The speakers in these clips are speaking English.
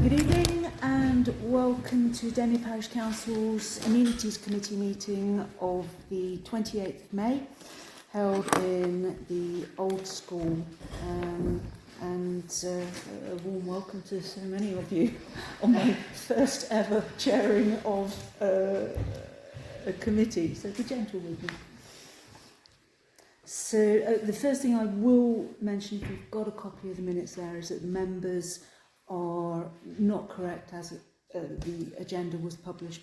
Good evening and welcome to Denley Parish Council's Amenities Committee meeting of the 28th of May, held in the Old School, and a warm welcome to so many of you on my first ever chairing of a committee, so be gentle with me. So the first thing I will mention, if you've got a copy of the minutes there, is that the members are not correct as the agenda was published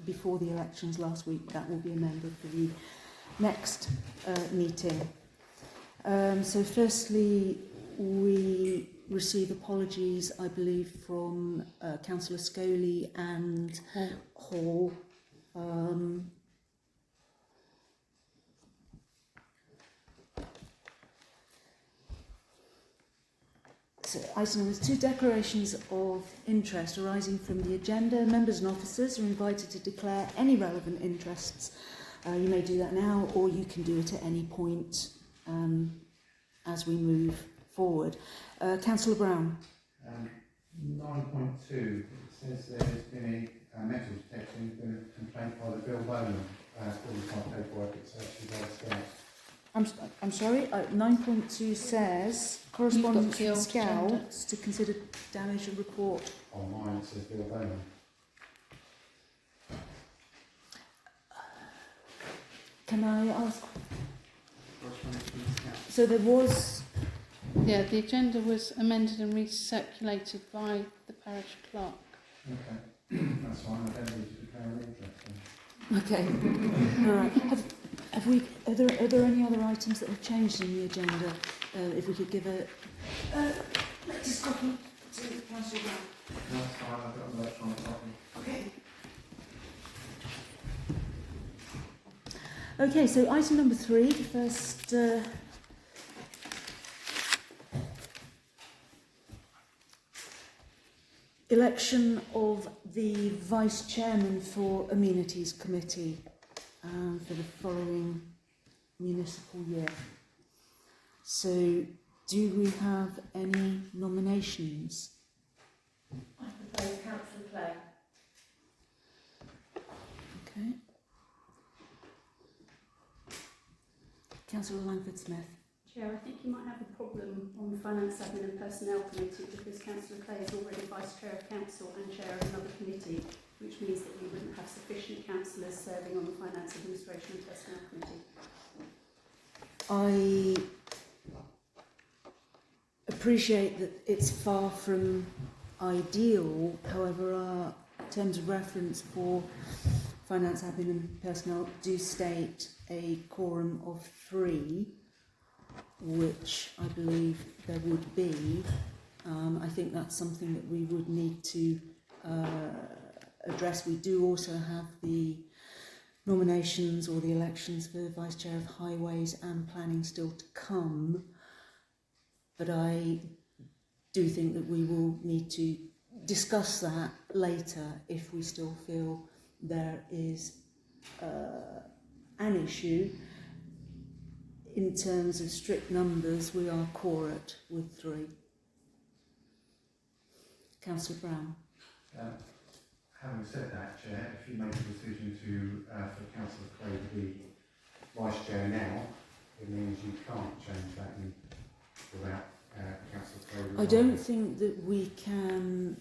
before the elections last week. That will be amended for the next meeting. So firstly, we receive apologies, I believe, from Councillor Scoley and Hall. So item number 2, declarations of interest arising from the agenda. Members and officers are invited to declare any relevant interests. You may do that now, or you can do it at any point as we move forward. Councillor Brown. 9.2, it says there has been a metal detecting, been a complaint by the Bill Bowman, according to my paperwork, it's actually by the Scout. I'm sorry, 9.2 says correspondence from Scouts to consider damage and report. On mine it says Bill Bowman. Can I ask? So there was... Yeah, the agenda was amended and recirculated by the parish clerk. Okay, that's fine, I don't need to declare an interest then. Okay, all right. Are there any other items that have changed in the agenda? If we could give a latest copy to Councillor Brown. No, that's fine, I've got an electronic copy. Okay. Okay, so item number 3, the first election of the Vice Chairman for Amenities Committee for the following municipal year. So, do we have any nominations? I propose Councillor Clay. Okay. Councillor Langford-Smith. Chair, I think you might have a problem on the Finance, Admin and Personnel Committee because Councillor Clay is already Vice Chair of Council and Chair of another committee, which means that we wouldn't have sufficient councillors serving on the Finance, Administration and Personnel Committee. I appreciate that it's far from ideal, however our terms of reference for Finance, Admin and Personnel do state a quorum of 3, which I believe there would be. I think that's something that we would need to address. We do also have the nominations or the elections for Vice Chair of Highways and Planning still to come, but I do think that we will need to discuss that later if we still feel there is an issue. In terms of strict numbers, we are quorate with 3. Councillor Brown. Having said that, Chair, if you make a decision for Councillor Clay to be Vice Chair now, it means you can't change that without Councillor Clay. I don't think that we can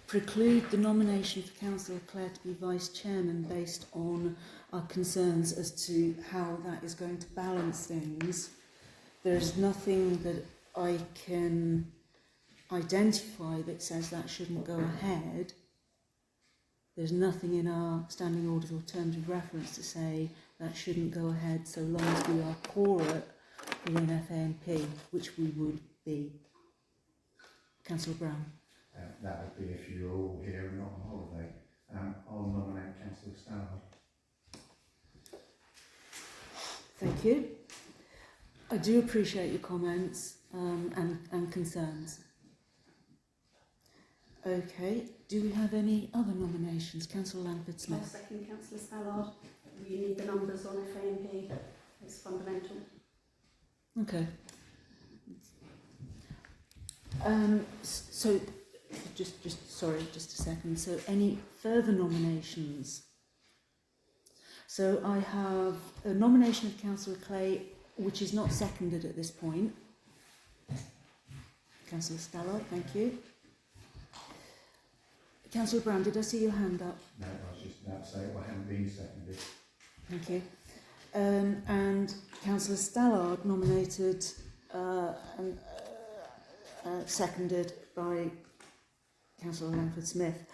preclude the nomination for Councillor Clare to be Vice Chairman based on our concerns as to how that is going to balance things. There's nothing that I can identify that says that shouldn't go ahead. There's nothing in our standing orders or terms of reference to say that shouldn't go ahead so long as we are quorate within FANP, which we would be. Councillor Brown. That would be if you were all here and not on holiday. I'll nominate Councillor Stallard. Thank you. I do appreciate your comments and concerns. Okay, do we have any other nominations? Councillor Langford-Smith. I'll second Councillor Stallard. You need the numbers on FANP. It's fundamental. Okay. So, sorry, just a second. So, any further nominations? So, I have a nomination of Councillor Clay, which is not seconded at this point. Councillor Stallard, thank you. Councillor Brown, did I see your hand up? No, I was just about to say it hadn't been seconded. Thank you. And Councillor Stallard nominated and seconded by Councillor Langford Smith.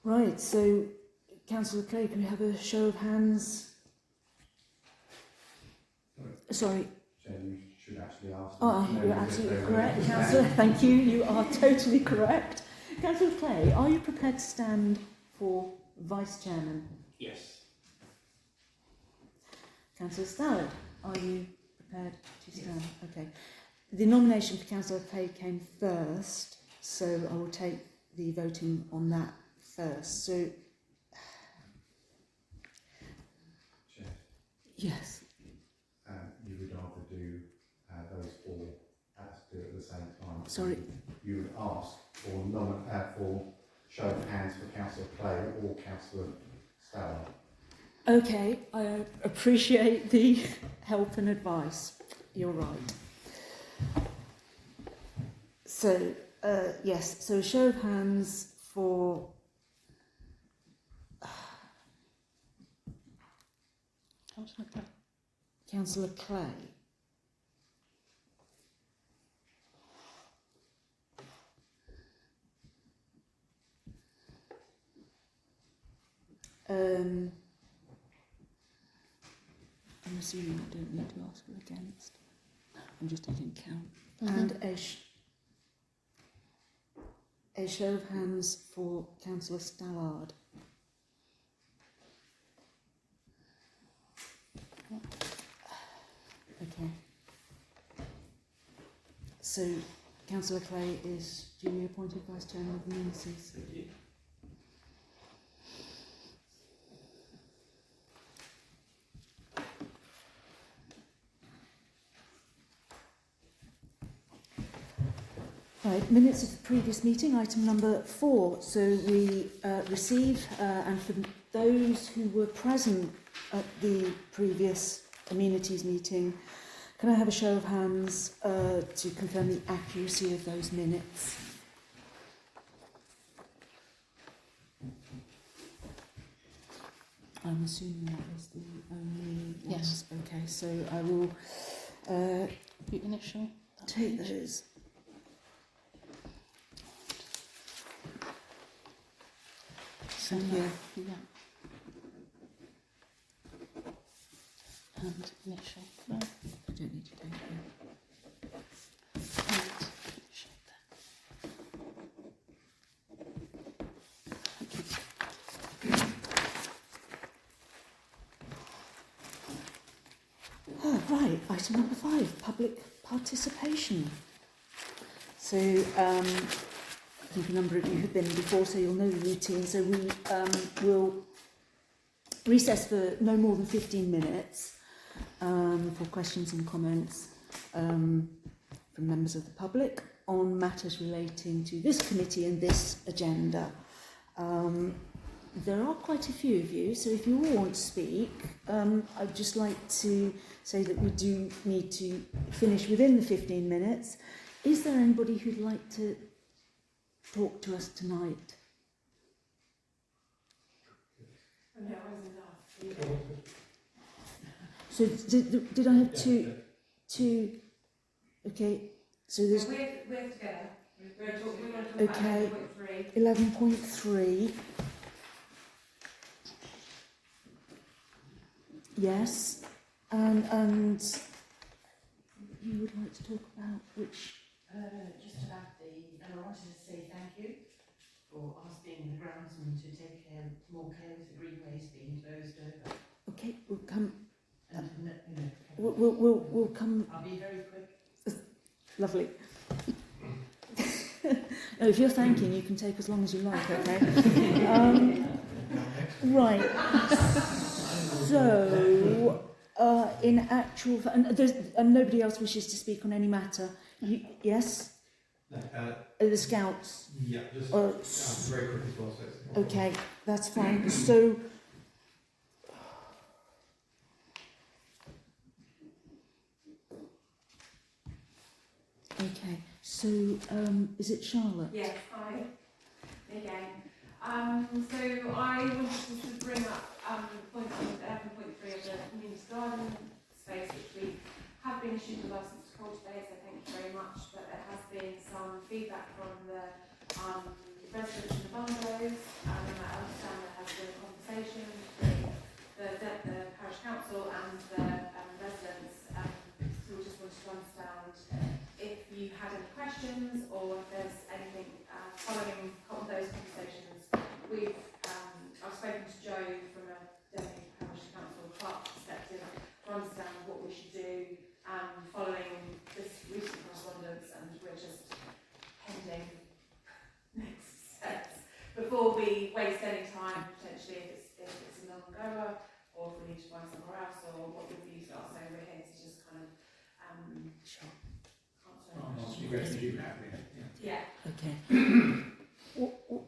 Right, so Councillor Clay, can we have a show of hands? Sorry. So you should actually ask. Oh, you're absolutely correct, Councillor. Thank you. You are totally correct. Councillor Clay, are you prepared to stand for Vice Chairman? Yes. Councillor Stallard, are you prepared to stand? Yes. Okay. The nomination for Councillor Clay came first, so I will take the voting on that first. So, Chair, yes. you would rather do those four do it at the same time. Sorry. You would ask for show of hands for Councillor Clay or Councillor Stallard. Okay, I appreciate the help and advice. You're right. So, yes, so a show of hands for Councillor Clay. Councillor Clay. I'm assuming I don't need to ask her against. I'm just taking count. Mm-hmm. And a show of hands for Councillor Stallard. Okay. So, Councillor Clay is duly appointed Vice Chairman of the Ministries. Thank you. Right, minutes of the previous meeting, item number 4. So we receive, and for those who were present at the previous amenities meeting, can I have a show of hands to confirm the accuracy of those minutes? I'm assuming that was the only Yes. ones. Okay, so I will The initial. that take page. those. So And now, here. yeah. And initial. No, I don't need to take them. and initial there. Oh, right, item number 5, public participation. So, I think a number of you have been before, so you'll know the routine. So we will recess for no more than 15 minutes for questions and comments from members of the public on matters relating to this committee and this agenda. There are quite a few of you, so if you all want to speak, I'd just like to say that we do need to finish within the 15 minutes. Is there anybody who'd like to talk to us tonight? So did I have two? Okay, so there's We're together. We want to talk Okay. about 11.3. Yes, and you would like to talk about which? Just about and I wanted to say thank you for asking the groundsman to take more care of the greenways being closed over. Okay, we'll come. And, We'll come. I'll be very quick. Lovely. No, if you're thanking, you can take as long as you like. Okay. Right. So, in actual, and nobody else wishes to speak on any matter. Yes? The Scouts? Yeah, just very quick as well. So Okay, that's fine. So, okay, so is it Charlotte? Yes, hi. Again. So I wanted to bring up point 11.3 of the community garden space, which we have been issued a licence to cultivate, so thank you very much. But there has been some feedback from the residents in the bungalows, and I understand there has been a conversation between the parish council and the residents. So we just wanted to understand if you had any questions or if there's anything following those conversations. I've spoken to Joe from a Deputy Parish Council Clerk perspective to understand what we should do following this recent correspondence, and we're just pending next steps before we waste any time potentially if it's a non-goer or if we need to find somewhere else or what the views are. So we're here to just kind of answer any questions. Yeah. Okay.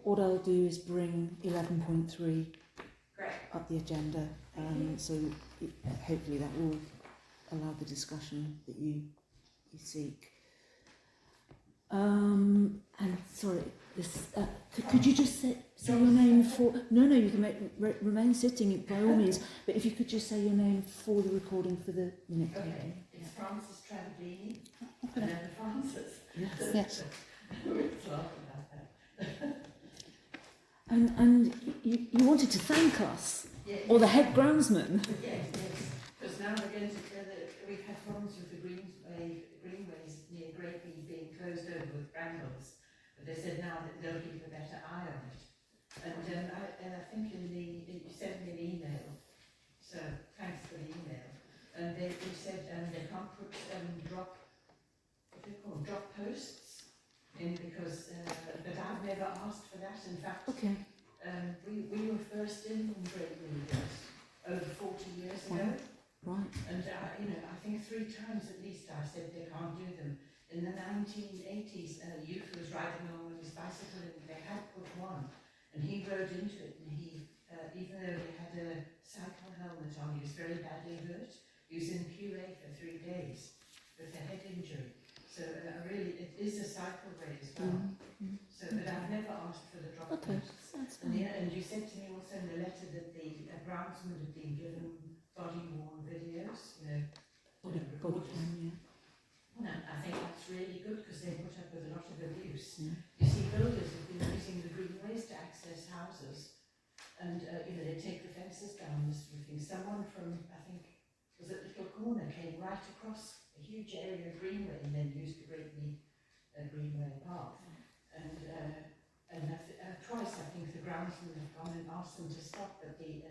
What I'll do is bring 11.3 Great. up the agenda, so hopefully that will allow the discussion that you seek. And sorry, could you just say your name for? No, you can remain sitting by all means. But if you could just say your name for the recording for the minute. Okay, it's Frances Travaglini. Frances. Yes. Let's laugh about that. And you wanted to thank us, Yes. or the head groundsman. Yes, because now we're going to we've had problems with the greenways near Greatby being closed over with brambles, but they said now that they'll keep a better eye on it. And I think you sent me an email, so thanks for the email. And they said they can't put drop posts in because, but I've never asked for that. In fact, Okay. we were first in Greatby over 40 years ago. Right. And I think 3 times at least I said they can't do them. In the 1980s, a youth was riding along with his bicycle and they had put one, and he rode into it, and he, even though he had a cycle helmet on, he was very badly hurt. He was in QA for 3 days with a head injury. So really, it is a cycleway as well. So, but I've never asked for the drop posts. That's And, fine. and you said to me also in the letter that the groundsman had been given body-worn videos, Body recorders. cam, yeah. And I think that's really good because they put up with a lot of abuse. Yeah. You see, builders have been using the greenways to access houses, and they take the fences down and this sort of thing. Someone from, I think, was it Little Corner, came right across a huge area of greenway and then used the Greatby greenway path. And twice I think the groundsman have gone and asked them to stop, but the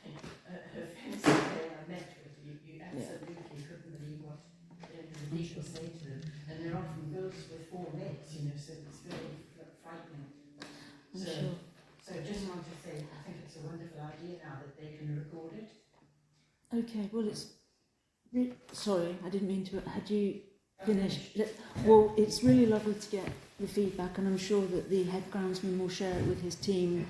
offensive day I met with you absolutely couldn't believe what the people say to them. And they're often builders with 4 legs, so it's very frightening. I'm So, sure. so I just want to say, I think it's a wonderful idea now that they can record it. Okay, well, sorry, I didn't mean to. Had you finished? Well, it's really lovely to get the feedback, and I'm sure that the head groundsman will share it with his team.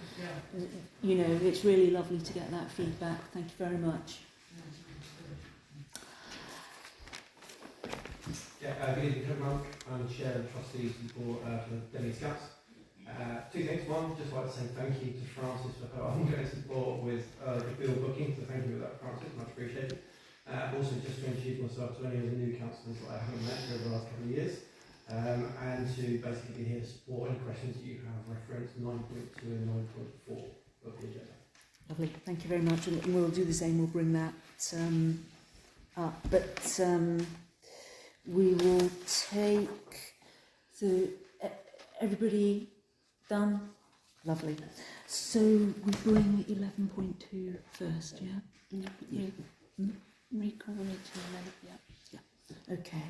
Yeah. It's really lovely to get that feedback. Thank you very much. good evening, Monk. I'm Chair and Trustees for the Denny Scouts. 2 things. One, just like to say thank you to Frances for her ongoing support with the bill booking, so thank you for that, Frances, much appreciated. Also, just to introduce myself to any of the new councillors that I haven't met over the last couple of years, and to basically be here to support any questions that you have referenced 9.2 and 9.4 of the agenda. Lovely. Thank you very much. And we'll do the same. We'll bring that up. But we will take everybody done. Lovely. So we bring 11.2 first, yeah? Recall it, yeah. Okay.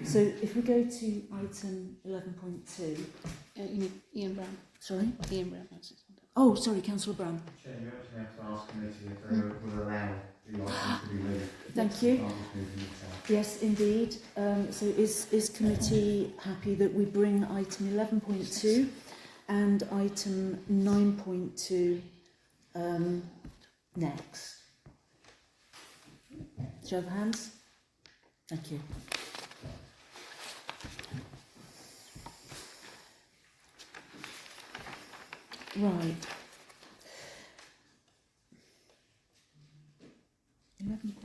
So if we go to item 11.2. Ian Brown. Sorry? Ian Brown wants it. Oh, sorry, Councillor Brown. Chair, you actually have to ask committee if they will allow would you like them to be moved? Thank you. Can't just move them yourself. Yes, indeed. So is committee happy that we bring item 11.2 and item 9.2 next? Show of hands. Thank you. Right. 11.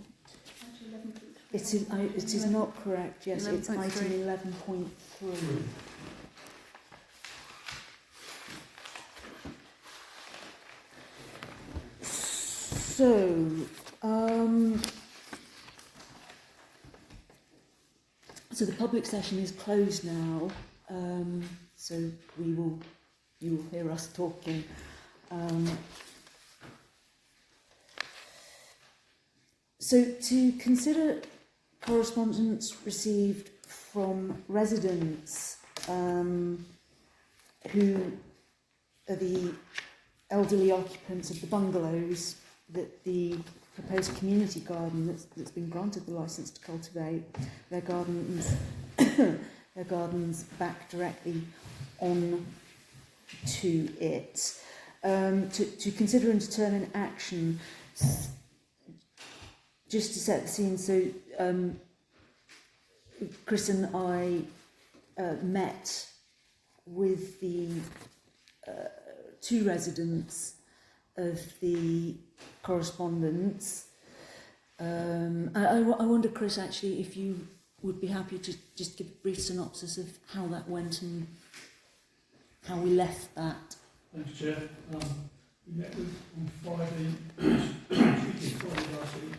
It is not correct. Yes, it's 11.3. item 11.3. So, so the public session is closed now. So you will hear us talking. So to consider correspondence received from residents who are the elderly occupants of the bungalows that the proposed community garden that's been granted the licence to cultivate their gardens their gardens back directly on to it. To consider and determine action. Just to set the scene, so Chris and I met with the two residents of the correspondence. I wonder, Chris, actually, if you would be happy to just give a brief synopsis of how that went and how we left that. Thanks, Chair. We met with on Friday, Friday last week.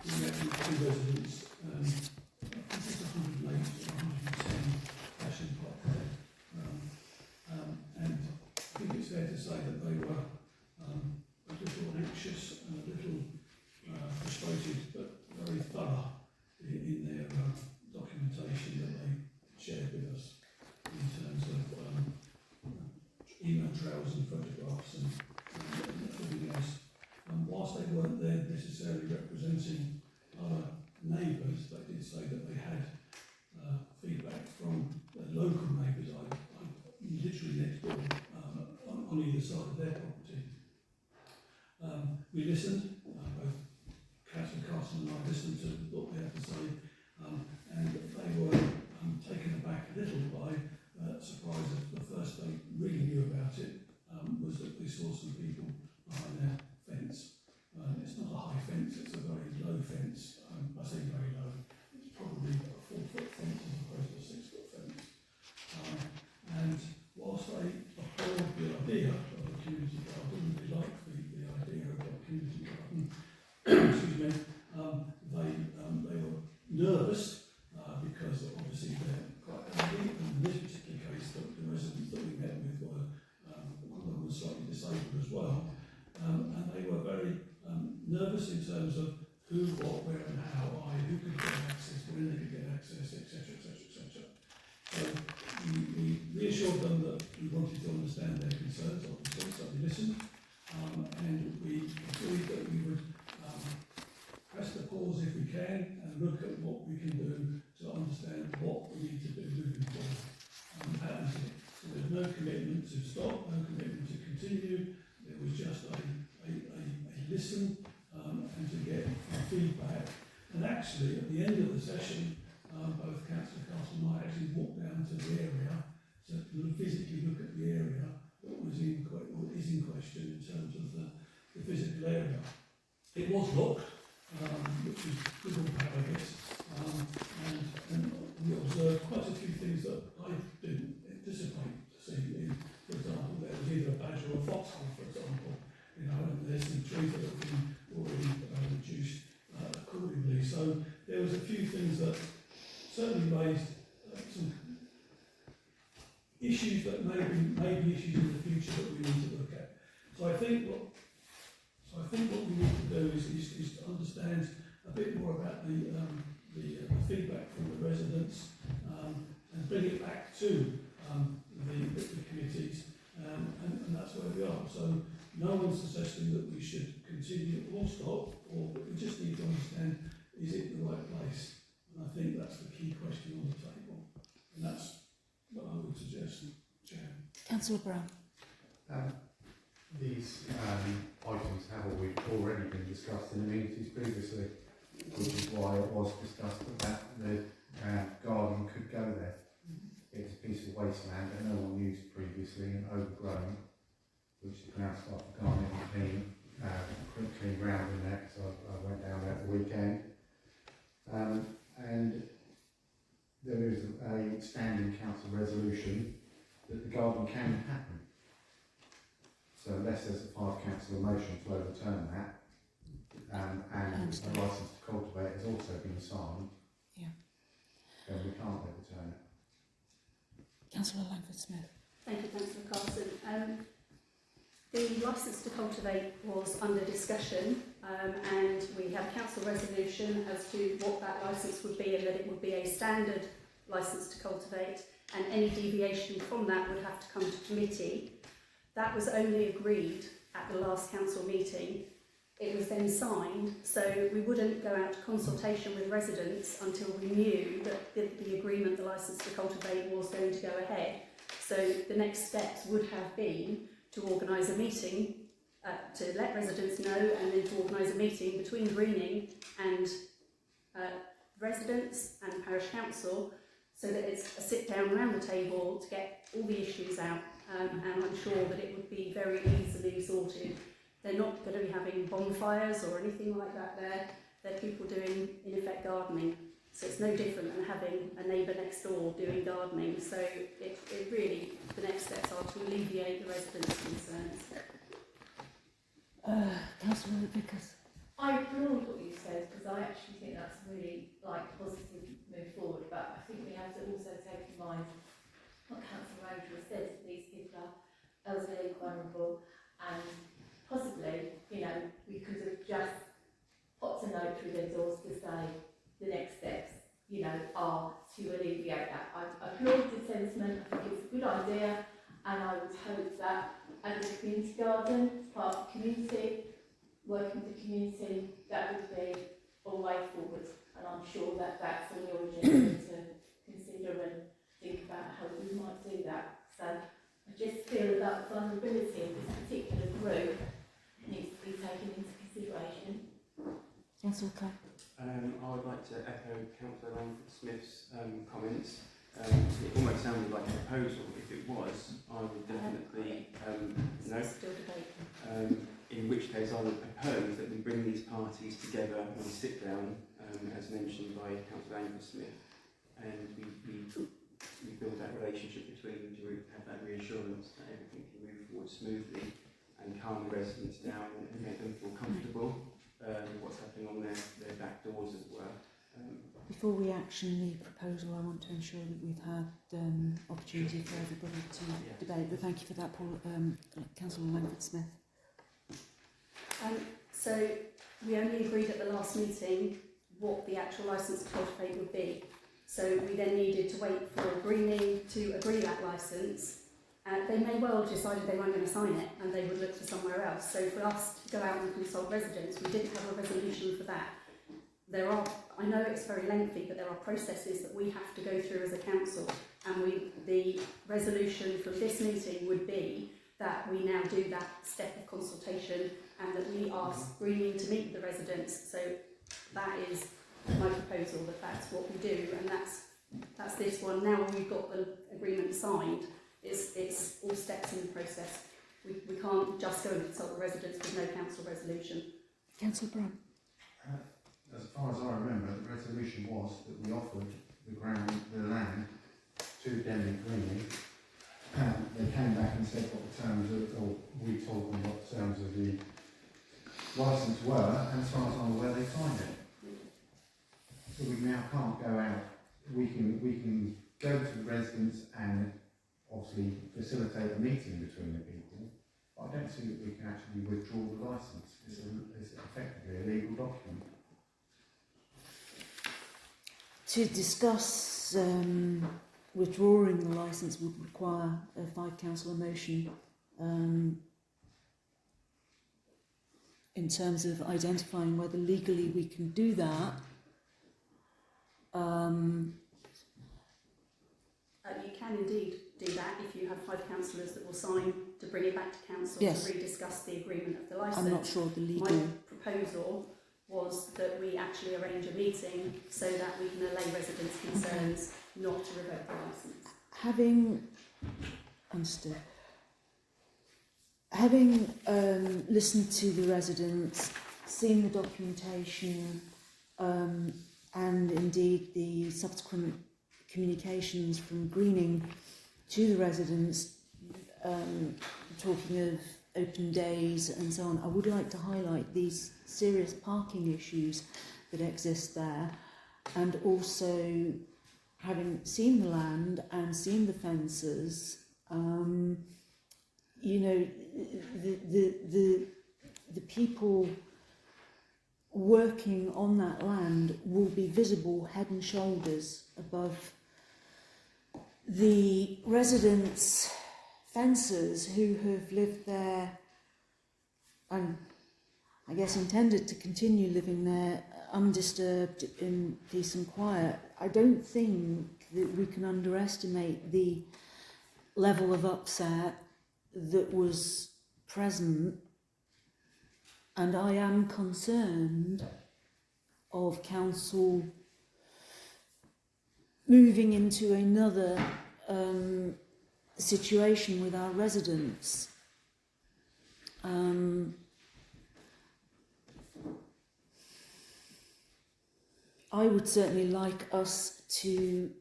We met with two residents. I think it's 108 or 110 Ashton Park Road. And I think it's fair to say that they were a little anxious and a little frustrated, but very thorough in their documentation that they shared with us in terms of email trails and photographs and everything else. Whilst they weren't there necessarily representing other neighbours, they did say that they had feedback from the local neighbours, literally next door, on either side of their property. We listened, both Councillor Carson and I listened to what they had to say, and they were taken aback a little by surprise that the first they really knew about it was that they saw some people behind their fence. It's not a high fence, it's a very low fence. I say very low, it's probably a 4-foot fence as opposed to a 6-foot fence. And whilst they applaud the idea of a community garden, they like the idea of a community garden, excuse me, they were nervous because obviously they're quite elderly, and in this particular case the residents that we met with were, one of them was slightly disabled as well, and they were very nervous in terms of who, what, where and how, who could get access, when they could get access, etc, etc, etc. So we reassured them that we wanted to understand their concerns, obviously, so we listened, and we agreed that we would press the pause if we can and look at what we can do to understand what we need to do moving forward. That was it. So there's no commitment to stop, no commitment to continue. It was just a listen and to get feedback. And actually, at the end of the session, both Councillor Carson and I actually walked down to the area to physically look at the area that is in question in terms of the physical area. It was locked, which is good or bad, I guess, and we observed quite a few things that I didn't anticipate to see. For example, there was either a badger or a foxhole, for example, and there's some trees that have been already reduced accordingly. So there was a few things that certainly raised some issues that may be issues in the future that we need to look at. So I think what we need to do is to understand a bit more about the feedback from the residents and bring it back to the committees, and that's where we are. So no one's suggesting that we should continue or stop, or we just need to understand, is it the right place? And I think that's the key question on the table. And that's what I would suggest, Chair. Councillor Brown. These items have already been discussed in the meetings previously, which is why it was discussed that the garden could go there. It's a piece of wasteland that no one used previously and overgrown, which is pronounced like a garden clean, clean ground in there, because I went down there at the weekend. And there is a standing council resolution that the garden can happen. So unless there's a 5 councillor motion to overturn that, and a licence to cultivate has also been signed, then we can't overturn it. Councillor Langford-Smith. Thank you, Councillor Carson. The licence to cultivate was under discussion, and we have council resolution as to what that licence would be, and that it would be a standard licence to cultivate, and any deviation from that would have to come to committee. That was only agreed at the last council meeting. It was then signed, so we wouldn't go out to consultation with residents until we knew that the agreement, the licence to cultivate, was going to go ahead. So the next steps would have been to organise a meeting, to let residents know, and then to organise a meeting between Greening and residents and parish council, so that it's a sit down around the table to get all the issues out, and I'm sure that it would be very easily sorted. They're not going to be having bonfires or anything like that there. They're people doing, in effect, gardening. So it's no different than having a neighbour next door doing gardening. So it really, the next steps are to alleviate the residents' concerns. Councillor Vickers. I applaud what you said, because I actually think that's a really positive move forward, but I think we have to also take in mind what Councillor Roger said, that these people are elderly, vulnerable, and possibly, we could have just popped a note through their doors to say the next steps, are to alleviate that. I applaud the sentiment. I think it's a good idea, and I would hope that as a community garden, part of the community, working with the community, that would be a way forward. And I'm sure that that's on your agenda to consider and think about how we might do that. So I just feel that the vulnerability of this particular group needs to be taken into consideration. Councillor Clark. I would like to echo Councillor Langford-Smith's comments. It almost sounded like a proposal. If it was, I would definitely no. Still debating. In which case, I would propose that we bring these parties together and we sit down, as mentioned by Councillor Langford-Smith, and we build that relationship between them to have that reassurance that everything can move forward smoothly and calm the residents down and make them feel comfortable with what's happening on their back doors, as well. Before we action the proposal, I want to ensure that we've had opportunity for everybody to debate. But thank you for that, Paul. Councillor Langford-Smith. So we only agreed at the last meeting what the actual licence to cultivate would be. So we then needed to wait for Greening to agree that licence. They may well have decided they weren't going to sign it and they would look for somewhere else. So for us to go out and consult residents, we didn't have a resolution for that. I know it's very lengthy, but there are processes that we have to go through as a council, and the resolution from this meeting would be that we now do that step of consultation and that we ask Greening to meet with the residents. So that is my proposal, that's what we do, and that's this one. Now we've got the agreement signed, it's all steps in the process. We can't just go and consult the residents with no council resolution. Councillor Brown. As far as I remember, the resolution was that we offered the land to Denley Greening. They came back and said what the terms of, or we told them what the terms of the licence were, and as far as I'm aware, they signed it. So we now can't go out. We can go to the residents and obviously facilitate a meeting between the people. But I don't see that we can actually withdraw the licence. It's effectively a legal document. To discuss withdrawing the licence would require a 5 councillor motion. in terms of identifying whether legally we can do that. You can indeed do that if you have 5 councillors that will sign to bring it back to council Yes. to rediscuss the agreement of the licence. I'm not sure the My legal. proposal was that we actually arrange a meeting so that we can allay residents' concerns not to revoke the licence. Having understood. Having listened to the residents, seen the documentation, and indeed the subsequent communications from Greening to the residents, talking of open days and so on, I would like to highlight these serious parking issues that exist there, and also, having seen the land and seen the fences, you know, the people working on that land will be visible head and shoulders above the residents' fences who have lived there and I guess intended to continue living there undisturbed in peace and quiet. I don't think that we can underestimate the level of upset that was present, and I am concerned of council moving into another situation with our residents. I would certainly like us to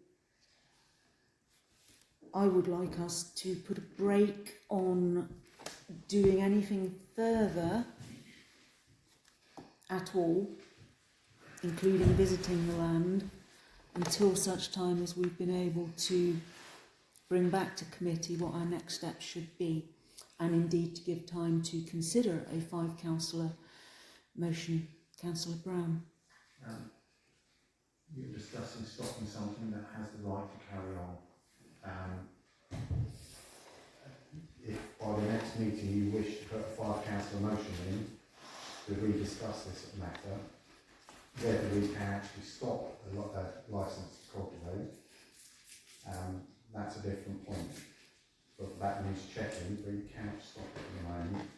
put a break on doing anything further at all, including visiting the land, until such time as we've been able to bring back to committee what our next steps should be, and indeed to give time to consider a 5 councillor motion. Councillor Brown. You're discussing stopping something that has the right to carry on. If by the next meeting you wish to put a 5 councillor motion in to rediscuss this matter, whether we can actually stop a licence to cultivate, that's a different point. But that needs checking, but you cannot stop it at the moment.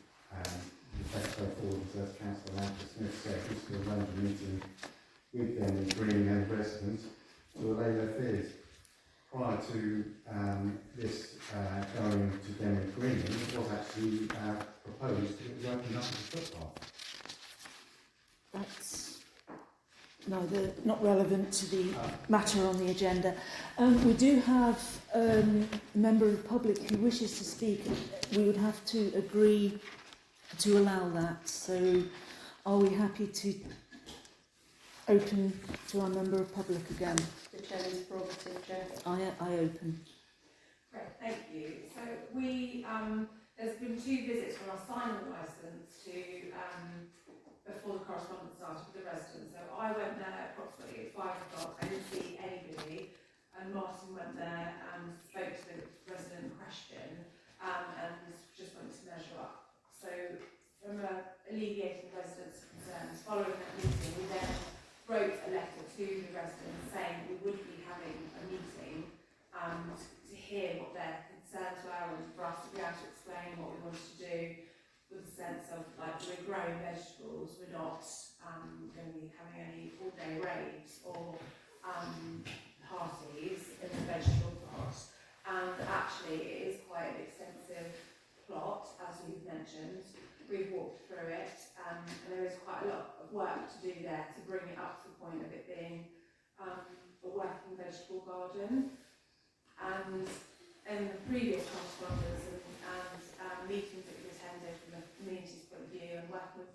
The best way forward is, as Councillor Lancaster Smith said, is to arrange a meeting with them, Greening and residents, to allay their fears. Prior to this going to them with Greening, it was actually proposed that it was opened up as a footpath. That's neither not relevant to the matter on the agenda. We do have a member of the public who wishes to speak. We would have to agree to allow that. So are we happy to open to our member of public again? The Chairman's prerogative, Chair. I open. Great, thank you. So we, there's been 2 visits from our signing licence to before the correspondence started with the residents. So I went there approximately at 5 o'clock. I didn't see anybody, and Martin went there and spoke to the resident in question, and just wanted to measure up. So from alleviating residents' concerns, following that meeting, we then wrote a letter to the residents saying we would be having a meeting to hear what their concerns were, and for us to be able to explain what we wanted to do, with a sense of, like, we're growing vegetables, we're not going to be having any all-day raves or parties in the vegetable plot. And actually it is quite an extensive plot, as we've mentioned. We've walked through it, and there is quite a lot of work to do there to bring it up to the point of it being a working vegetable garden. And in the previous correspondence and meetings that we've attended from the community's point of view and working with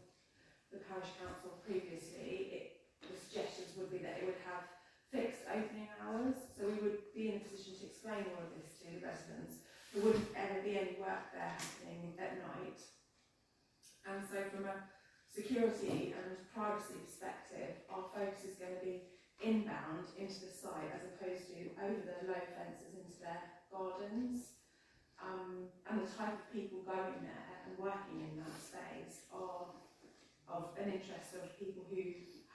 the parish council previously, the suggestions would be that it would have fixed opening hours, so we would be in a position to explain all of this to the residents. There wouldn't ever be any work there happening at night. And so from a security and privacy perspective, our focus is going to be inbound into the site as opposed to over the low fences into their gardens. And the type of people going there and working in that space are an interest of people who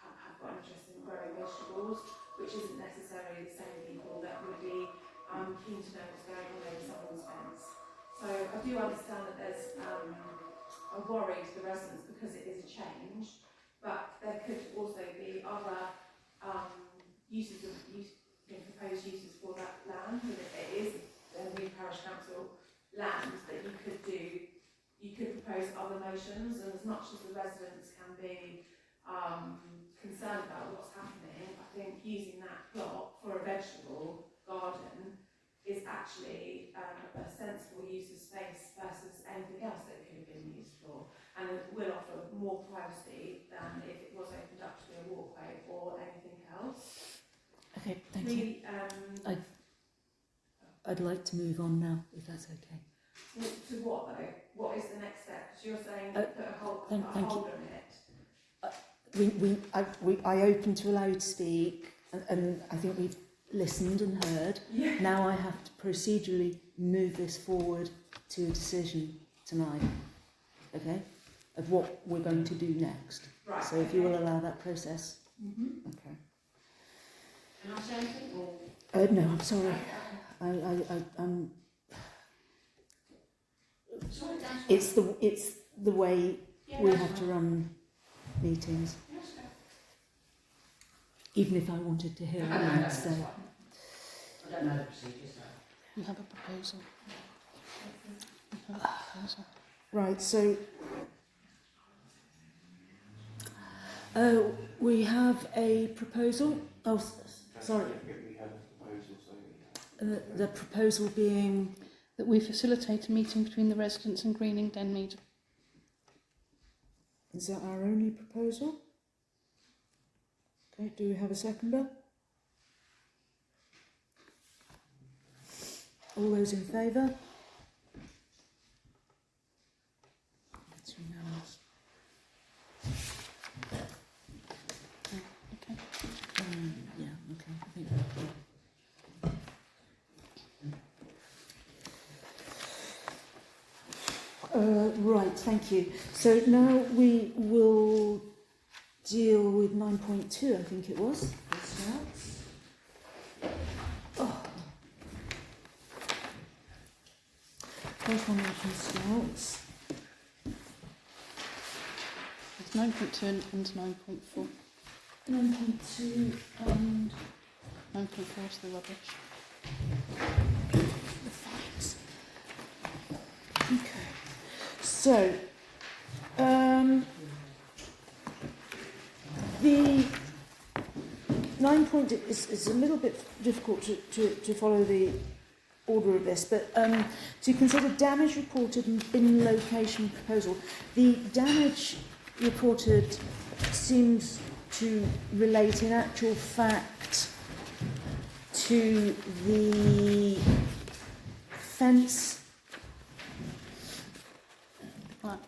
have got an interest in growing vegetables, which isn't necessarily the same people that would be keen to know what's going on over someone's fence. So I do understand that there's a worry to the residents because it is a change, but there could also be other proposed uses for that land, and it is a new parish council land that you could do. You could propose other motions, and as much as the residents can be concerned about what's happening, I think using that plot for a vegetable garden is actually a sensible use of space versus anything else that it could have been used for, and it will offer more privacy than if it was opened up to be a walkway or anything else. Okay, thank you. I'd like to move on now, if that's okay. To what though? What is the next step? Because you're saying put a hold on it. I opened to allow you to speak, and I think we've listened and heard. Yeah. Now I have to procedurally move this forward to a decision tonight, okay, of what we're going to do next. Right. So if you will allow that process. Mm-hmm. Okay. Can I say anything? Or? No, I'm sorry. I'm. Sorry, that's It's the way we have to run meetings. Even if I wanted to hear what you had to say. I don't know the procedures, so. You have a proposal. You have a proposal. Right, so we have a proposal. Oh, sorry. We have a proposal, so The proposal being That we facilitate a meeting between the residents and Greening Denmead. is that our only proposal? Okay, do we have a seconder? All those in favour? That's unanimous. Okay. Yeah, okay. I think right, thank you. So now we will deal with 9.2, I think it was. Oh. First one mentions scouts. It's 9.2 and 9.4. 9.2 and 9.4 is the rubbish. the fights. Okay. So, the 9 point is a little bit difficult to follow the order of this, but to consider damage reported and bin location proposal. The damage reported seems to relate in actual fact to the fence. Plaque.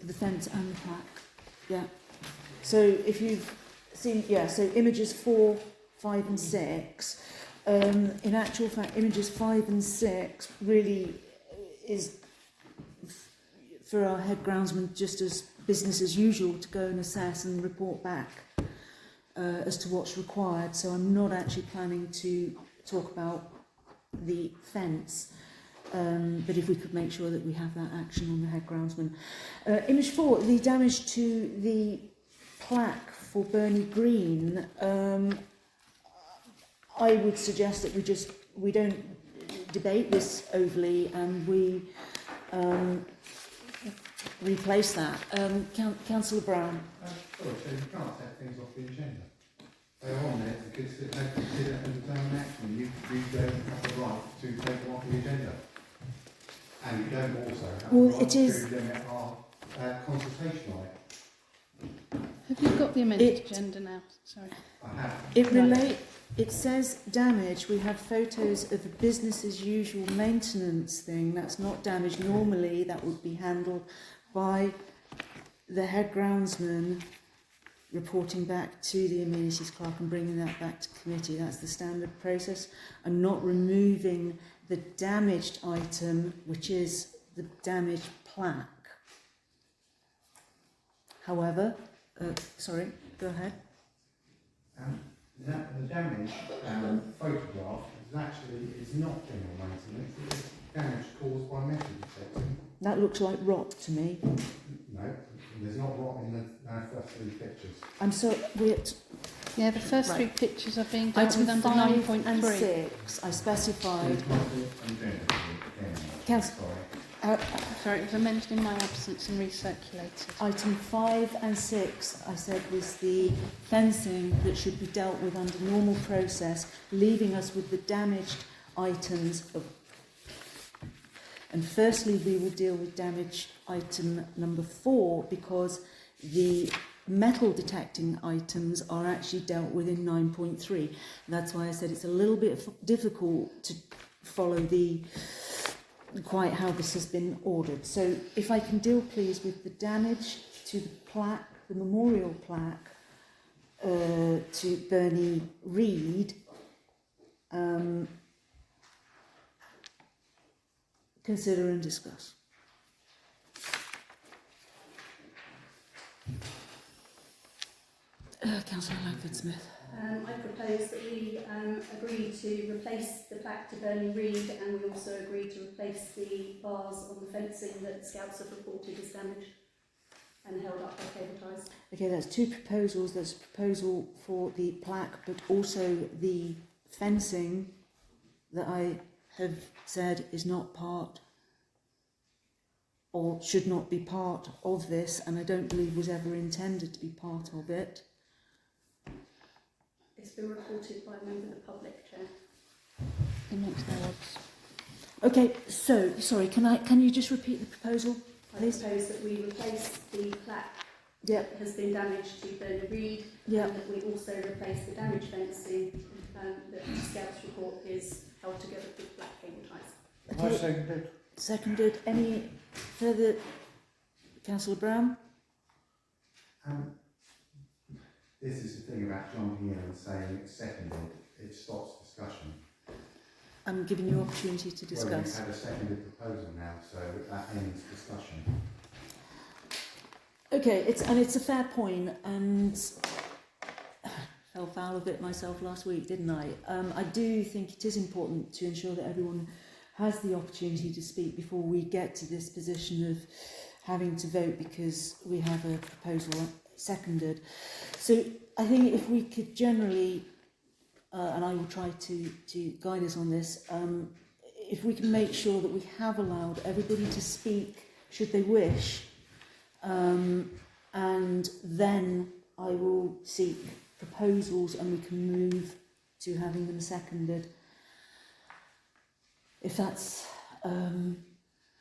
The fence and the plaque, yeah. So if you've seen, yeah, so images 4, 5 and 6, in actual fact images 5 and 6 really is for our head groundsman just as business as usual to go and assess and report back as to what's required. So I'm not actually planning to talk about the fence. But if we could make sure that we have that action on the head groundsman. Image 4, the damage to the plaque for Burnley Green. I would suggest that we don't debate this overly and we replace that. Councillor Brown. Sorry, so you can't take things off the agenda. They're on there to consider and determine action. You don't have the right to take them off the agenda. And you don't also have Well, the right it is- to limit our consultation on it. Have you got the amended agenda now? Sorry. I have. It says damage. We have photos of a business as usual maintenance thing. That's not damage. Normally that would be handled by the head groundsman reporting back to the amenities clerk and bringing that back to committee. That's the standard process. I'm not removing the damaged item, which is the damaged plaque. However, sorry, go ahead. The damage photograph is not general maintenance, it's damage caused by metal detecting. That looks like rot to me. No, there's not rot in the first three pictures. I'm sorry, we're at Yeah, the first Right. three pictures are being dealt item with under 5 and 9.3. 6. I specified. Council- Sorry. Sorry, it was amended in my absence and recirculated. Item 5 and 6, I said, was the fencing that should be dealt with under normal process, leaving us with the damaged items of. And firstly, we will deal with damaged item number 4 because the metal detecting items are actually dealt with in 9.3. That's why I said it's a little bit difficult to follow quite how this has been ordered. So if I can deal please with the damage to the plaque, the memorial plaque to Bernie Reed, consider and discuss. Councillor Langford-Smith. I propose that we agree to replace the plaque to Bernie Reed, and we also agree to replace the bars on the fencing that Scouts have reported as damaged and held up by cable ties. Okay, that's two proposals. There's a proposal for the plaque, but also the fencing that I have said is not part or should not be part of this, and I don't believe was ever intended to be part of it. It's been reported by a member of the public, Chair. It makes no odds. Okay, so sorry, can you just repeat the proposal, I please? propose that we replace the plaque Yep. that has been damaged to Bernie Reed, Yep. and that we also replace the damaged fencing that the Scouts report is held together with black cable ties. Okay. seconded. Seconded. Any further? Councillor Brown? This is the thing about jumping in and saying it's seconded, it stops discussion. I'm giving you opportunity to discuss. Well, we've had a seconded proposal now, so that ends discussion. Okay, it's a fair point, and fell foul of it myself last week, didn't I? I do think it is important to ensure that everyone has the opportunity to speak before we get to this position of having to vote because we have a proposal seconded. So I think if we could generally, and I will try to guide us on this, if we can make sure that we have allowed everybody to speak should they wish, and then I will seek proposals and we can move to having them seconded, if that's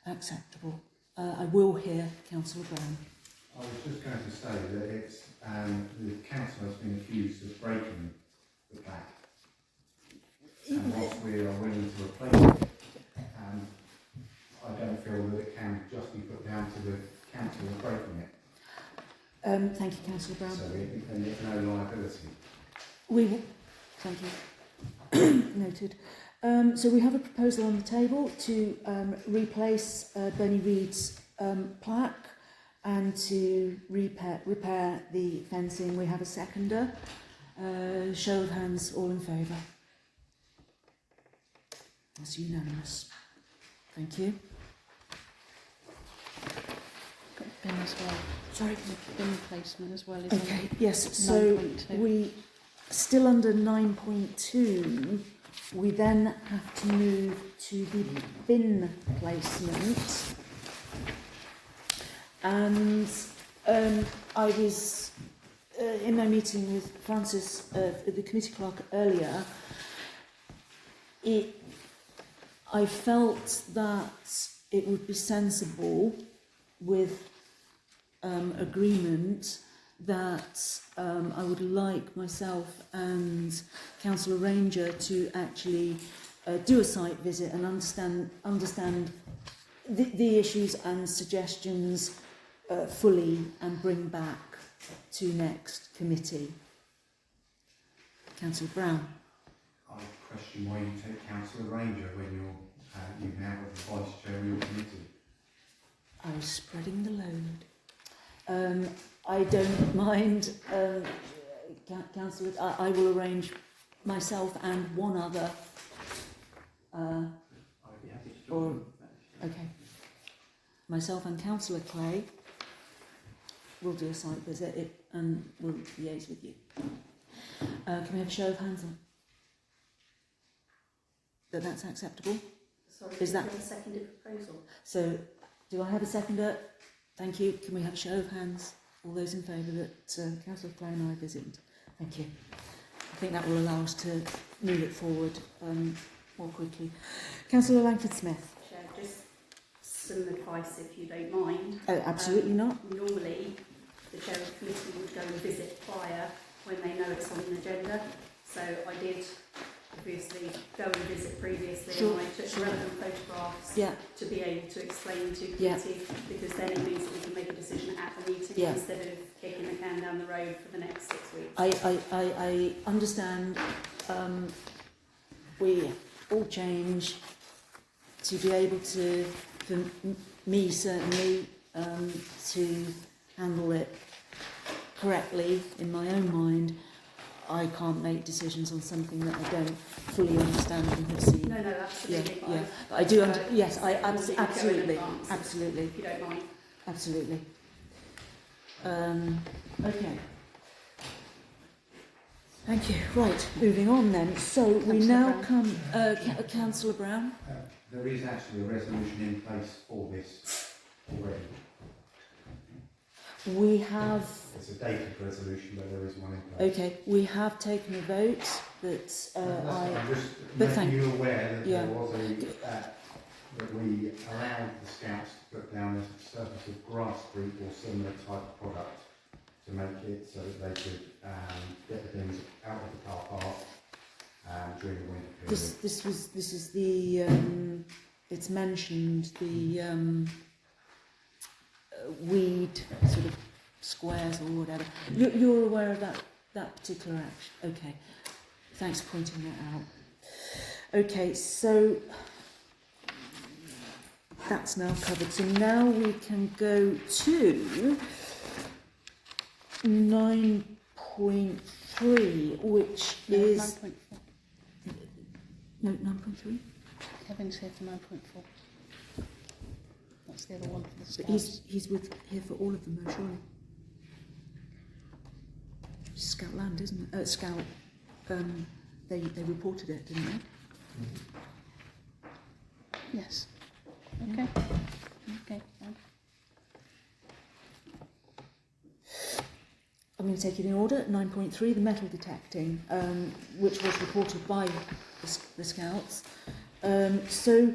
acceptable. I will hear Councillor Brown. I was just going to say that it's, the council has been accused of breaking the plaque. And whilst we are willing to replace it, I don't feel that it can just be put down to the council of breaking it. Thank you, Councillor Brown. So there's no liability. We will, thank you. Noted. So we have a proposal on the table to replace Bernie Reed's plaque and to repair the fencing. We have a seconder. Show of hands, all in favour. That's unanimous. Thank you. Got bin as well. Sorry. Bin placement as well, isn't Okay, it? yes, so 9.2. we, still under 9.2, we then have to move to the bin placement. And I was in my meeting with Francis, the committee clerk earlier. I felt that it would be sensible with agreement that I would like myself and Councillor Ranger to actually do a site visit and understand the issues and suggestions fully and bring back to next committee. Councillor Brown. I question why you take Councillor Ranger when you now have the vice chair of your committee. I was spreading the load. I don't mind, Councillor, I will arrange myself and one other, I'd be happy to Or- join that. okay, myself and Councillor Clay will do a site visit and we'll liaise with you. Can we have a show of hands on? That's acceptable? Sorry, Is that- a seconded proposal? So, do I have a seconder? Thank you. Can we have a show of hands? All those in favour that Councillor Clay and I visit? Thank you. I think that will allow us to move it forward more quickly. Councillor Langford-Smith? Chair, just some advice if you don't mind. Oh, absolutely not. Normally, the chair of the committee would go and visit prior when they know it's on an agenda. So I did obviously go and visit previously Sure, and I took sure. relevant photographs Yeah, to be able to explain to the Yeah. committee because then it means that we can make a decision at the meeting Yeah. instead of kicking the can down the road for the next 6 weeks. I understand. We all change to be able to, for me certainly, to handle it correctly in my own mind. I can't make decisions on something that I don't fully understand and have seen. No, absolutely. Yeah, yeah. But I do. Yes, I Normally we go in absolutely, advance, absolutely, If you don't mind. absolutely. Okay. Thank you. Right, moving on then. So we Councillor now Brown. come, Councillor Brown. There is actually a resolution in place for this already. We have, It's a dated resolution, but there is one in place. okay, we have taken a vote that I'm just but thank- making you aware that yeah. there was that we allowed the scouts to put down a surface of grass group or similar type of product to make it so that they could get the things out of the car park during the winter period. this is the it's mentioned the weed sort of squares or whatever. You're aware of that particular action? Okay, thanks for pointing that out. Okay, so that's now covered. So now we can go to 9.3, which No, is 9.4. no 9.3. Kevin's here for 9.4. That's the other one for the But scouts. he's here for all of them, though, surely. Scoutland, isn't it? Scout. They reported it, didn't they? Yes. Okay. Okay. Fine. I'm going to take it in order. 9.3, the metal detecting, which was reported by the Scouts. So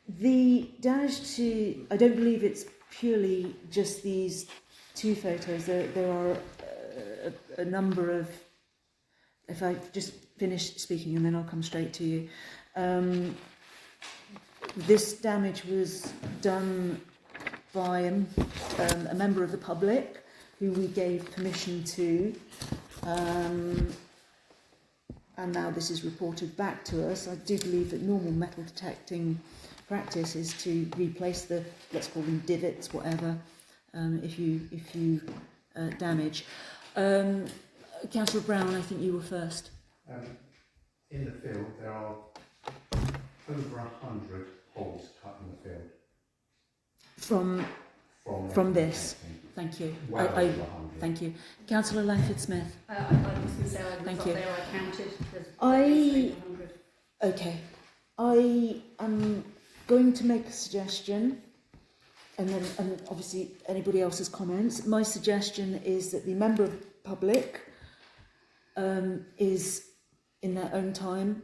the damage to, I don't believe it's purely just these two photos. There are a number of, if I just finish speaking and then I'll come straight to you. This damage was done by a member of the public who we gave permission to, and now this is reported back to us. I do believe that normal metal detecting practice is to replace the, let's call them divots, whatever, if you damage. Councillor Brown, I think you were first. In the field, there are over 100 holes cut in the field. From this. detecting. Thank you. Well over 100. Thank you. Councillor Langford-Smith. I was going to say I was Thank up you. there, I counted. There's I- over 100. Okay. I am going to make a suggestion, and obviously anybody else's comments. My suggestion is that the member of the public is, in their own time,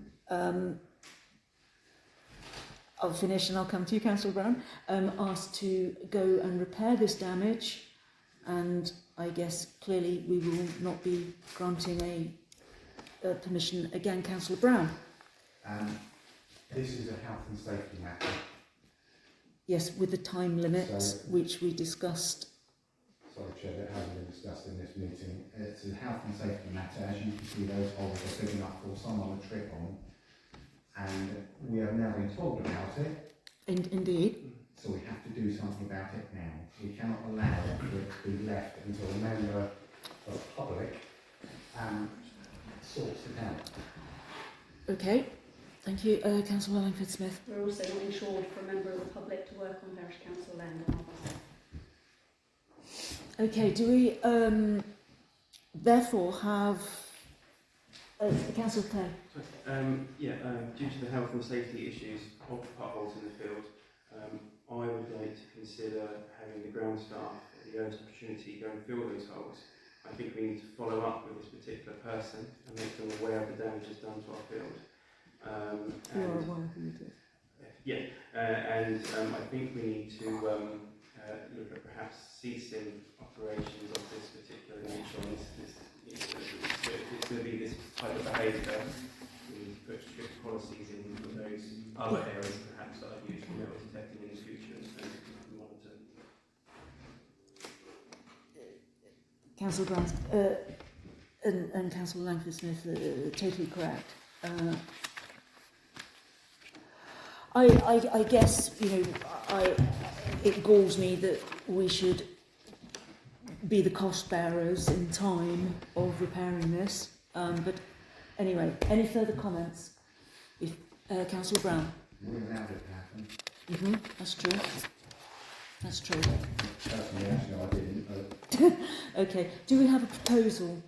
I'll finish and I'll come to you, Councillor Brown, asked to go and repair this damage, and I guess clearly we will not be granting a permission again. Councillor Brown. This is a health and safety matter. Yes, with the time limits, So- which we discussed. Sorry, Chair, that hasn't been discussed in this meeting. It's a health and safety matter. As you can see, those holes are big enough for someone to trip on. And we have now been told about it, Indeed. So we have to do something about it now. We cannot allow for it to be left until a member of the public sorts it out. Okay. Thank you, Councillor Wallingford Smith. We're also not insured for a member of the public to work on parish council land, are we? Okay, do we therefore have Councillor Clay? Due to the health and safety issues of the potholes in the field, I would like to consider having the ground staff at the earliest opportunity go and fill those holes. I think we need to follow up with this particular person and make them aware of the damages done to our field. You are aware who it is. I think we need to look at perhaps ceasing operations of this particular nature. If it's going to be this type of behaviour, we need to put strict policies in for those other areas perhaps that are used for metal detecting in the future and monitor. Councillor Grant and Councillor Langford Smith are totally correct. I guess, it galls me that we should be the cost bearers in time of repairing this. But anyway, any further comments? If Councillor Brown. We allowed it to happen. That's true. That's true. Personally, actually, I didn't. Okay. Do we have a proposal?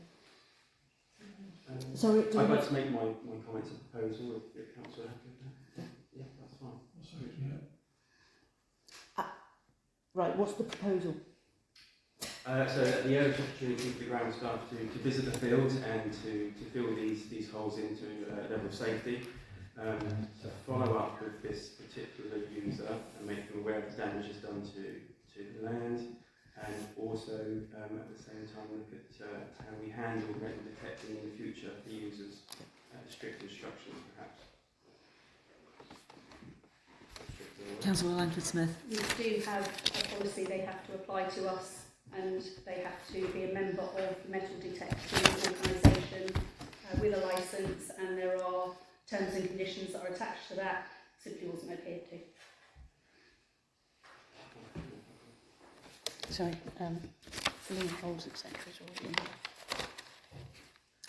Sorry. I'd like to make my comments a proposal if council are happy with that. Yeah, that's fine. Right. What's the proposal? So at the earliest opportunity for the ground staff to visit the fields and to fill these holes into a level of safety, to follow up with this particular user and make them aware of the damages done to the land, and also at the same time look at how we handle metal detecting in the future for users, strict instructions perhaps. Councillor Langford Smith. We do have a policy they have to apply to us, and they have to be a member of the metal detecting organisation with a licence, and there are terms and conditions that are attached to that, simply wasn't adhered to. Sorry, filling the holes, etc. is already in there.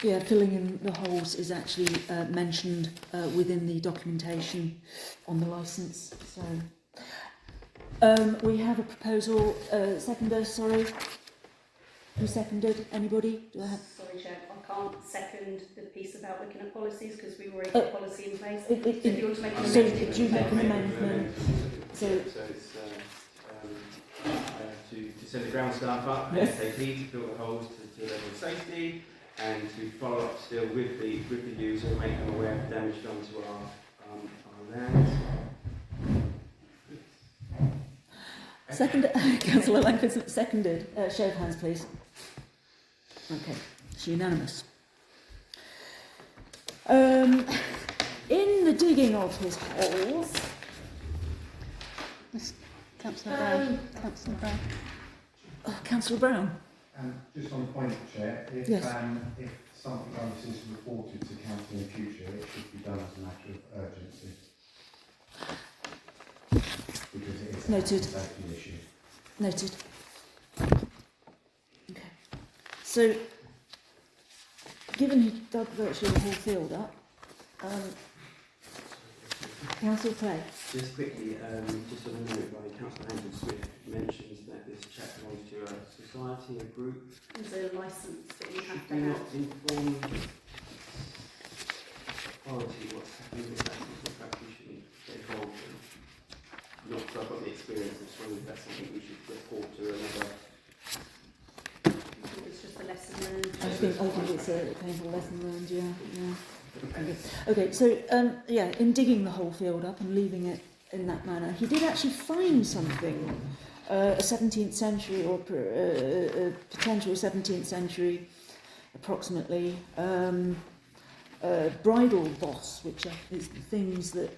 Yeah, filling in the holes is actually mentioned within the documentation on the licence. So we have a proposal. Seconder, sorry. Who seconded? Anybody? Do I have? Sorry, Chair, I can't second the piece about looking at policies because we've already got policy in place. So if you want to make an So amendment, do you make an amendment? So it's I have to send the ground staff up ASAP to fill the holes to a level of safety, and to follow up still with the user and make them aware of the damage done to our land. Second, Councillor Langford seconded. Show of hands, please. Okay, it's unanimous. In the digging of his holes. Councillor Brown. Councillor Brown. Councillor Brown. Just on the point, Chair, if Yes. If something like this is reported to council in the future, it should be done as a matter of urgency. Because it is Noted. a safety issue. Noted. Okay. So, given he dug virtually the whole field up, Councillor Clay. Just quickly, just a note by Councillor Andrew Smith mentions that this chap belongs to a society, a group. there's a licence that you have Should to we have. not inform authority what's happening with that? Perhaps we shouldn't get involved in. Not because I've got the experience of swimming, that's something we should report to another. I think it's just a lesson learned. I think it's a painful lesson learned, yeah. Okay, so, in digging the whole field up and leaving it in that manner, he did actually find something, a 17th century or a potential 17th century, approximately, bridal boss, which is the things that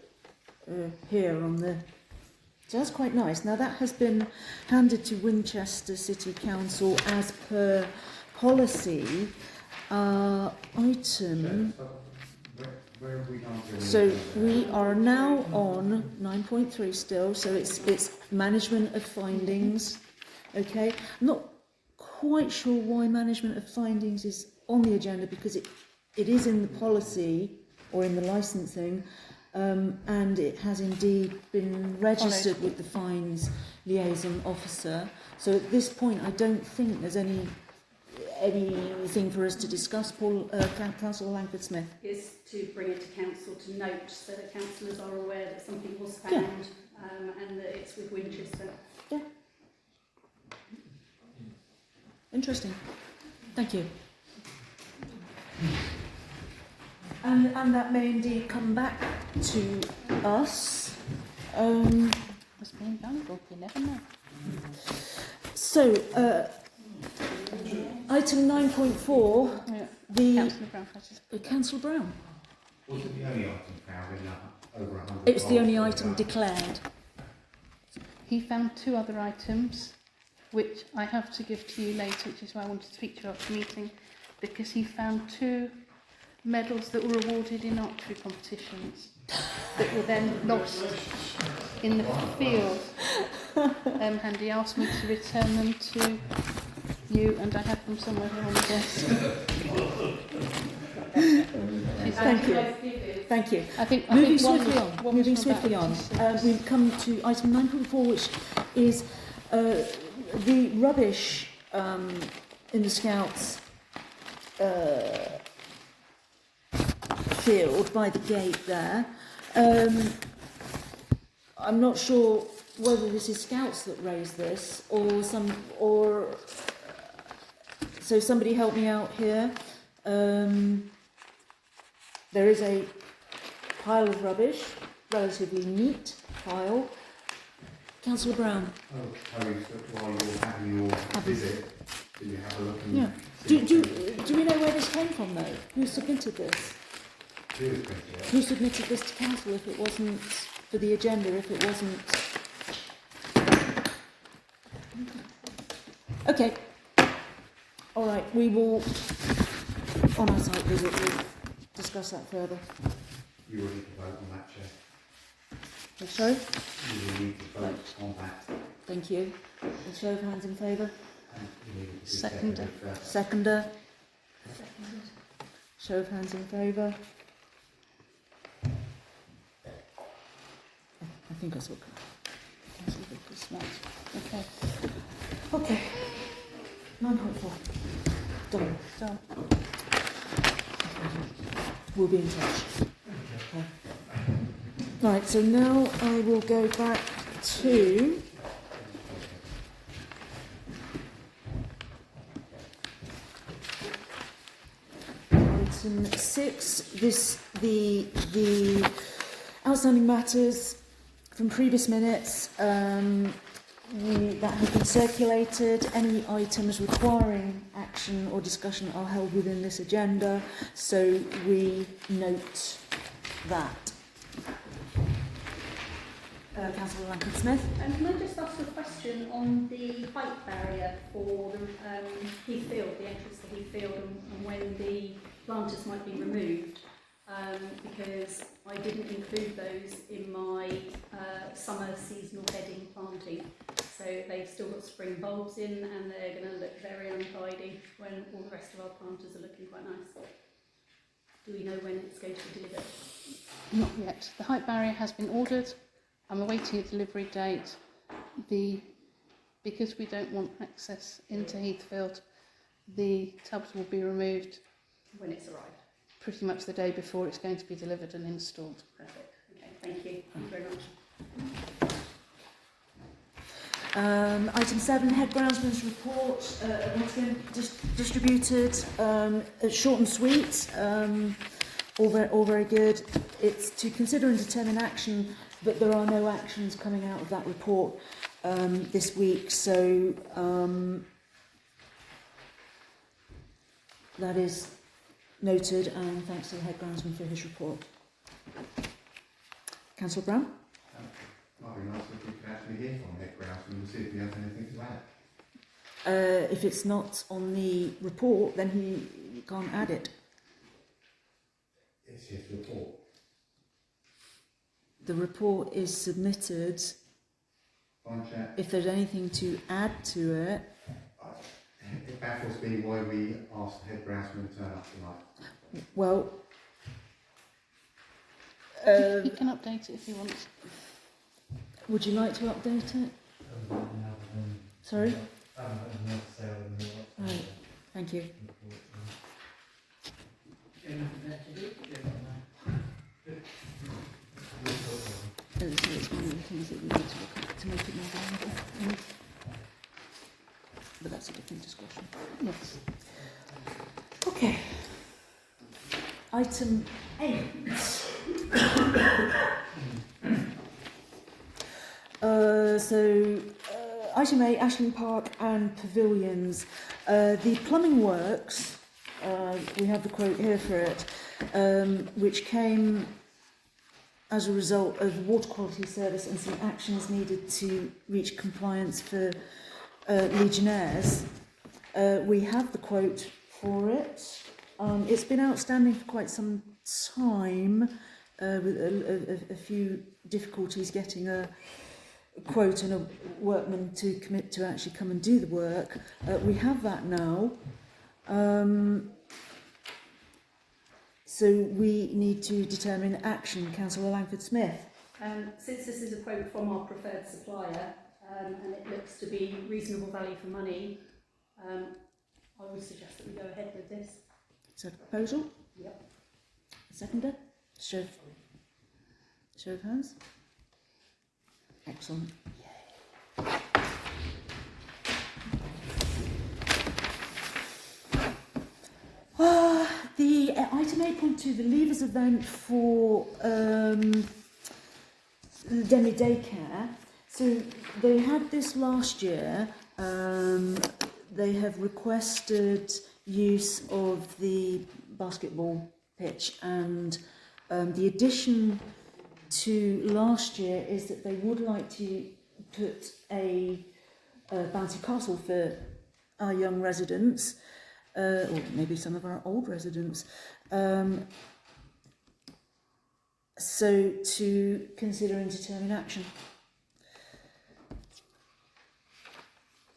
are here on the... So that's quite nice. Now that has been handed to Winchester City Council as per policy. Item... Where have we gone to? So we are now on 9.3 still, so it's management of findings. Okay, I'm not quite sure why management of findings is on the agenda, because it is in the policy or in the licensing, and it has indeed been registered with the fines liaison officer. So at this point, I don't think there's anything for us to discuss. Paul, Councillor Langford-Smith. Is to bring it to council to note so that councillors are aware that something was found and that it's with Winchester. Yeah. Interesting. Thank you. And that may indeed come back to us. It's been valuable, you never know. So, item 9.4, Yeah. the Councillor Brown, Councillor Brown. Was it the only item found in over 100? It was the only item declared. He found 2 other items, which I have to give to you later, which is why I wanted to speak to you after the meeting, because he found 2 medals that were awarded in archery competitions that were then lost in the field. And he asked me to return them to you, and I have them somewhere here on the desk. Thank you. Thank you. I think Moving one swiftly was- on. one was Moving from swiftly about on. 86. We've come to item 9.4, which is the rubbish in the Scouts field by the gate there. I'm not sure whether this is Scouts that raised this or so somebody help me out here. There is a pile of rubbish, relatively neat pile. Councillor Brown. I would propose that while you're having your visit, that you have a look and Yeah. see Do we know where this came from though? Who submitted this? who is going to do it. Who submitted this to council if it wasn't for the agenda, if it wasn't... Okay. All right, we will, on our site visit, we'll discuss that further. You will need to vote on that, Chair. Sorry? You will need to vote on that. Thank you. A show of hands in favour. And you need to do Seconder. first. Seconder. Show of hands in favour. I think I saw. Okay. Okay. 9.4. Done. So, We'll be in touch. Okay. Right, so now I will go back to item 6. The outstanding matters from previous minutes that have been circulated. Any items requiring action or discussion are held within this agenda, so we note that. Councillor Langford-Smith. Can I just ask a question on the height barrier for the Heath Field, the entrance to Heath Field, and when the planters might be removed? Because I didn't include those in my summer seasonal bedding planting. So they've still got spring bulbs in, and they're going to look very untidy when all the rest of our planters are looking quite nice. Do we know when it's going to be delivered? not yet. The height barrier has been ordered. I'm awaiting a delivery date. Because we don't want access into Heathfield, the tubs will be removed When it's arrived. pretty much the day before it's going to be delivered and installed. Perfect. Okay, thank you. Thank you very much. Item 7, Head Groundsman's report, once again distributed, short and sweet, all very good. It's to consider and determine action, but there are no actions coming out of that report this week, so that is noted, and thanks to the Head Groundsman for his report. Councillor Brown? Might be nice if we could actually hear from Nick Rouse and see if he has anything to add. If it's not on the report, then he can't add it. It's his report. The report is submitted. Fine, Chair. If there's anything to add to it, It baffles me why we asked the head groundsman to turn up tonight. well, You can update it if you want. would you like to update it? Sorry? Right, thank you. As I say, it's one of the things that we need to look at to make it more viable. But that's a different discussion. Yes. Okay. Item 8. Item 8, Ashland Park and Pavilions. The plumbing works, we have the quote here for it, which came as a result of water quality service and some actions needed to reach compliance for Legionnaires. We have the quote for it. It's been outstanding for quite some time, with a few difficulties getting a quote and a workman to commit to actually come and do the work. We have that now. So we need to determine action. Councillor Langford Smith. Since this is a quote from our preferred supplier, and it looks to be reasonable value for money, I would suggest that we go ahead with this. Is that a proposal? Yep. Seconder? Show of hands. Excellent. The item 8.2, the Leavers event for Demi Daycare. So they had this last year. They have requested use of the basketball pitch, and the addition to last year is that they would like to put a bouncy castle for our young residents, or maybe some of our old residents. So to consider and determine action.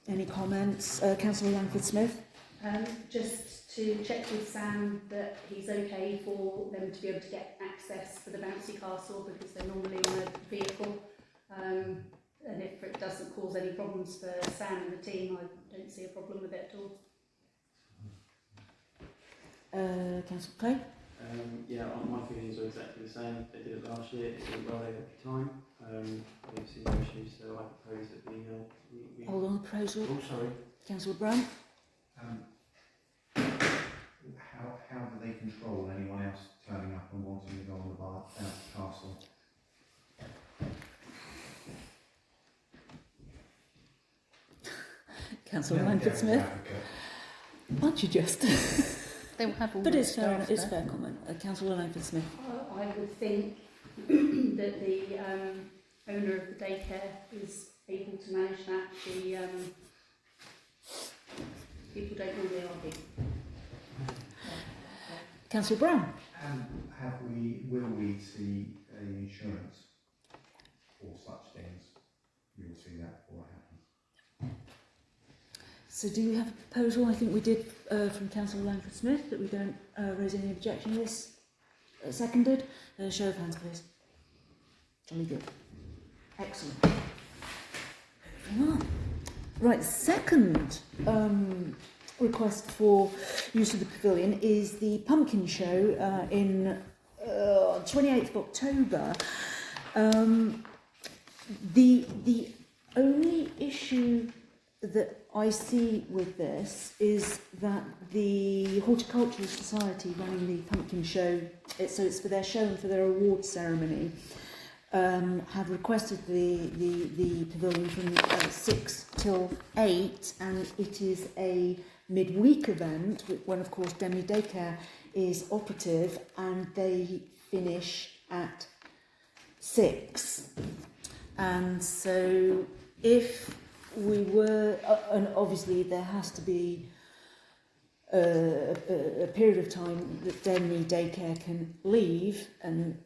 Any comments? Councillor Langford Smith? Just to check with Sam that he's okay for them to be able to get access for the bouncy castle, because they're normally in a vehicle. And if it doesn't cause any problems for Sam and the team, I don't see a problem with it at all. Councillor Clay? Yeah, my feelings are exactly the same. They did it last year, it went well every time. We've seen no issues, so I propose that we Hold on the proposal. Oh, sorry. Councillor Brown? How do they control anyone else turning up and wanting to go on the bouncy castle? Councillor Langford Smith? Aren't you just? They will have all But the it's fair, staff it's there. fair comment. Councillor Langford Smith? I would think that the owner of the daycare is able to manage that. People don't normally argue. Councillor Brown? Will we see any insurance for such things? We will see that before it happens. So do we have a proposal? I think we did from Councillor Langford Smith that we don't raise any objection to this. Seconded? Show of hands, please. Jolly good. Excellent. Moving on. Right, second request for use of the pavilion is the pumpkin show in 28th of October. The only issue that I see with this is that the Horticultural Society running the pumpkin show, so it's for their show and for their awards ceremony, have requested the pavilion from 6 till 8, and it is a midweek event when of course Demi Daycare is operative, and they finish at 6. And so if we were, and obviously there has to be a period of time that Denley Daycare can leave and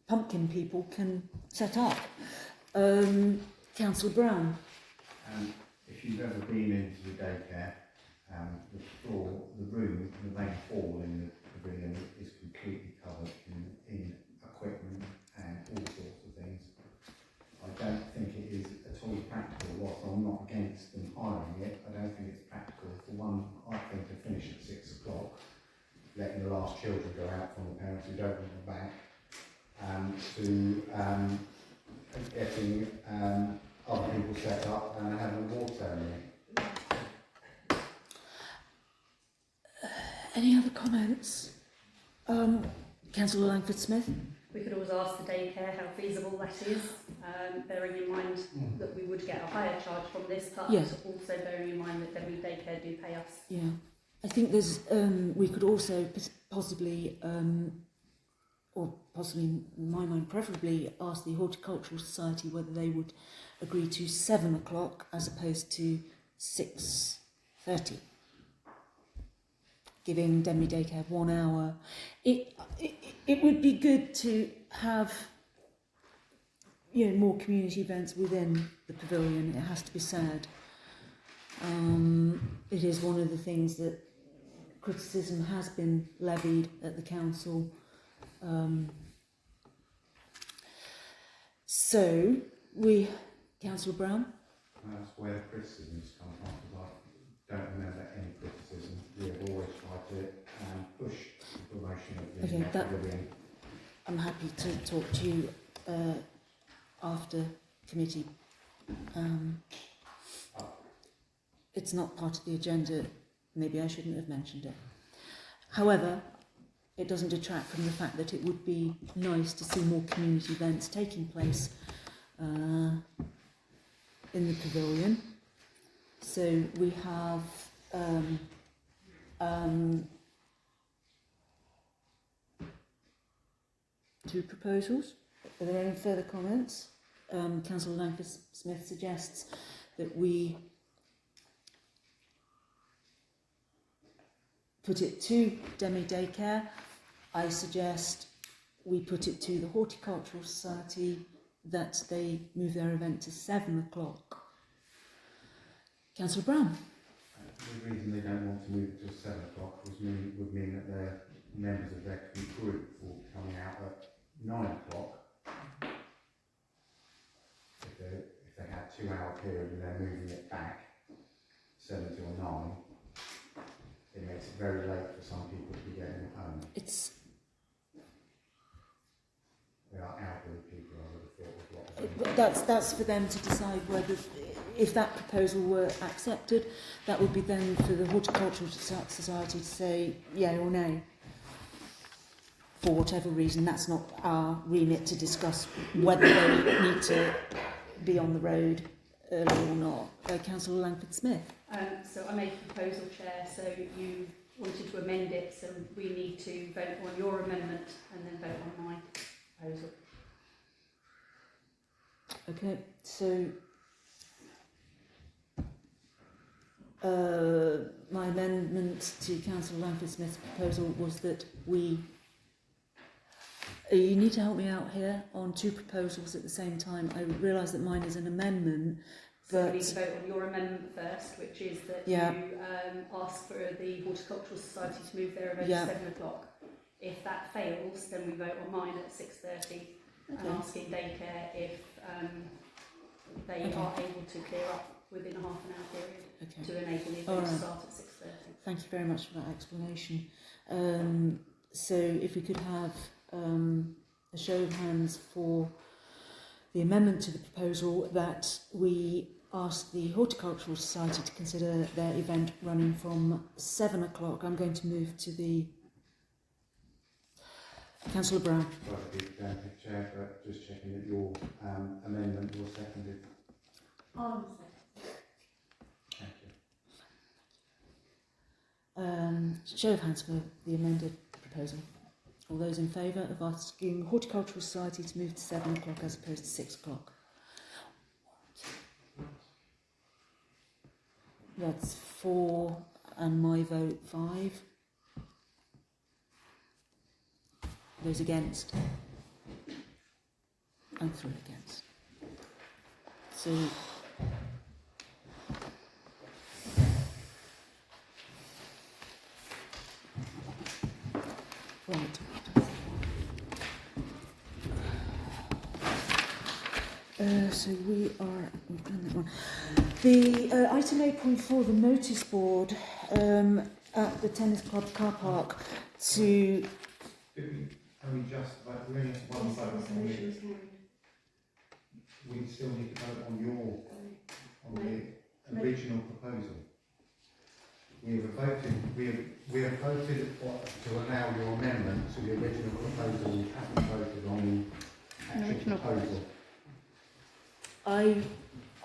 pumpkin people can set up. Councillor Brown. If you've ever been into the daycare, the floor, the room, the main hall in the pavilion is completely covered in equipment and all sorts of things. I don't think it is at all practical. Whilst I'm not against them hiring it, I don't think it's practical. For one, I think to finish at 6 o'clock, letting the last children go out from the parents who don't want them back, to getting other people set up and having a war ceremony. Any other comments? Councillor Langford-Smith? We could always ask the daycare how feasible that is, bearing in mind that we would get a higher charge from this, but Yeah. also bearing in mind that Denley Daycare do pay us. Yeah. I think there's, we could also possibly, or possibly in my mind preferably, ask the Horticultural Society whether they would agree to 7 o'clock as opposed to 6:30. Giving Denley Daycare 1 hour. It would be good to have, you know, more community events within the pavilion. It has to be said. It is one of the things that criticism has been levied at the council. So Councillor Brown. That's where the criticisms come from, because I don't remember any criticism. We have always tried to push the promotion of the pavilion. I'm happy to talk to you after committee. It's not part of the agenda. Maybe I shouldn't have mentioned it. However, it doesn't detract from the fact that it would be nice to see more community events taking place in the pavilion. So we have two proposals. Are there any further comments? Councillor Langford-Smith suggests that we put it to Denley Daycare. I suggest we put it to the Horticultural Society that they move their event to 7 o'clock. Councillor Brown. The reason they don't want to move it to 7 o'clock would mean that their members of their group will be coming out at 9 o'clock. If they had 2 hour period and they're moving it back 7 till 9, it makes it very late for some people to be getting home. They are elderly people, I would have thought. That's for them to decide whether, if that proposal were accepted, that would be then for the Horticultural Society to say yay or nay. For whatever reason, that's not our remit to discuss whether they need to be on the road early or not. Councillor Langford-Smith. So I made a proposal, Chair, so you wanted to amend it, so we need to vote on your amendment and then vote on my proposal. Okay, so my amendment to Councillor Langford-Smith's proposal was that we... You need to help me out here on two proposals at the same time. I realise that mine is an amendment, So but... we need to vote on your amendment first, which is that you ask for the Horticultural Society to move their event to 7 o'clock. If that fails, then we vote on mine at 6:30 and asking daycare if they are able to clear up within a half an hour period to enable the event to start at 6:30. Thank you very much for that explanation. So if we could have a show of hands for the amendment to the proposal that we ask the Horticultural Society to consider their event running from 7 o'clock. I'm going to move to the... Councillor Brown. Sorry to be Chair, but just checking that your amendment was seconded. Thank you. Show of hands for the amended proposal. All those in favour of asking Horticultural Society to move to 7 o'clock as opposed to 6 o'clock? That's 4. and my vote 5. Those against? And 3 against. So right. So we've done that one. The item 8.4, the notice board at the tennis club car park to. Are we just, like, we only have one vote on it. We still need to vote on the original proposal. We have voted to allow your amendment to the original proposal. We haven't voted on the actual proposal.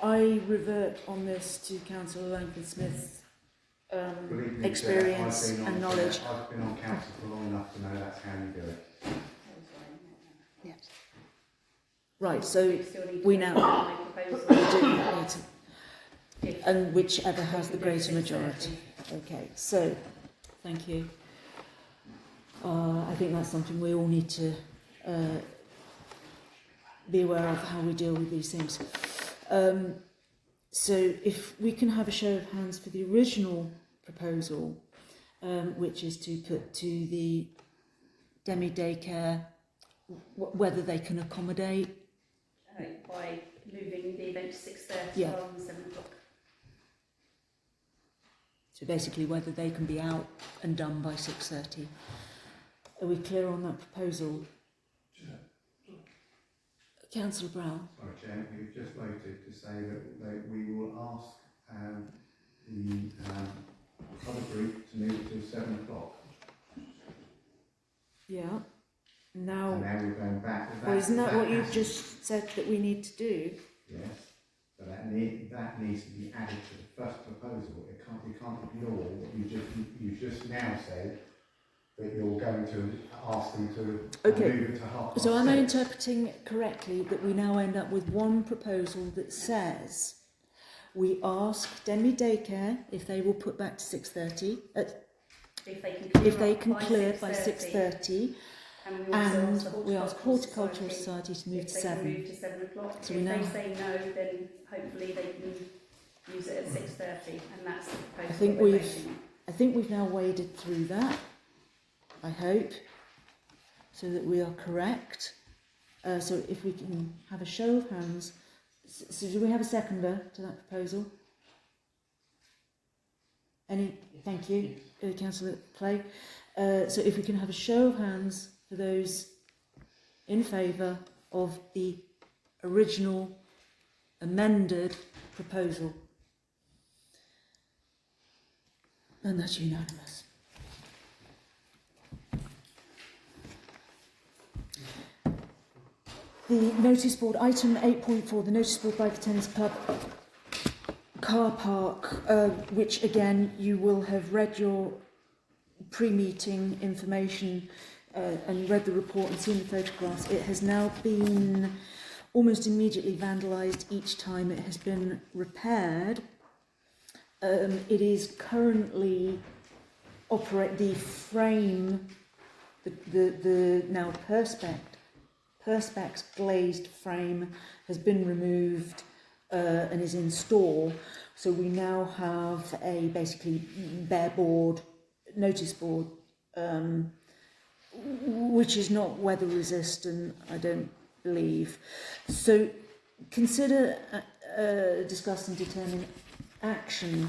I revert on this to Councillor Langford Smith's experience and knowledge. I've been on council for long enough to know that's how you do it. Yes. Right, so we now we do need to, and whichever has the greater majority. Okay, so thank you. I think that's something we all need to be aware of, how we deal with these things. So if we can have a show of hands for the original proposal, which is to put to the demi daycare whether they can accommodate. By moving the event to 6:30 Yeah. rather than 7 o'clock. So basically whether they can be out and done by 6:30. Are we clear on that proposal? Councillor Brown. Sorry, Chair, we've just voted to say that we will ask the other group to move to 7 o'clock. Yeah. Now, And now we're going back. well, isn't that what you've just said that we need to do? Yes, but that needs to be added to the first proposal. You can't ignore what you just now said, that you're going to ask them to move it to 6:30. So am I interpreting it correctly that we now end up with one proposal that says we ask Denby Daycare if they will put back to 6:30, if they can clear by 6:30, and we ask Horticultural Society to move to 7. Move to 7 o'clock. So if we now they say no, then hopefully they can use it at 6:30, and that's the proposal. I think we've now waded through that, I hope, so that we are correct. So if we can have a show of hands. So do we have a seconder to that proposal? Any? Thank you, Councillor Clay. So if we can have a show of hands for those in favour of the original amended proposal. And that's unanimous. The notice board, item 8.4, the notice board by the tennis pub car park, which again you will have read your pre-meeting information and read the report and seen the photographs. It has now been almost immediately vandalised each time it has been repaired. It is currently the frame, the now Perspex glazed frame has been removed and is in store. So we now have a basically bare board, notice board, which is not weather resistant, I don't believe. So consider, discuss and determine action.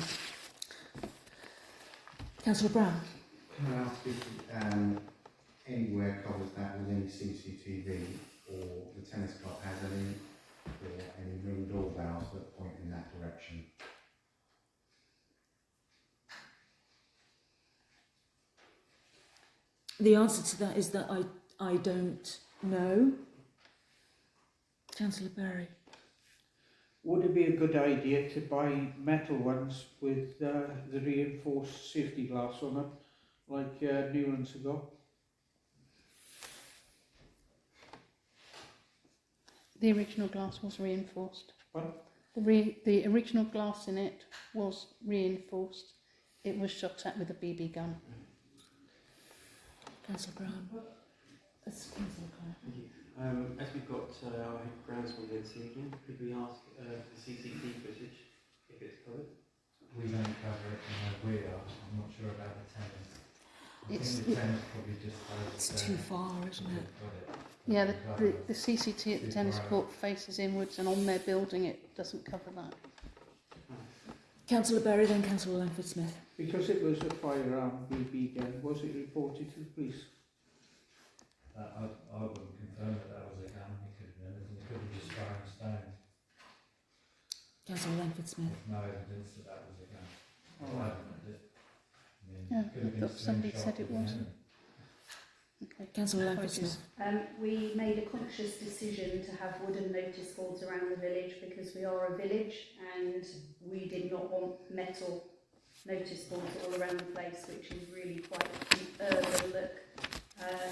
Councillor Brown. Can I ask if anywhere covers that with any CCTV, or the tennis club has any ring doorbells that point in that direction? The answer to that is that I don't know. Councillor Berry. Would it be a good idea to buy metal ones with the reinforced safety glass on them, like new ones have got? The original glass was reinforced. What? The original glass in it was reinforced. it was shot at with a BB gun. Councillor Brown. That's Councillor Clare. Thank you. As we've got our head groundsman here this evening, could we ask for the CCTV footage, if it's covered? We don't cover it in where we are. I'm not sure about the tenants. I It's- think the tenants probably just It's too far, isn't it? got it. Yeah, the CCT at the tennis court faces inwards, and on their building it doesn't cover that. Councillor Berry, then Councillor Langford Smith. Because it was a firearm BB gun, was it reported to the police? I wouldn't confirm that was a gun. It could have been anything. It could have just thrown stones. Councillor Langford Smith. There's no evidence that was a gun. Oh. I haven't looked at it. I mean, Yeah, it could have I been thought somebody slingshot, said it could have wasn't. been Okay. Councillor Langford Apologies. Smith. We made a conscious decision to have wooden notice boards around the village because we are a village and we did not want metal notice boards all around the place, which is really quite an urban look.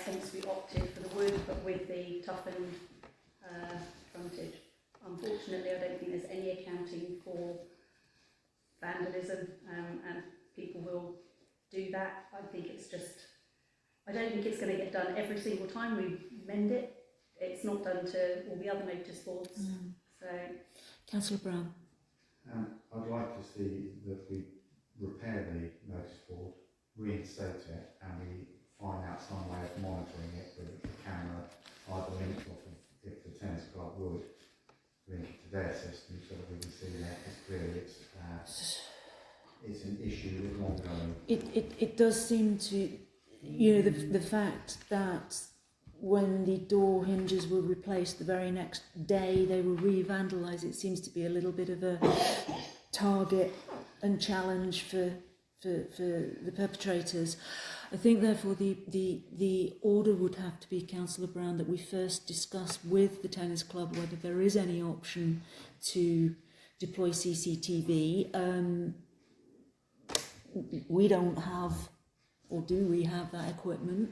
Hence we opted for the wood, but with the toughened frontage. Unfortunately, I don't think there's any accounting for vandalism, and people will do that. I think it's just, I don't think it's going to get done every single time we mend it. It's not done to all the other notice boards. So, Councillor Brown. I'd like to see that we repair the notice board, reinstate it, and we find out some way of monitoring it with the camera, either linked off of, if the tennis club would, link it to their system so that we can see that it's clearly it's an issue that's ongoing. It does seem to, you know, the fact that when the door hinges were replaced the very next day they were re-vandalised, it seems to be a little bit of a target and challenge for the perpetrators. I think therefore the order would have to be, Councillor Brown, that we first discuss with the tennis club whether there is any option to deploy CCTV. We don't have, or do we have that equipment?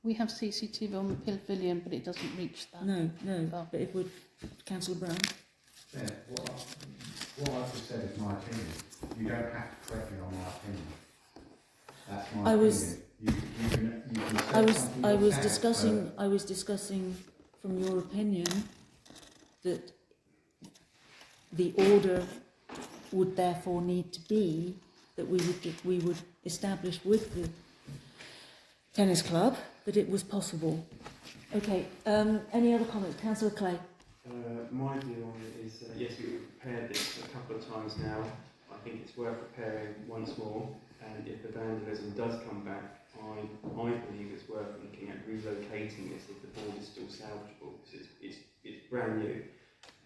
We have CCTV on the pavilion, but it doesn't reach that. No, far. but if we're, Councillor Brown. Yeah, what I've just said is my opinion. You don't have to correct me on my opinion. That's my I was- opinion. You can say I something was yourself, I was discussing from your opinion that the order would therefore need to be that we would establish with the tennis club that it was possible. Okay. Any other comments, Councillor Clay? My view on it is, yes, we've repaired this a couple of times now. I think it's worth repairing once more, and if the vandalism does come back, I believe it's worth looking at relocating this if the board is still salvageable, because it's brand new,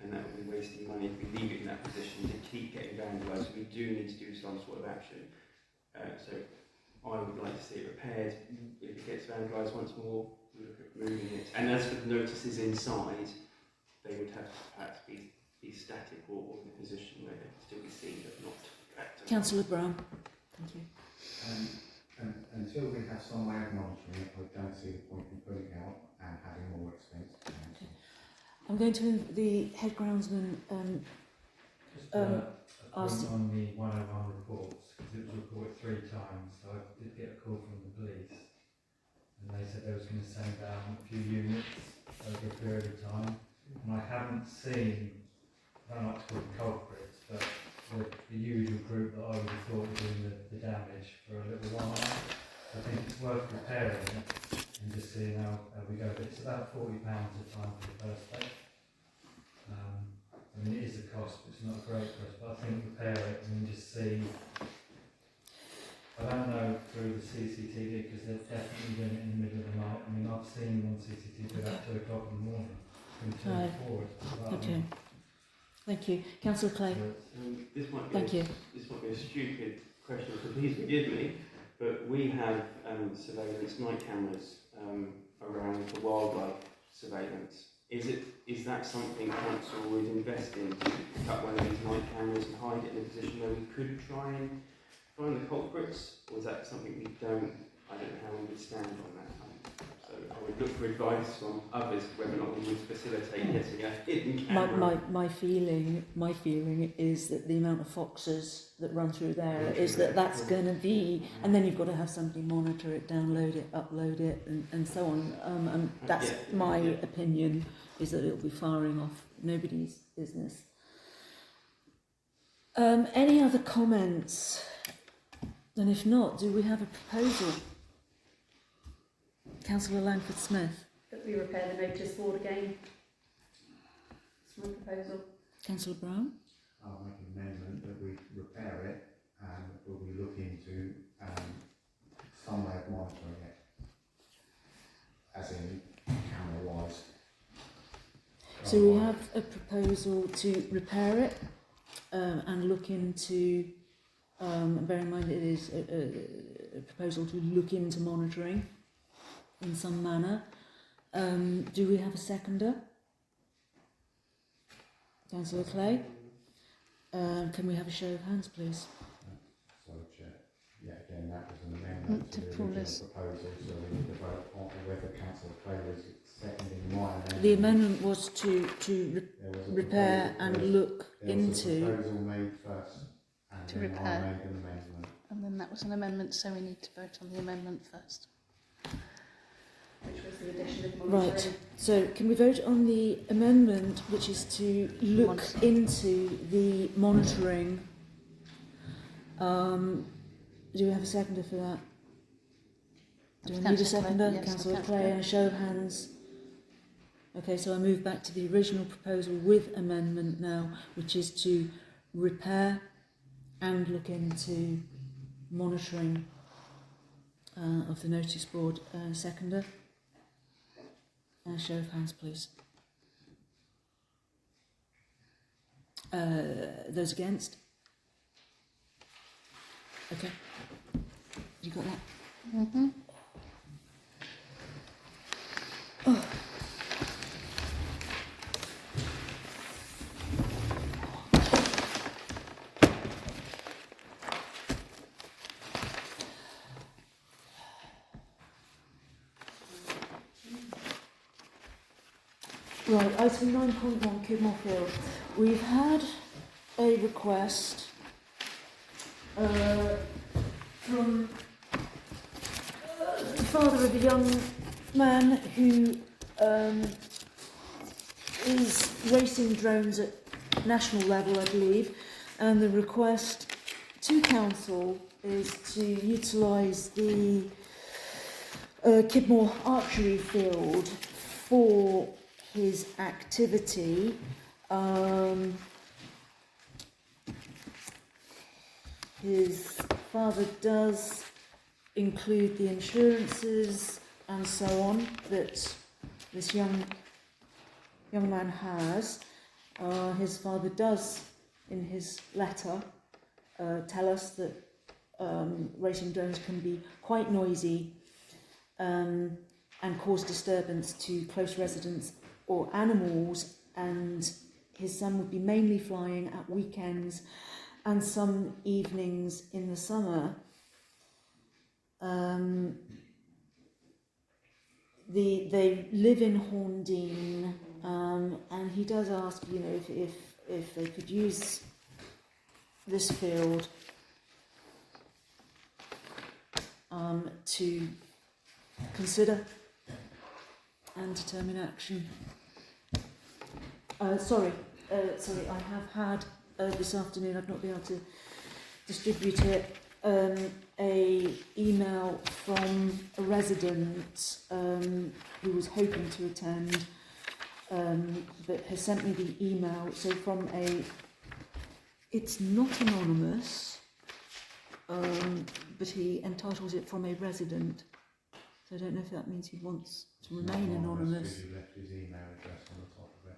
and that would be wasting money if we leave it in that position to keep getting vandalised. We do need to do some sort of action. So I would like to see it repaired. If it gets vandalised once more, we look at moving it. And as for the notices inside, they would have to perhaps be static or in a position where they can still be seen but not tracked. Councillor Brown. Thank you. And until we have some way of monitoring it, I don't see the point in putting it out and having more expense to council. I'm going to the head groundsman. Just a asked- point on the 101 reports, because it was reported 3 times, so I did get a call from the police, and they said they was going to send down a few units over a period of time, and I haven't seen, I don't like to call them culprits, but the usual group that I would have thought were doing the damage for a little while. I think it's worth repairing it and just seeing how we go. But it's about £40 a time for the first day. I mean, it is a cost, but it's not a great cost, but I think repair it and then just see. I don't know through the CCTV because they're definitely doing it in the middle of the night. I mean, I've seen one CCTV about 2 o'clock in the morning. From 2 Right. to 4. Okay. Thank you, Councillor Clay. This might be Thank you. This might be a stupid question, so please forgive me, but we have surveillance night cameras around for wildlife surveillance. Is that something council would invest in, to pick up one of these night cameras and hide it in a position where we could try and find the culprits, or is that something we don't? I don't know how we would stand on that. So I would look for advice from others whether or not we would facilitate getting a hidden camera. My feeling is that the amount of foxes that run through there is that's going to be, and then you've got to have somebody monitor it, download it, upload it, and so on. And that's my opinion, is that it'll be firing off nobody's business. Any other comments? And if not, do we have a proposal? Councillor Langford Smith. That we repair the notice board again. That's my proposal. Councillor Brown. I'll make an amendment that we repair it and we'll be looking to some way of monitoring it, as in camera-wise. So we have a proposal to repair it and look into, bear in mind it is a proposal to look into monitoring in some manner. Do we have a seconder? Councillor Clay. Can we have a show of hands, please? So, Chair, again, that was an amendment to the original proposal, so we need to vote on whether Councillor Clay was seconding my amendment. The amendment was to repair and look into. There was a proposal made first, and To then repair. I made an amendment. And then that was an amendment, so we need to vote on the amendment first. Which was the addition of monitoring. Right, so can we vote on the amendment, which is to look into the monitoring? Do we have a seconder for that? Do we need a seconder? Yes, Councillor Councillor Clay, and a show of hands. Okay, so I move back to the original proposal with amendment now, which is to repair and look into monitoring of the notice board. Seconder. Show of hands, please. Those against? Okay. You got that? Mm-hmm. Oh. Right, item 9.1, Kidmore Field. We've had a request from the father of a young man who is racing drones at national level, I believe, and the request to council is to utilise the Kidmore Archery Field for his activity. His father does include the insurances and so on that this young man has. His father does, in his letter, tell us that racing drones can be quite noisy and cause disturbance to close residents or animals, and his son would be mainly flying at weekends and some evenings in the summer. They live in Horndean, and he does ask, if they could use this field to consider and determine action. Sorry, I have had this afternoon, I've not been able to distribute it, a email from a resident who was hoping to attend, but has sent me the email. So it's not anonymous, but he entitles it from a resident. So I don't know if that means he wants to remain anonymous. He left his email address on the top of it.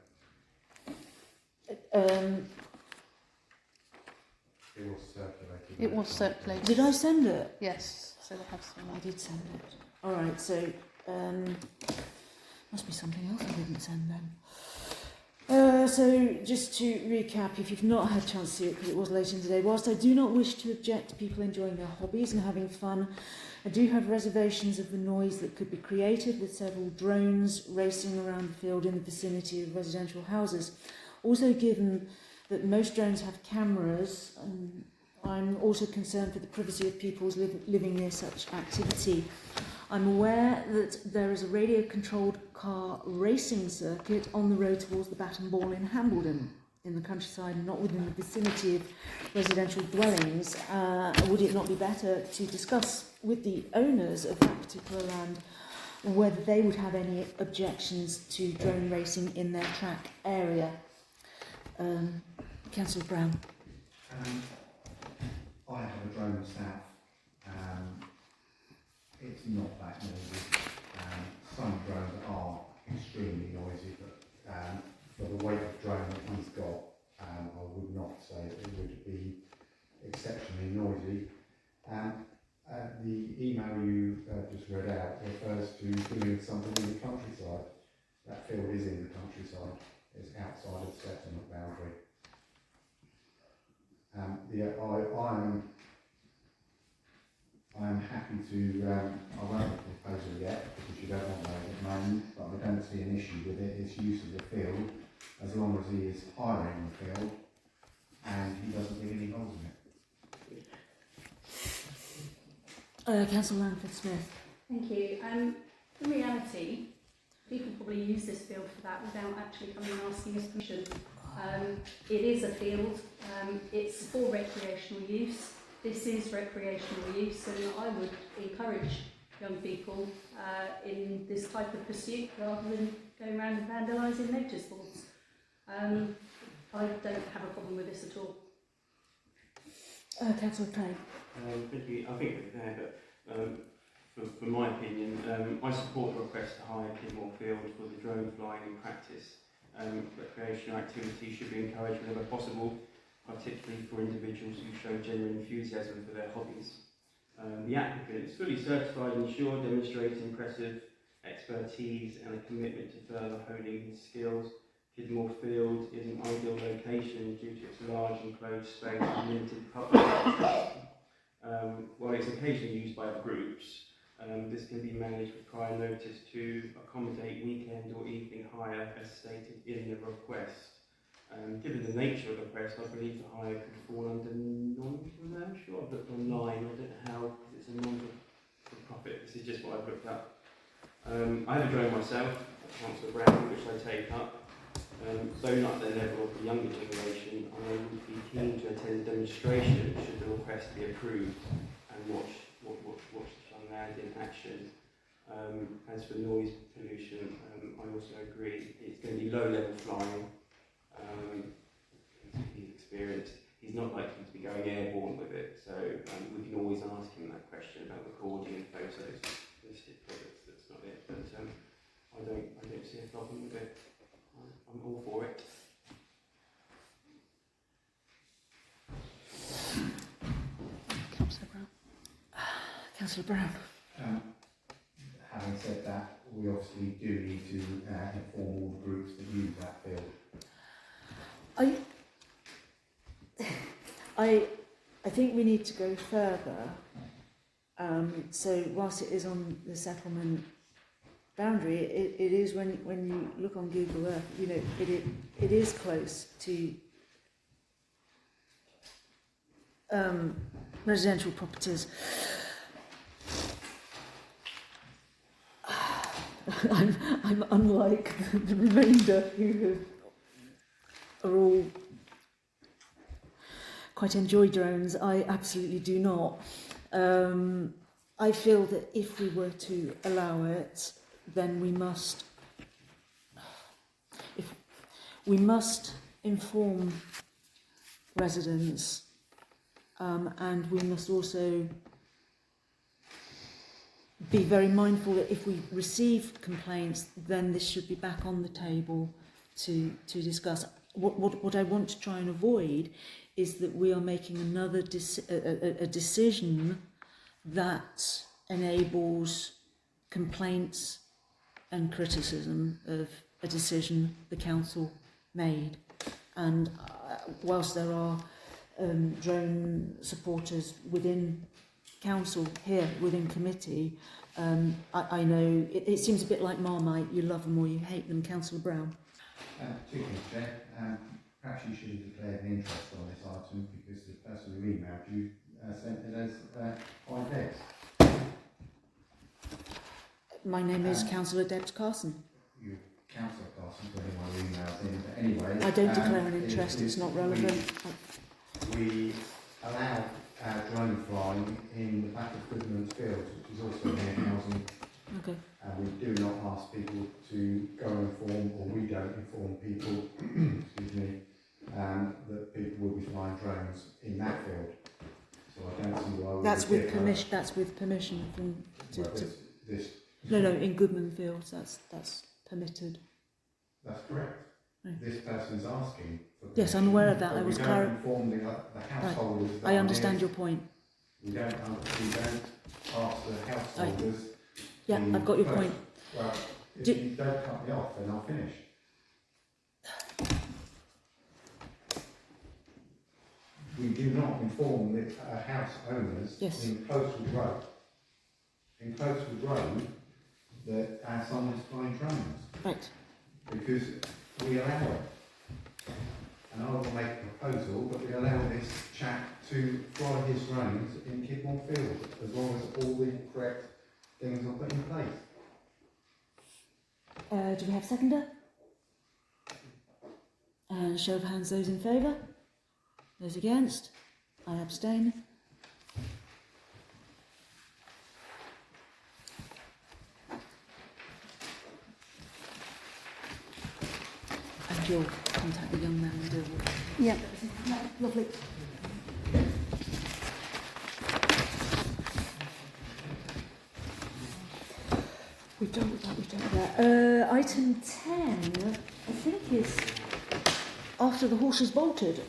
It was circulated. It was circulated. Did I send it? Yes, so they have seen I it. did send it. All right, so must be something else I didn't send then. So just to recap, if you've not had a chance to see it, because it was late in the day, whilst I do not wish to object to people enjoying their hobbies and having fun I do have reservations of the noise that could be created with several drones racing around the field in the vicinity of residential houses. Also, given that most drones have cameras, I'm also concerned for the privacy of people living near such activity. I'm aware that there is a radio-controlled car racing circuit on the road towards the Bat and Ball in Hambledon, in the countryside and not within the vicinity of residential dwellings. Would it not be better to discuss with the owners of that particular land whether they would have any objections to drone racing in their track area? Councillor Brown. I have a drone south. It's not that noisy. Some drones are extremely noisy, but for the weight of drone that he's got, I would not say it would be exceptionally noisy. The email you just read out refers to doing something in the countryside. That field is in the countryside. It's outside of the settlement boundary. I'm happy to, I won't have a proposal yet because you don't want those at the moment, but I don't see an issue with it. It's use of the field, as long as he is hiring the field and he doesn't dig any holes in it. Councillor Langford Smith. Thank you. In reality, people probably use this field for that without actually coming and asking us permission. It is a field, it's for recreational use. This is recreational use, and I would encourage young people in this type of pursuit rather than going around and vandalising notice boards. I don't have a problem with this at all. Councillor Craig. Thank you. I think it's there, but for my opinion, I support the request to hire Kidmore Field for the drone flying in practice. Recreational activity should be encouraged whenever possible, particularly for individuals who show genuine enthusiasm for their hobbies. The applicant is fully certified and insured, demonstrating impressive expertise and a commitment to further honing his skills. Kidmore Field is an ideal location due to its large enclosed space and limited public access. While it's occasionally used by groups, this can be managed with prior notice to accommodate weekend or evening hire as stated in the request. Given the nature of the request, I believe the hire could fall under non-commercial. I've looked online, I don't know how, because it's a non-for-profit. This is just what I've looked up. I have a drone myself, Councillor Brown, which I take up. Though not at the level of the younger generation, I would be keen to attend a demonstration should the request be approved and watch the young lad in action. As for noise pollution, I also agree it's going to be low-level flying. He's experienced. He's not likely to be going airborne with it, so we can always ask him that question about recording and photos. That's not it, but I don't see a problem with it. I'm all for it. Councillor Brown. Councillor Brown. Having said that, we obviously do need to inform all the groups that use that field. I think we need to go further. So whilst it is on the settlement boundary, it is when you look on Google Earth, you know, it is close to residential properties. I'm unlike the remainder who are all quite enjoy drones. I absolutely do not. I feel that if we were to allow it, then we must inform residents, and we must also be very mindful that if we receive complaints, then this should be back on the table to discuss. What I want to try and avoid is that we are making another a decision that enables complaints and criticism of a decision the council made. And whilst there are drone supporters within council here within committee, I know it seems a bit like Marmite, you love them or you hate them. Councillor Brown. Two things, Chair. Perhaps you should have declared an interest on this item because the person who emailed you sent it as 5 days. My name is Councillor Debs Carson. You, Councillor Carson, put anyone who emails in, but anyway. I don't declare an interest, it's not relevant. We allow drone flying in the back of Goodman's Fields, which is also near housing. Okay. And we do not ask people to go and inform, or we don't inform people, excuse me, that people will be flying drones in that field. So I don't see why we That's would with differ. permission. That's with permission from. Well, this No, in Goodman Fields, that's permitted. That's correct. Right. This person's asking for Yes, I'm aware of that. but I was we don't inform the householders. That I are understand near. your point. We don't ask the householders. Yeah, I've got your first. point. Well, if Do- you don't cut me off, then I'll finish. We do not inform the house owners Yes. in Coastal Road. In Coastal Road, that our son is flying drones. Right. Because we allow it. And I will make a proposal that we allow this chap to fly his drones in Kidmore Field, as long as all the correct things are put in place. Do we have a seconder? Show of hands, those in favour? Those against? I abstain. And you'll contact the young man and deal with it. Yeah. Lovely. We've done with that. Item 10, I think, is after the horses bolted.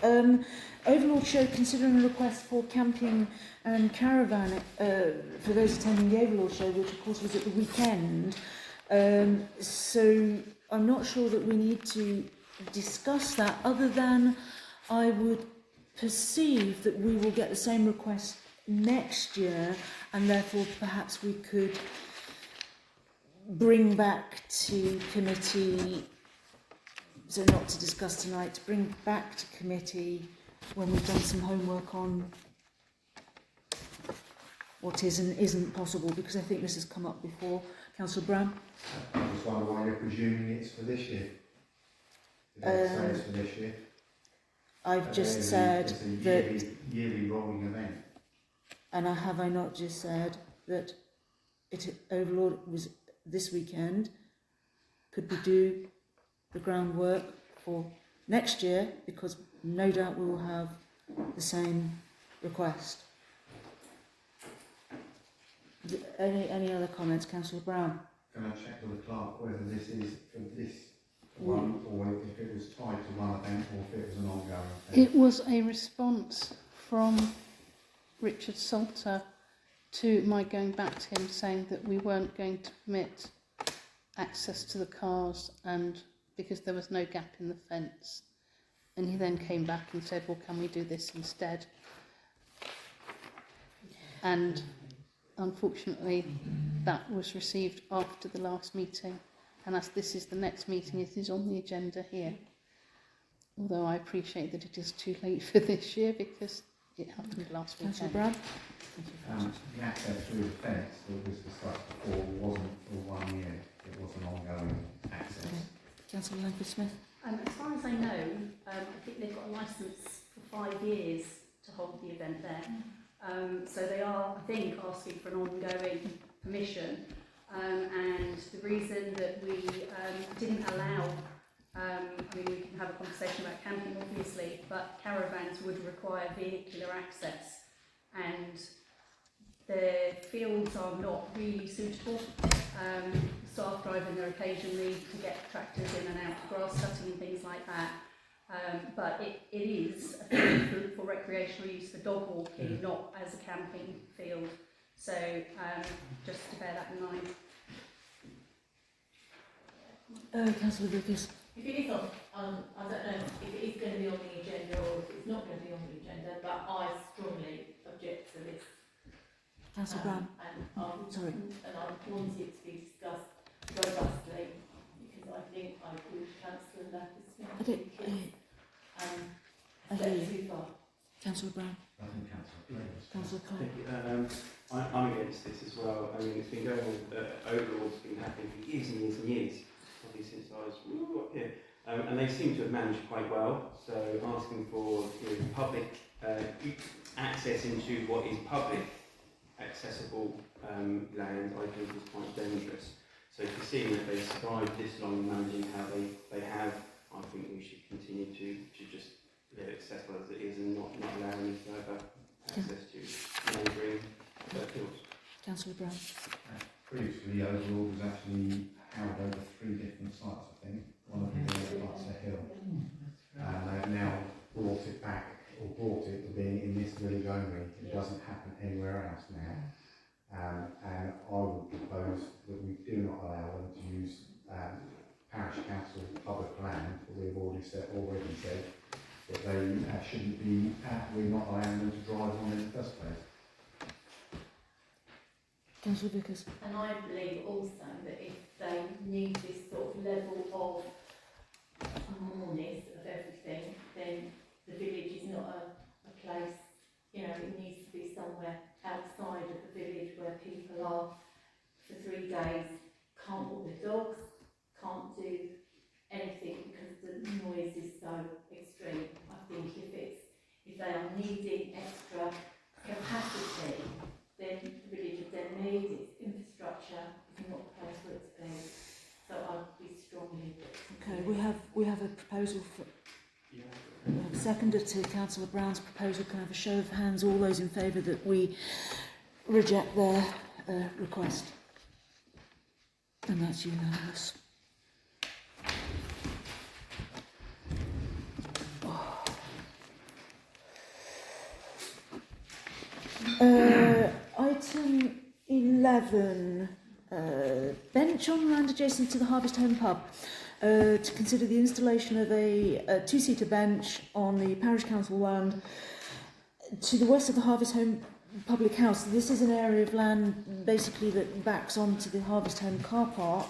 Overlord Show considering a request for camping and caravan for those attending the Overlord Show, which of course was at the weekend. So I'm not sure that we need to discuss that, other than I would perceive that we will get the same request next year, and therefore perhaps we could bring back to committee, so not to discuss tonight, to bring back to committee when we've done some homework on what is and isn't possible, because I think this has come up before. Councillor Brown? I just wonder why you're presuming it's for this year. Did they say it's for this year? I've just said it's a that, yearly rolling event. and have I not just said that Overlord was this weekend? Could we do the groundwork for next year, because no doubt we will have the same request. Any other comments, Councillor Brown? Can I check with the clerk whether this is for this one, or if it was tied to one event, or if it was an ongoing thing? It was a response from Richard Salter to my going back to him saying that we weren't going to permit access to the cars, and because there was no gap in the fence. And he then came back and said, well, can we do this instead? And unfortunately, that was received after the last meeting. And as this is the next meeting, it is on the agenda here. Although I appreciate that it is too late for this year because it happened last Councillor weekend. Brown? The access through the fence that was discussed before wasn't for 1 year, it was an ongoing access. Okay. Councillor Langford-Smith? As far as I know, I think they've got a licence for 5 years to hold the event there. So they are, I think, asking for an ongoing permission. And the reason that we didn't allow, I mean, we can have a conversation about camping, obviously, but caravans would require vehicular access. And the fields are not really suitable. Staff driving there occasionally to get tractors in and out, grass cutting and things like that. But it is a field for recreational use for dog walking, not as a camping field. So just to bear that in mind. Councillor Vickers? If it is on, I don't know if it is going to be on the agenda or if it's not going to be on the agenda, but I strongly object to this. Councillor Brown. Sorry. And I want it to be discussed robustly because I think I agree with Councillor Lapis-Smith. Okay, I hear you. Too far. Councillor Brown. I think Councillor Clay. Councillor Clay. Thank you. I'm against this as well. I mean, it's been going on, overall, it's been happening for years and years and years, probably since I was up here. And they seem to have managed quite well. So asking for public access into what is public accessible land, I think is quite dangerous. So to see that they survived this long managing how they have, I think we should continue to just let it settle as it is and not allow any further access to neighbouring fields. Councillor Brown. Previously, overall was actually held over 3 different sites, I think. One of them was at Butser Hill. And they've now brought it back, or brought it to being in this village only. It doesn't happen anywhere else now. And I would propose that we do not allow them to use parish council public land, but we've already said that they shouldn't be, we're not allowing them to drive on in the first place. Councillor Vickers. And I believe also that if they need this sort of level of moreness of everything, then the village is not a place, it needs to be somewhere outside of the village where people are for 3 days, can't walk their dogs, can't do anything because the noise is so extreme. I think if they are needing extra capacity, then the village of Denmead, its infrastructure is not the place for it to be. So I'd be strongly. Okay, we have a proposal for. We have a seconder to Councillor Brown's proposal. Can I have a show of hands? All those in favour that we reject their request? And that's unanimous. Item 11, bench on land adjacent to the Harvest Home pub. To consider the installation of a 2-seater bench on the parish council land to the west of the Harvest Home public house. This is an area of land basically that backs onto the Harvest Home car park.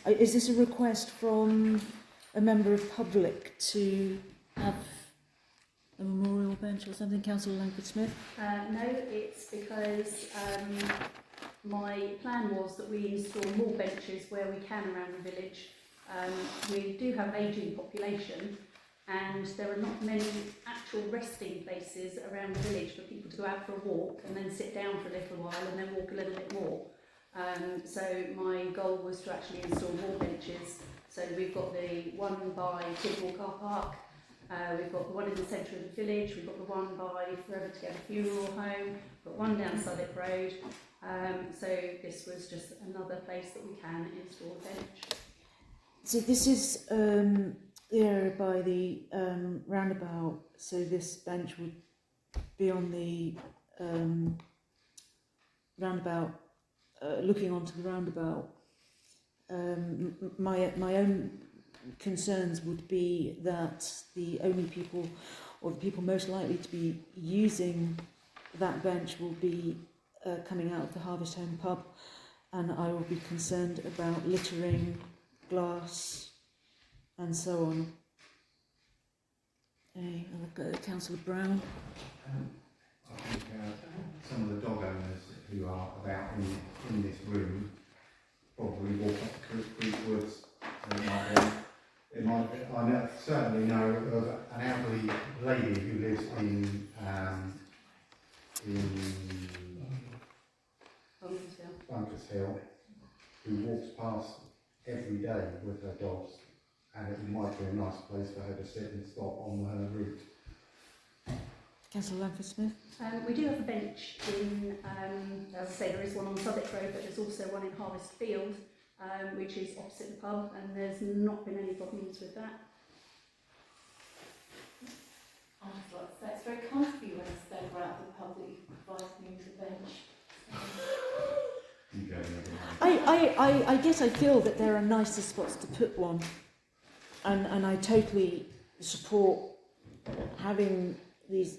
Is this a request from a member of public to have a memorial bench or something? Councillor Langford-Smith? No, it's because my plan was that we install more benches where we can around the village. We do have an ageing population and there are not many actual resting places around the village for people to go out for a walk and then sit down for a little while and then walk a little bit more. So my goal was to actually install more benches. So we've got the one by Tidwell Car Park, we've got the one in the centre of the village, we've got the one by Forever Together Funeral Home, we've got one down Southwark Road. So this was just another place that we can install a bench. So this is the area by the roundabout, so this bench would be on the roundabout, looking onto the roundabout. My own concerns would be that the only people, or the people most likely to be using that bench will be coming out of the Harvest Home pub, and I will be concerned about littering, glass and so on. Councillor Brown. I think some of the dog owners who are about in this room probably walk up Creek Woods. I certainly know of an elderly lady who lives in Bunkers Hill, who walks past every day with her dogs, and it might be a nice place for her to sit and stop on her route. Councillor Langford-Smith. We do have a bench in, as I say, there is one on Southwark Road, but there's also one in Harvest Field, which is opposite the pub, and there's not been any problems with that. I just like to say it's very kind of you when I stay out the pub that you provide me with a bench. I guess I feel that there are nicer spots to put one, and I totally support having these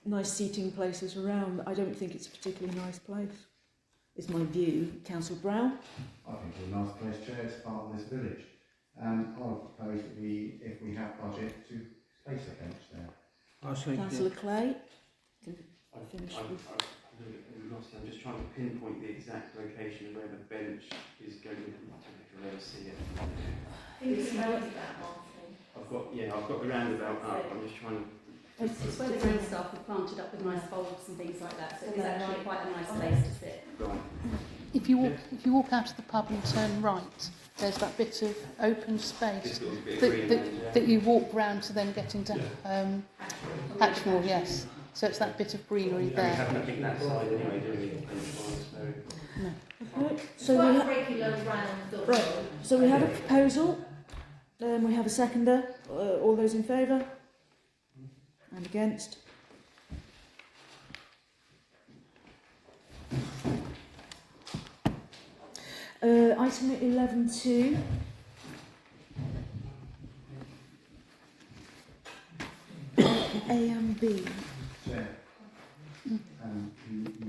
nice seating places around. I don't think it's a particularly nice place. Is my view. Councillor Brown? I think it's a nice place, Chair, it's part of this village. I would propose that we, if we have budget, to place a bench there. I think Councillor Clay? Can I'm finish a with... little bit lost. I'm just trying to pinpoint the exact location of where the bench is going. I don't know if you'll ever see it. I think it's roundabout, Martin. I've got the roundabout up. I'm just trying to. It's where the green stuff are planted up with nice bulbs and things like that, so it's actually quite a nice place to sit. Right. If you walk out of the pub and turn right, there's that bit of open space This little bit of green land, yeah. that you walk round to then get into Hatchmore, yes. So it's that bit of greenery And we there. have nothing that side anyway, do we? Bench-wise, so. Right, It's so quite we a regular round. Right, so we had a proposal, we have a seconder, all those in favour? And against? Item 11.2. A and B. Chair, you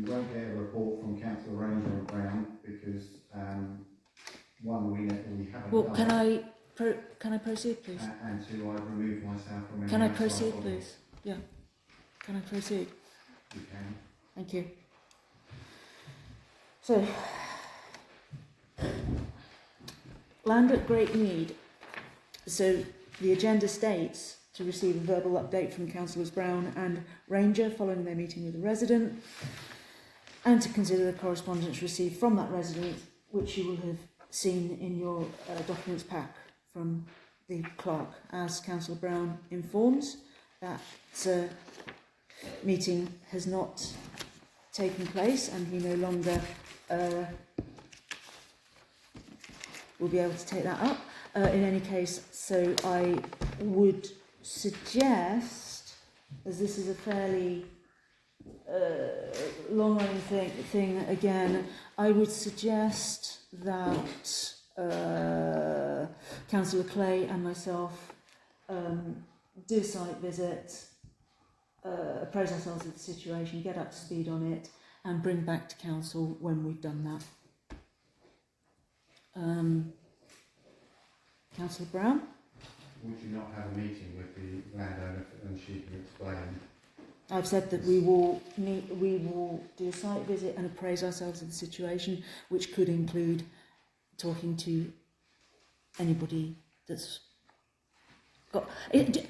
won't get a report from Councillor Ranger and Brown because one, we haven't Well, done can I proceed, please? and two, I've removed myself from any Can I outside proceed, body. please? Yeah. Can I proceed? You can. Thank you. So, land at Great Need. So, the agenda states to receive a verbal update from Councillors Brown and Ranger following their meeting with the resident, and to consider the correspondence received from that resident, which you will have seen in your documents pack from the clerk. As Councillor Brown informs, that meeting has not taken place and he no longer will be able to take that up. In any case, so I would suggest, as this is a fairly long-running thing again, I would suggest that Councillor Clay and myself do a site visit, appraise ourselves of the situation, get up to speed on it, and bring back to council when we've done that. Councillor Brown? Would you not have a meeting with the landowner and she can explain? I've said that we will do a site visit and appraise ourselves of the situation, which could include talking to anybody that's got it.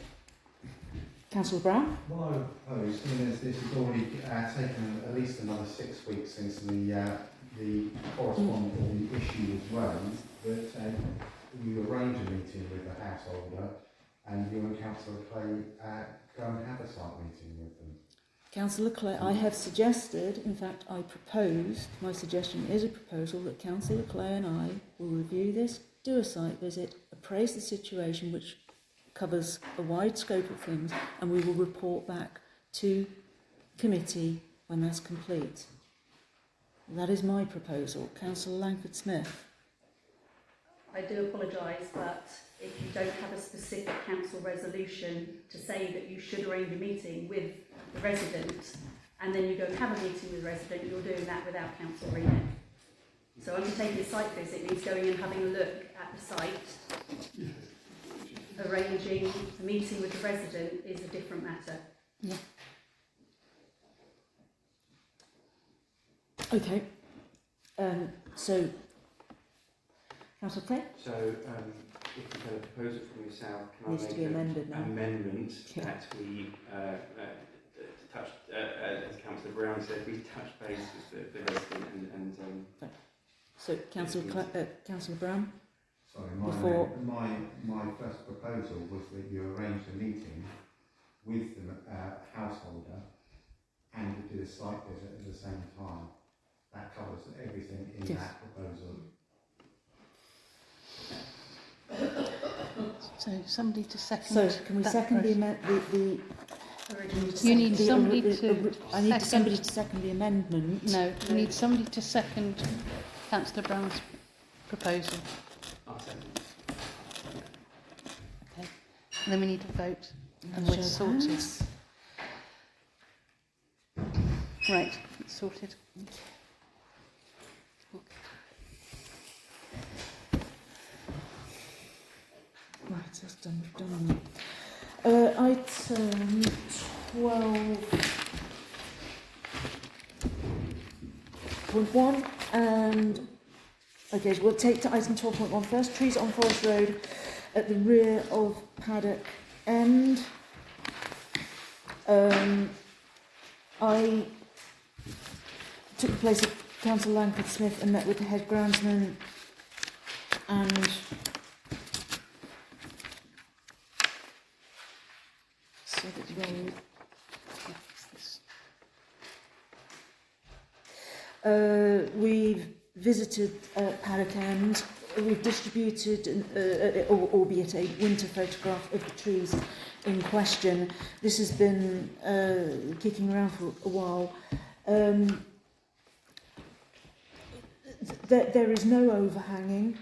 Councillor Brown? What I would propose, as this has already taken at least another 6 weeks since the correspondence or the issue was raised, that you arrange a meeting with the householder and you and Councillor Clay go and have a site meeting with them. Councillor Clay, I have suggested, in fact I proposed, my suggestion is a proposal that Councillor Clay and I will review this, do a site visit, appraise the situation, which covers a wide scope of things, and we will report back to committee when that's complete. That is my proposal. Councillor Langford-Smith. I do apologise, but if you don't have a specific council resolution to say that you should arrange a meeting with the resident, and then you go and have a meeting with the resident, you're doing that without council remit. So undertaking a site visit means going and having a look at the site. Arranging a meeting with the resident is a different matter. Yeah. Okay. So, Councillor Clay? So, if you've had a proposal from yourself, can Needs I to make be amended an now. amendment Yeah. that we touch, as Councillor Brown said, we touch base with the resident and So, Councillor Brown? Sorry, Before- my first proposal was that you arrange a meeting with the householder and do a site visit at the same time. That covers everything in Yes. that proposal. So somebody to second. So, can we that second the process. You need somebody to I need second- somebody to second the amendment. No, we need somebody to second Councillor Brown's proposal. I'll second. Okay. And then we need a vote, and we're Show of sorted. hands. Right, it's sorted. Right, that's done. We've done that. Item 12.1 and okay, so we'll take to item 12.1 first. Trees on Forest Road at the rear of Paddock End. I took the place of Councillor Langford Smith and met with the head groundsman and so that road. We've visited Paddock End. We've distributed, albeit a winter photograph of the trees in question. This has been kicking around for a while. There is no overhanging.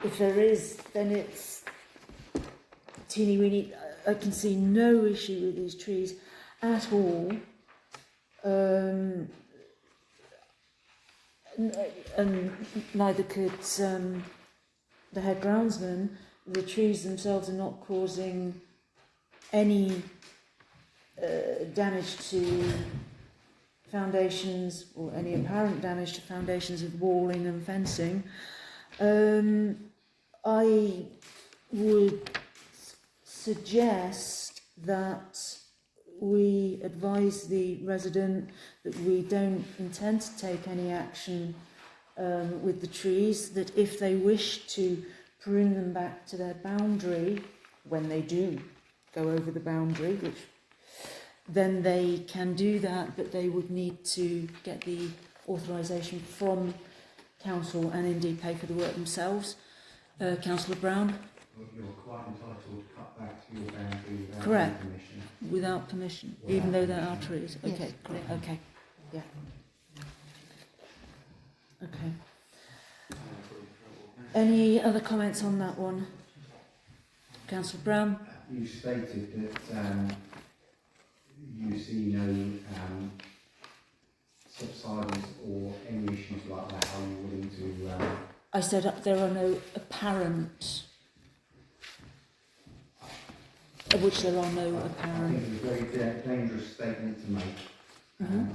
If there is, then it's teeny weeny. I can see no issue with these trees at all. And neither could the head groundsman. The trees themselves are not causing any damage to foundations or any apparent damage to foundations of walling and fencing. I would suggest that we advise the resident that we don't intend to take any action with the trees, that if they wish to prune them back to their boundary, when they do go over the boundary, which then they can do that, but they would need to get the authorisation from council and indeed pay for the work themselves. Councillor Brown? You're quite entitled to cut back to your boundary without Correct. permission. Without permission, even though there are trees. Okay, Yes. correct. Okay, yeah. Okay. Any other comments on that one? Councillor Brown? You stated that you see no subsidence or any issues like that. Are you willing to... I said there are no apparent, of which there are no I apparent. think it's a very dangerous statement to make.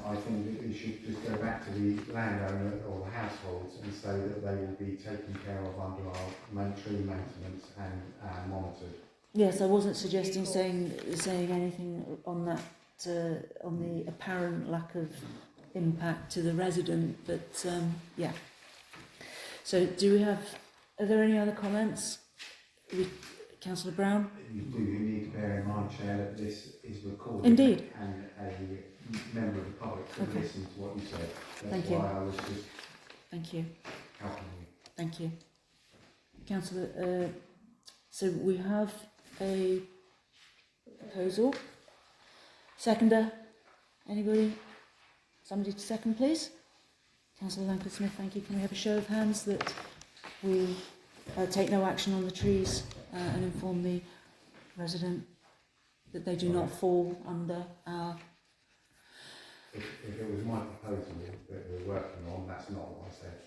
I think that we should just go back to the landowner or the households and say that they will be taken care of under our tree maintenance and monitored. Yes, I wasn't suggesting saying anything on that, on the apparent lack of impact to the resident, but yeah. So are there any other comments? Councillor Brown? You need to bear in mind, Chair, that this is recorded. Indeed. And a member of the public can Okay. listen to what you said. That's Thank you. why I was just Thank you. helping you. Thank you. Councillor, so we have a proposal. Seconder? Anybody? Somebody to second, please? Councillor Langford Smith, thank you. Can we have a show of hands that we take no action on the trees and inform the resident that they do not fall under our... If it was my proposal that we're working on, that's not what I said.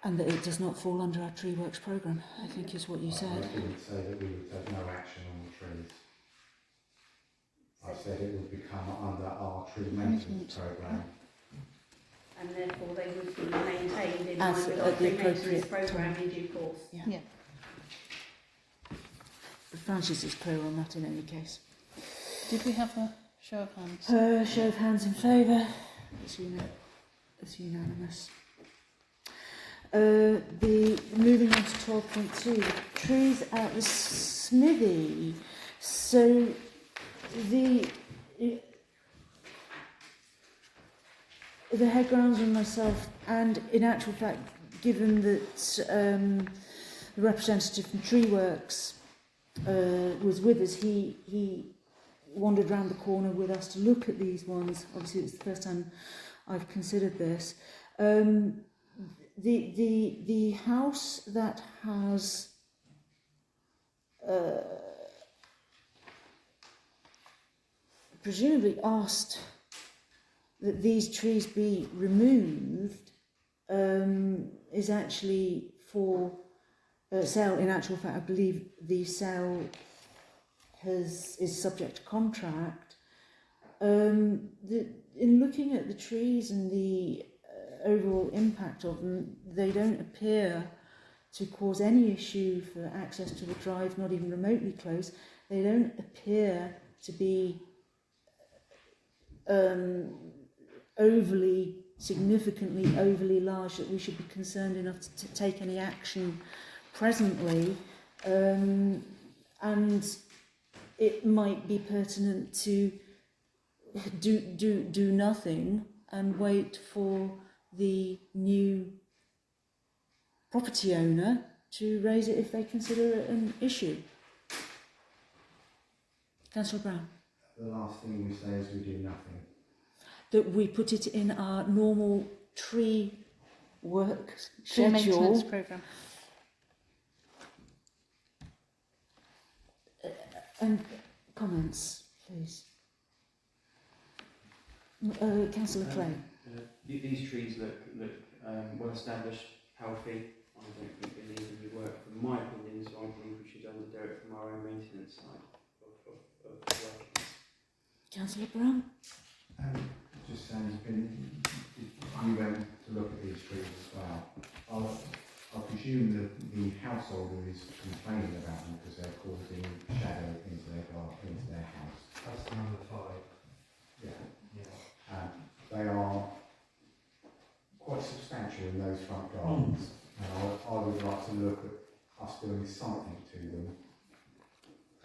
And that it does not fall under our tree works programme, I think is what you I said. didn't say that we would take no action on the trees. I said it would become under our tree maintenance programme. And therefore they would be maintained in As line with at our the tree maintenance appropriate programme in due course. Yeah. Francis is clear on that in any case. Did we have a show of hands? Show of hands in favour. It's unanimous. Moving on to 12.2, the trees at the smithy. So the head groundsman and myself, and in actual fact, given that the representative from Tree Works was with us, he wandered round the corner with us to look at these ones. Obviously, it's the first time I've considered this. The house that has presumably asked that these trees be removed is actually for sale. In actual fact, I believe the sale is subject to contract. In looking at the trees and the overall impact of them, they don't appear to cause any issue for access to the drive, not even remotely close. They don't appear to be significantly overly large that we should be concerned enough to take any action presently. And it might be pertinent to do nothing and wait for the new property owner to raise it if they consider it an issue. Councillor Brown. The last thing we say is we do nothing. That we put it in our normal tree work Tree maintenance schedule. programme. And comments, please. Councillor Clay. These trees look well established, healthy. I don't think they need any work from my opinion, so I think we should undertake it from our own maintenance side of work. Councillor Brown. Just saying, you went to look at these trees as well. I presume that the householder is complaining about them because they're causing shadow into their garden, into their house. That's number 5. Yeah. Yeah. They are quite substantial in those front gardens, and I would like to look at us doing something to them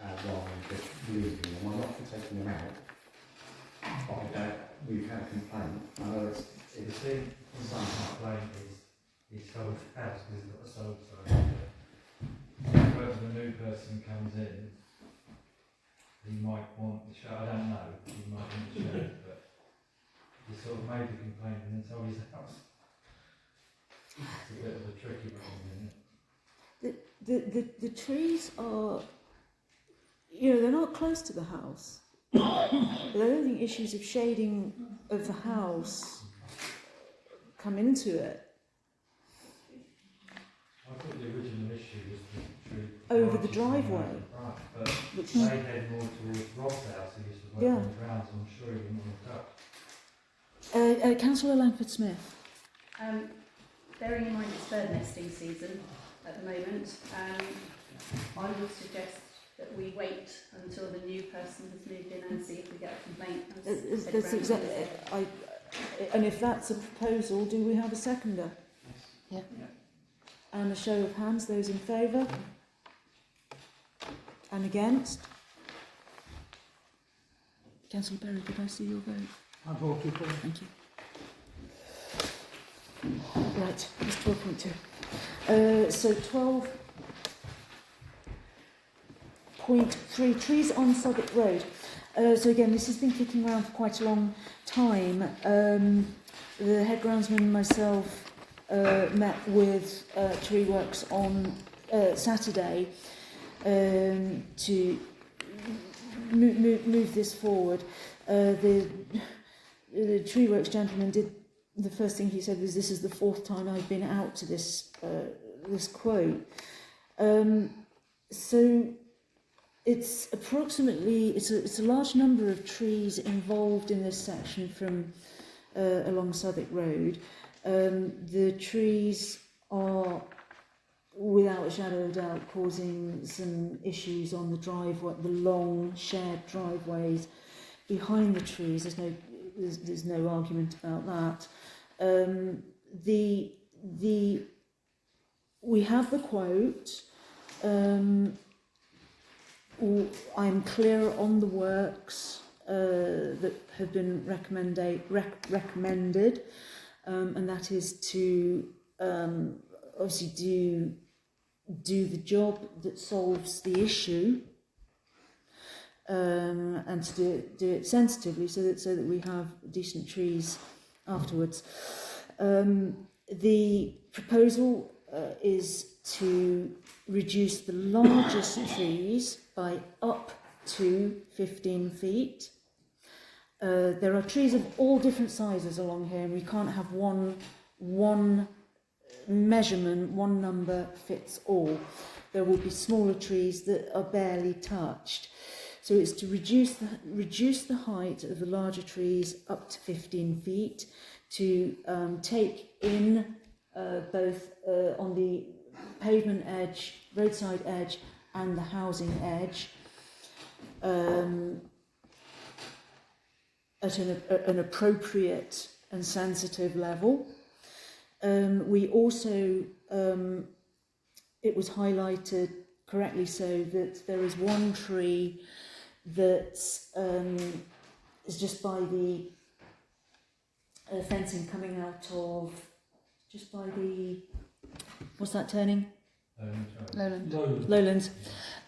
rather than just leaving them. I'm not for taking them out, but we've had a complaint. I know it's You see, some complaint is he sold the house because he's got a sold sign. Whether the new person comes in, he might want the show. I don't know. He might want the show, but he sort of made the complaint and then sold his house. It's a bit of a tricky one, isn't it? The trees are, they're not close to the house. But I don't think issues of shading of the house come into it. I thought the original issue was the tree Over the branches on driveway. Right, but Which they head more towards Rob's house, who used to work Yeah. on the grounds, I'm sure he wouldn't want to touch. Councillor Langford Smith. Bearing in mind it's bird nesting season at the moment, I would suggest that we wait until the new person has moved in and see if we get a complaint. That's exactly. And if that's a proposal, do we have a seconder? Yeah. And a show of hands, those in favour? And against? Councillor Berry, did I see your vote? I voted for it. Thank you. Right, it's 12.2. So 12.3, trees on Southwark Road. So again, this has been kicking around for quite a long time. The head groundsman and myself met with Tree Works on Saturday to move this forward. The Tree Works gentleman did. The first thing he said was, "This is the 4th time I've been out to this quote." So it's approximately it's a large number of trees involved in this section from along Southwark Road. The trees are, without a shadow of doubt, causing some issues on the driveway, the long shared driveways behind the trees. There's no argument about that. We have the quote. I'm clear on the works that have been recommended, and that is to obviously do the job that solves the issue. And to do it sensitively, so that we have decent trees afterwards. The proposal is to reduce the largest trees by up to 15 feet, There are trees of all different sizes along here, and we can't have one measurement, one number fits all. There will be smaller trees that are barely touched. So it's to reduce the height of the larger trees up to 15 feet, to take in both on the pavement edge, roadside edge, and the housing edge at an appropriate and sensitive level. We also, it was highlighted correctly so that there is one tree that is just by the fencing coming out of, just by the, what's that turning? Lowlands.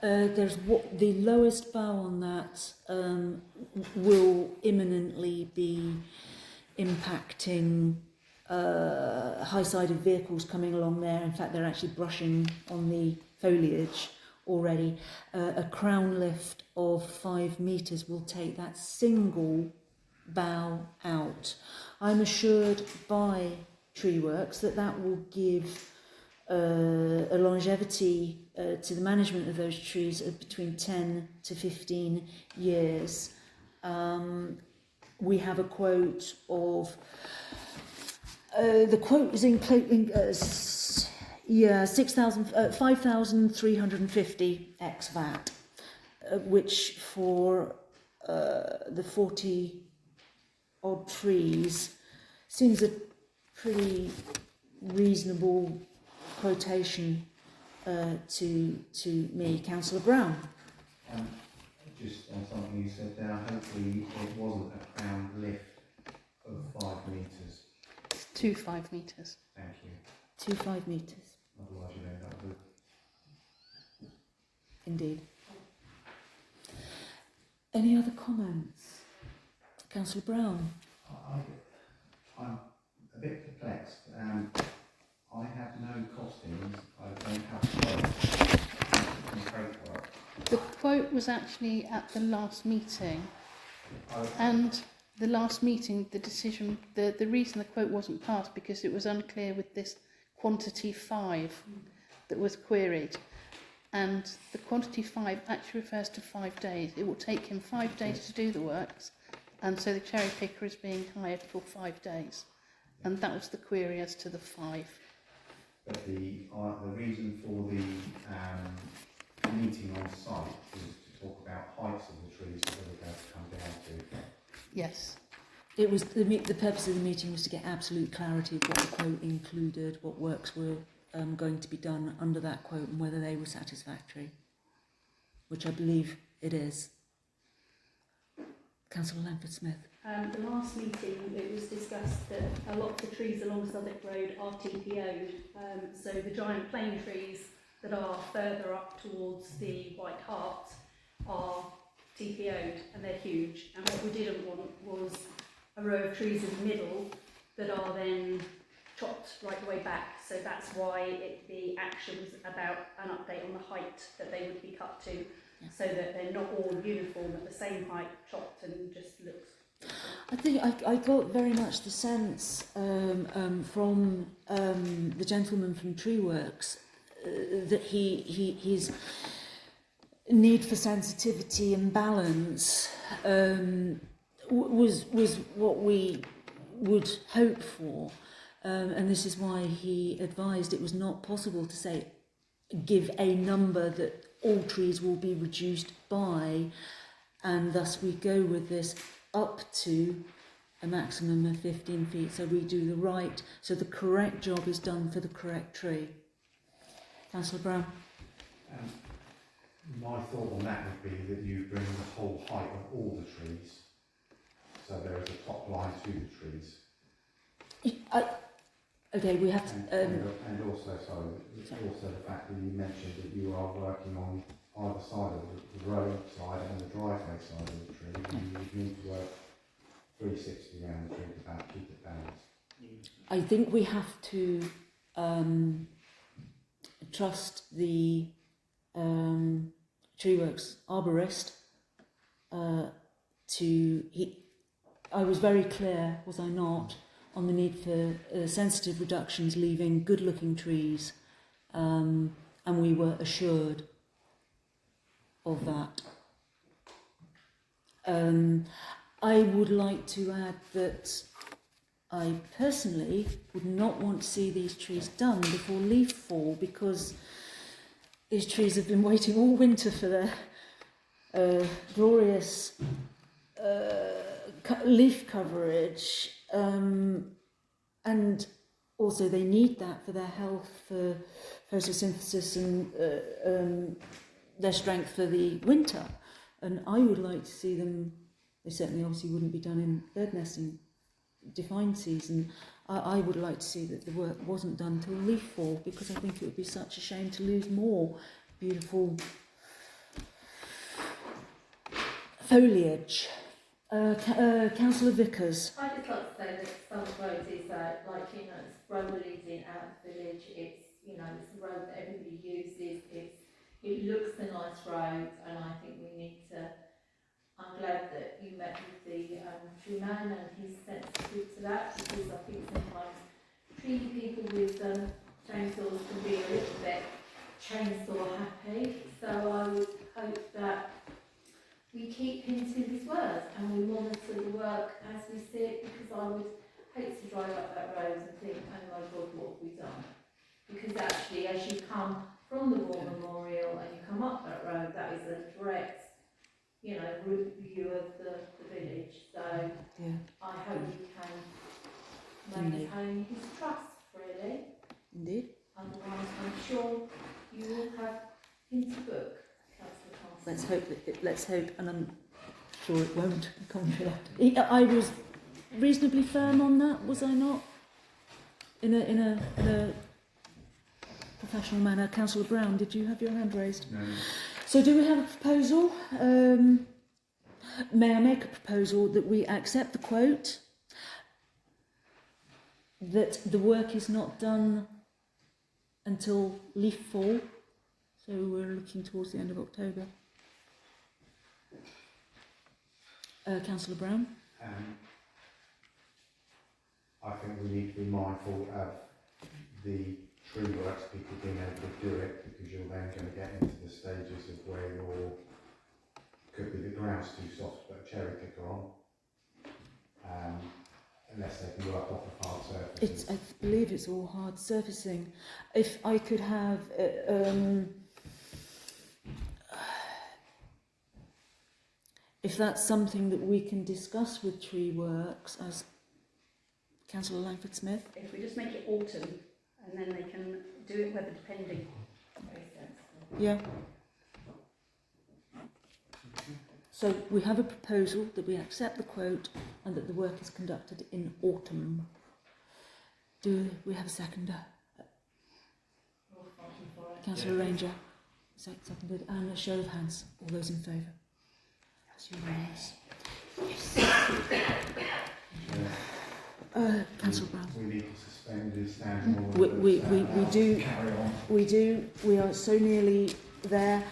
There's the lowest bough on that will imminently be impacting high-sided vehicles coming along there. In fact, they're actually brushing on the foliage already. A crown lift of 5 metres will take that single bough out. I'm assured by TreeWorks that will give a longevity to the management of those trees of between 10 to 15 years. We have a quote of, the quote is including 5,350 ex VAT, which for the 40 odd trees seems a pretty reasonable quotation to me. Councillor Brown. Just on something you said there, hopefully it wasn't a crown lift of 5 metres. It's 2 5 metres. Thank you. 2 5 metres. Otherwise you'd end up with... Indeed. Any other comments? Councillor Brown. I'm a bit perplexed. I have no costings. I don't have paperwork. The quote was actually at the last meeting, and the last meeting, the decision, the reason the quote wasn't passed because it was unclear with this quantity 5 that was queried, and the quantity 5 actually refers to 5 days. It will take him 5 days to do the works, and so the cherry picker is being hired for 5 days, and that was the query as to the 5. But the reason for the meeting on site was to talk about heights of the trees that we're going to come down to. Yes. It was the purpose of the meeting was to get absolute clarity of what the quote included, what works were going to be done under that quote, and whether they were satisfactory, which I believe it is. Councillor Langford-Smith. The last meeting it was discussed that a lot of the trees along Southwark Road are TPO'd, so the giant plane trees that are further up towards the White Hart are TPO'd, and they're huge, and what we didn't want was a row of trees in the middle that are then chopped right the way back, so that's why the action was about an update on the height that they would be cut to, so that they're not all uniform at the same height, chopped and just looks. I think I got very much the sense from the gentleman from TreeWorks that his need for sensitivity and balance was what we would hope for, and this is why he advised it was not possible to say give a number that all trees will be reduced by, and thus we go with this up to a maximum of 15 feet, so we do the right, so the correct job is done for the correct tree. Councillor Brown. My thought on that would be that you bring the whole height of all the trees, so there is a top line to the trees. Okay, we have to... and also the fact that you mentioned that you are working on either side of the road side and the driveway side of the tree, and you need to work 360 around the tree to keep it balanced. I think we have to trust the TreeWorks arborist I was very clear, was I not, on the need for sensitive reductions, leaving good-looking trees, and we were assured of that. I would like to add that I personally would not want to see these trees done before leaf fall, because these trees have been waiting all winter for their glorious leaf coverage, and also they need that for their health, for photosynthesis and their strength for the winter. And I would like to see them, they certainly obviously wouldn't be done in bird nesting defined season. I would like to see that the work wasn't done till leaf fall, because I think it would be such a shame to lose more beautiful foliage. Councillor Vickers. I'd just like to say that some roads is like, you know, it's road leading out of the village, it's, you know, it's a road that everybody uses, it looks a nice road, and I think we need to, I'm glad that you met with the tree man and he's sensitive to that, because I think sometimes treating people with chainsaws can be a little bit chainsaw happy, so I would hope that we keep him to his word and we monitor the work as we see it, because I would hate to drive up that road and think, oh my God, what have we done? Because actually, as you come from the War Memorial and you come up that road, that is a direct, you know, route view of the village. So Yeah. I hope we can maintain his trust, really. Indeed. Otherwise, I'm sure you will have him to book. Let's hope, and I'm sure it won't come to that. I was reasonably firm on that, was I not? In a professional manner. Councillor Brown, did you have your hand raised? No. So do we have a proposal? May I make a proposal that we accept the quote, that the work is not done until leaf fall, so we're looking towards the end of October. Councillor Brown? I think we need to be mindful of the tree works people being able to do it, because you're then going to get into the stages of where you're, could be the ground's too soft to put a cherry picker on, unless they can work off of hard surfaces. I believe it's all hard surfacing. If I could have if that's something that we can discuss with Tree Works, as Councillor Langford Smith. If we just make it autumn, and then they can do it weather depending. Yeah. So we have a proposal that we accept the quote and that the work is conducted in autumn. Do we have a seconder? Councillor Ranger, seconded, and a show of hands. All those in favour? That's unanimous. Yes. Councillor Brown. We need to suspend the standing order. We do. We are so nearly there.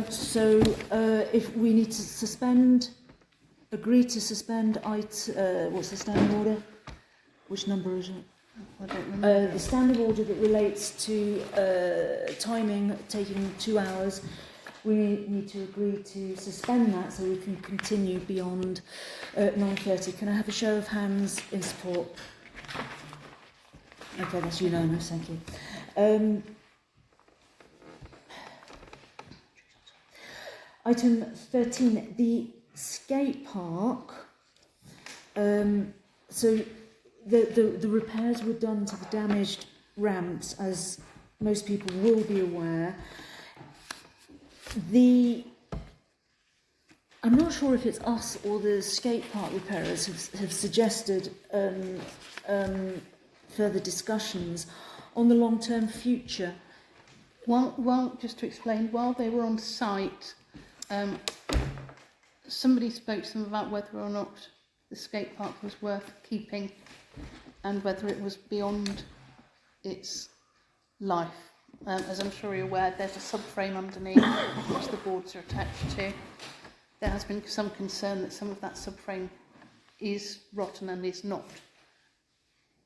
So if we need to suspend, agree to suspend what's the standing order? Which number is it? I don't remember. The standing order that relates to timing taking 2 hours. We need to agree to suspend that so we can continue beyond 9:30. Can I have a show of hands in support? Okay, that's unanimous, thank you. Item 13, the skate park. So the repairs were done to the damaged ramps, as most people will be aware. I'm not sure if it's us or the skate park repairers have suggested further discussions on the long-term future. Well, just to explain, while they were on site, somebody spoke to them about whether or not the skate park was worth keeping and whether it was beyond its life. As I'm sure you're aware, there's a subframe underneath which the boards are attached to. There has been some concern that some of that subframe is rotten and is not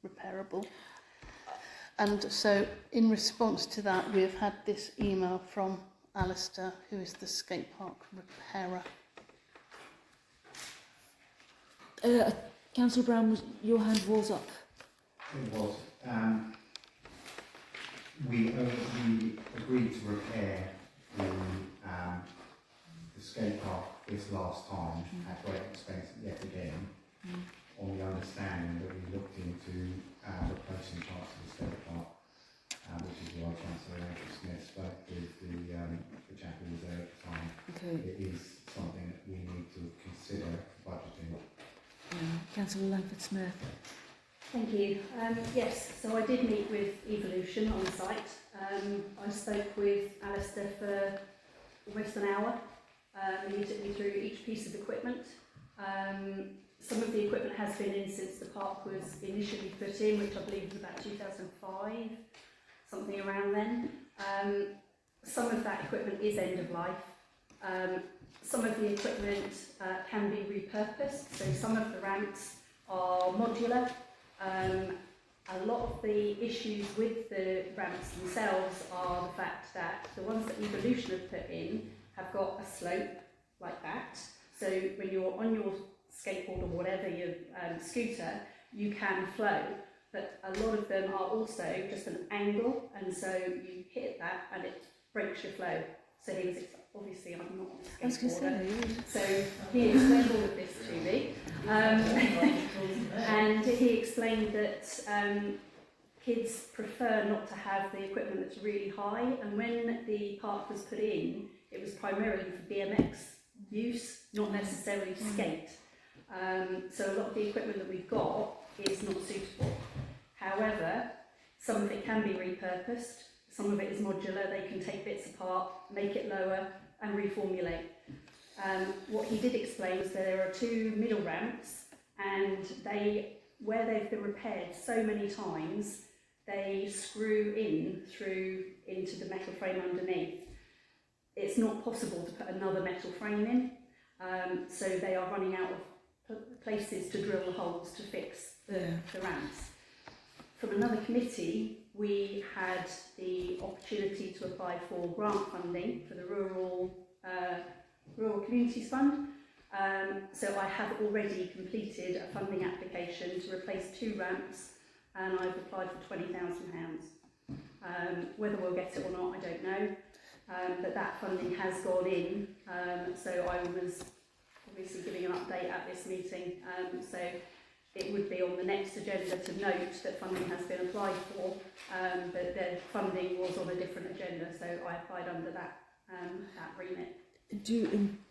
repairable. And so in response to that, we have had this email from Alistair, who is the skate park repairer. Councillor Brown, your hand was up. It was. We agreed to repair the skate park this last time at great expense yet again, on the understanding that we looked into replacing parts of the skate park, which is why Chancellor Andrew Smith spoke with the chap who was there at the time. Okay. It is something that we need to consider budgeting. Councillor Langford-Smith. Thank you. Yes, so I did meet with Evolution on site. I spoke with Alistair for almost an hour. He took me through each piece of equipment. Some of the equipment has been in since the park was initially put in, which I believe was about 2005, something around then. Some of that equipment is end of life. Some of the equipment can be repurposed, so some of the ramps are modular. A lot of the issues with the ramps themselves are the fact that the ones that Evolution have put in have got a slope like that. So when you're on your skateboard or whatever, your scooter, you can flow. But a lot of them are also just an angle, and so you hit that and it breaks your flow. So he was obviously I'm not a skateboarder, so he explained all of this to me, and he explained that kids prefer not to have the equipment that's really high, and when the park was put in, it was primarily for BMX use, not necessarily skate. So a lot of the equipment that we've got is not suitable. However, some of it can be repurposed. Some of it is modular, they can take bits apart, make it lower and reformulate. What he did explain was there are two middle ramps, and where they've been repaired so many times, they screw into the metal frame underneath. It's not possible to put another metal frame in, so they are running out of places to drill the holes to fix the ramps. From another committee, we had the opportunity to apply for grant funding for the Rural Communities Fund. So I have already completed a funding application to replace 2 ramps, and I've applied for £20,000. Whether we'll get it or not, I don't know. But that funding has gone in, so I was obviously giving an update at this meeting. So it would be on the next agenda to note that funding has been applied for, but the funding was on a different agenda, so I applied under that remit. Do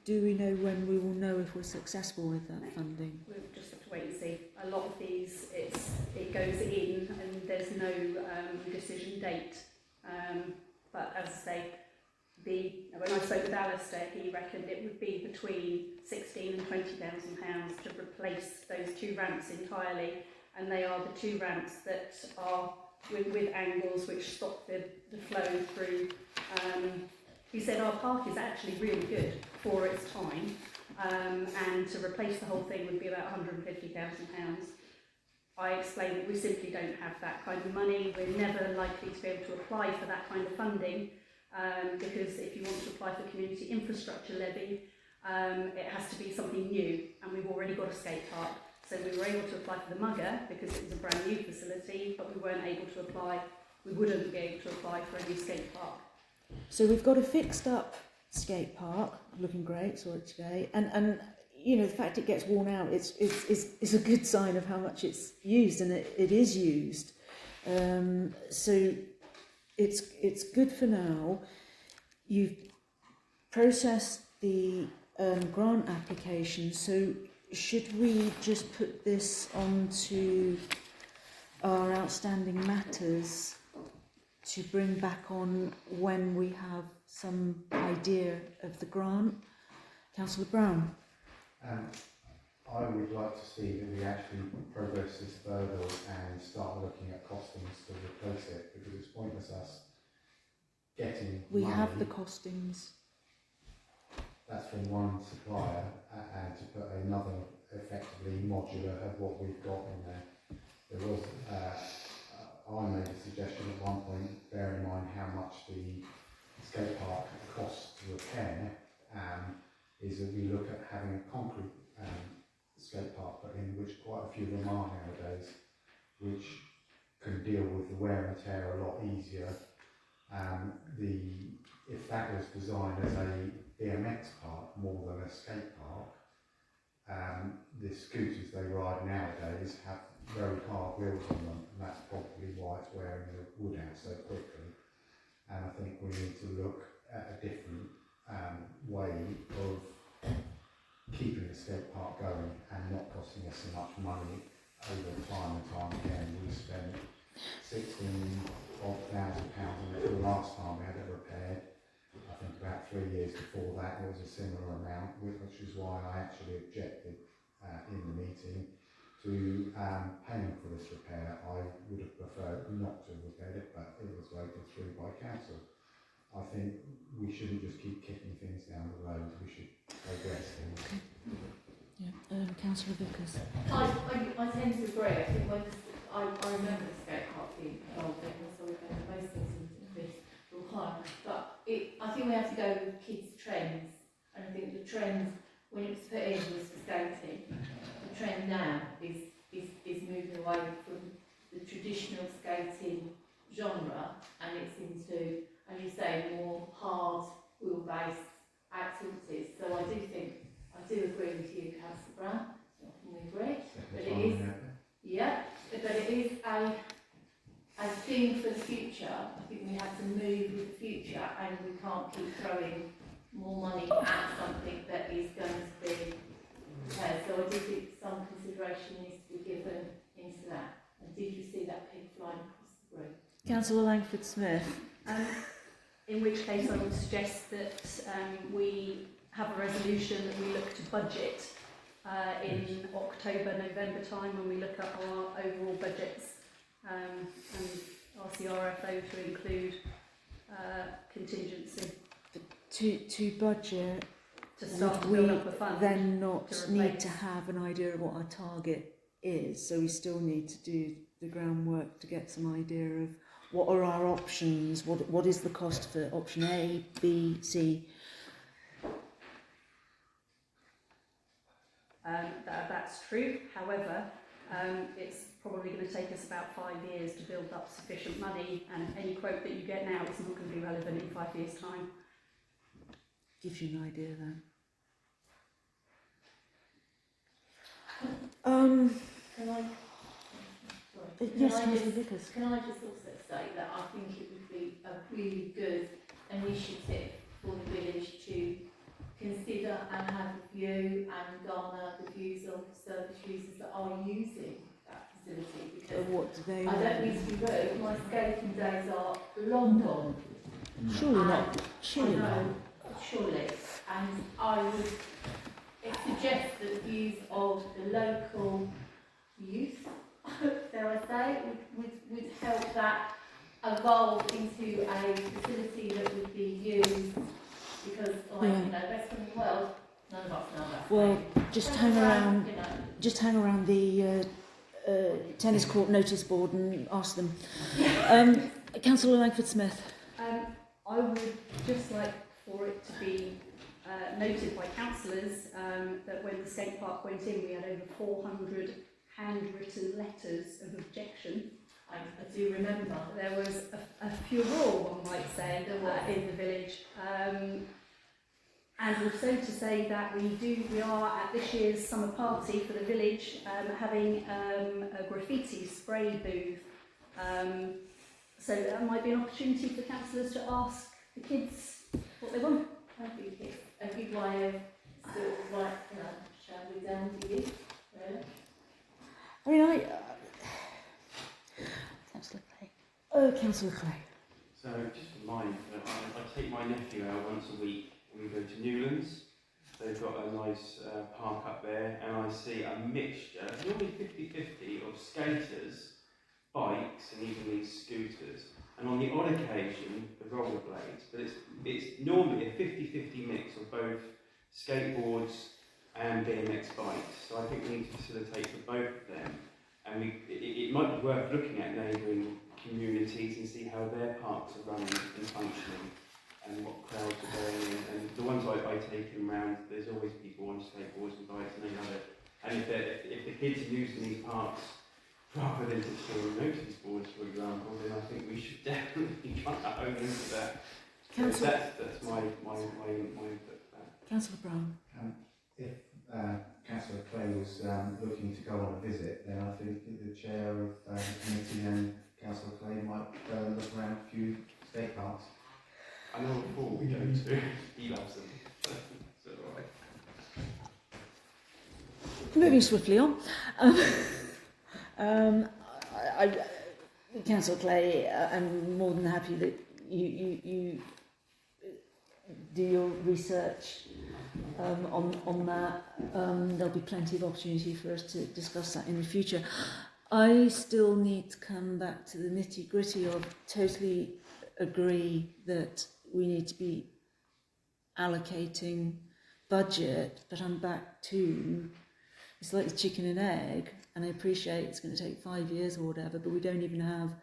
we know when we will know if we're successful with that funding? We'll just have to wait and see. A lot of these, it goes in and there's no decision date. But as I say, when I spoke with Alistair, he reckoned it would be between £16,000 and £20,000 to replace those 2 ramps entirely, and they are the 2 ramps that are with angles which stop the flow through. He said our park is actually really good for its time, and to replace the whole thing would be about £150,000. I explained that we simply don't have that kind of money. We're never likely to be able to apply for that kind of funding, because if you want to apply for community infrastructure levy, it has to be something new, and we've already got a skate park. So we were able to apply for the Mugger because it was a brand new facility, but we weren't able to apply, we wouldn't be able to apply for a new skate park. So we've got a fixed up skate park, looking great, saw it today, and you know, the fact it gets worn out, it's a good sign of how much it's used, and it is used. So it's good for now. You've processed the grant application, so should we just put this onto our outstanding matters to bring back on when we have some idea of the grant? Councillor Brown. I would like to see that we actually progress this further and start looking at costings to replace it, because it's pointless us getting We money. have the costings. That's from one supplier, and to put another effectively modular of what we've got in there. There was, I made a suggestion at one point, bearing in mind how much the skate park costs to repair, is that we look at having a concrete skate park put in, which quite a few of them are nowadays, which can deal with the wear and tear a lot easier. If that was designed as a BMX park more than a skate park, the scooters they ride nowadays have very hard wheels on them, and that's probably why it's wearing the wood out so quickly. And I think we need to look at a different way of keeping the skate park going and not costing us so much money over time and time again. We spent £16,000 on it the last time we had it repaired. I think about 3 years before that it was a similar amount, which is why I actually objected in the meeting to paying for this repair. I would have preferred not to have repaired it, but it was voted through by council. I think we shouldn't just keep kicking things down the road, we should progress things. Yeah, Councillor Vickers. I tend to agree. I think I remember the skate park being involved in, so we've had most things in this for a while. But I think we have to go with kids' trends, and I think the trend when it was put in was for skating. The trend now is moving away from the traditional skating genre, and it's into, as you say, more hard wheel-based activities. So I do agree with you, Councillor Brown. I agree, but it is, yeah, but it is a thing for the future. I think we have to move with the future, and we can't keep throwing more money at something that is going to be repaired. So I do think some consideration needs to be given into that. And did you see that pig flying across the room? Councillor Langford Smith. In which case I would suggest that we have a resolution that we look to budget in October, November time when we look at our overall budgets and ask the RFO to include contingency. To budget, To start to we build up a fund. then not to need replace. to have an idea of what our target is, so we still need to do the groundwork to get some idea of what are our options, what is the cost for option A, B, C. That's true. However, it's probably going to take us about 5 years to build up sufficient money, and any quote that you get now is not going to be relevant in 5 years' time. Gives you an idea then. Can I? Sorry. Yes, Can I Councillor just- Vickers. Can I just also say that I think it would be a really good initiative for the village to consider and have a view and garner the views of service users that are using that facility, because What do they I don't mean to be rude, my skating days are long gone. Surely not. And Surely I not. know, surely, and I would suggest that the views of the local youth, dare I say, would help that evolve into a facility that would be used, because, like, you know, best in the world, none of us know that. Well, just hang around. You know, Just hang around the tennis court notice board and ask them. Councillor Langford Smith. I would just like for it to be noted by councillors that when the skate park went in, we had over 400 handwritten letters of objection. I do remember. There was a furore, one might say, There was. in the village. And also to say that we are at this year's summer party for the village having a graffiti spray booth. So that might be an opportunity for councillors to ask the kids what they want. I think it's a good way of sort of like, you know, shall we down to you, really? I mean, Councillor Clay. Councillor Clay. So just for mine, I take my nephew out once a week and we go to Newlands. They've got a nice park up there, and I see a mixture, normally 50-50, of skaters, bikes and even these scooters. And on the odd occasion, the rollerblades. But it's normally a 50-50 mix of both skateboards and BMX bikes. So I think we need to facilitate for both of them. And it might be worth looking at neighbouring communities and see how their parks are running and functioning and what crowds are going in. And the ones I take them around, there's always people on skateboards and bikes and they love it. And if the kids are using these parks rather than just doing notice boards, for example, then I think we should definitely try to hone into that. Councillor, That's my input to that. Councillor Brown. If Councillor Clay was looking to go on a visit, then I think the chair of the committee and Councillor Clay might look around a few skate parks. I know what Paul we go to. He loves them. So do I. Moving swiftly on. Councillor Clay, I'm more than happy that you do your research on that. There'll be plenty of opportunity for us to discuss that in the future. I still need to come back to the nitty gritty of totally agree that we need to be allocating budget, but I'm back to it's like the chicken and egg, and I appreciate it's going to take 5 years or whatever, but we don't even have,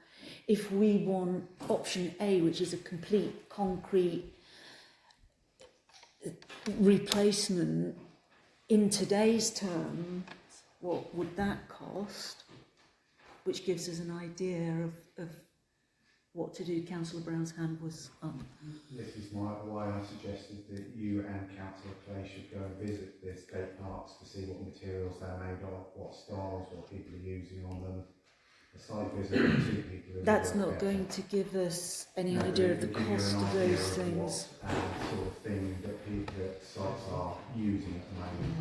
if we want option A, which is a complete concrete replacement in today's terms, what would that cost? Which gives us an idea of what to do. Councillor Brown's hand was up. This is why I suggested that you and Councillor Clay should go and visit the skate parks to see what materials they're made of, what styles, what people are using on them. A side visit with 2 people. That's not going to give us any idea of the cost of those things. What sort of thing that sites are using at the moment.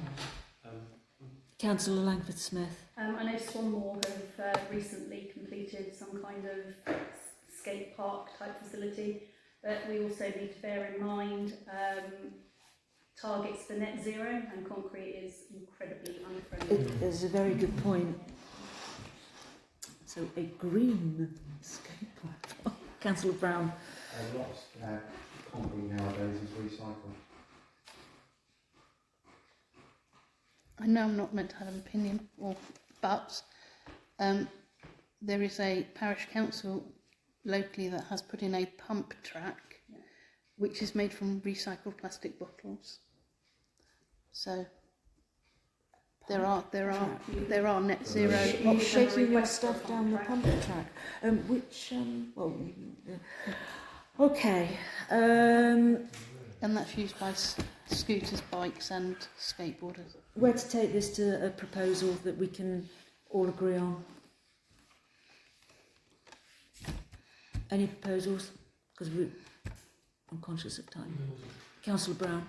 Councillor Langford-Smith. I know Swanmore have recently completed some kind of skate park type facility, but we also need to bear in mind targets for net zero, and concrete is incredibly unfriendly. It is a very good point. So a green skate park. Councillor Brown. A lot of concrete nowadays is recycled. I know I'm not meant to have an opinion, but there is a parish council locally that has put in a pump track, which is made from recycled plastic bottles. So there are net zero You're options. shaking your stuff down the pump track. Okay. And that's used by scooters, bikes and skateboarders. Where to take this to a proposal that we can all agree on? Any proposals? Because I'm conscious of time. Councillor Brown.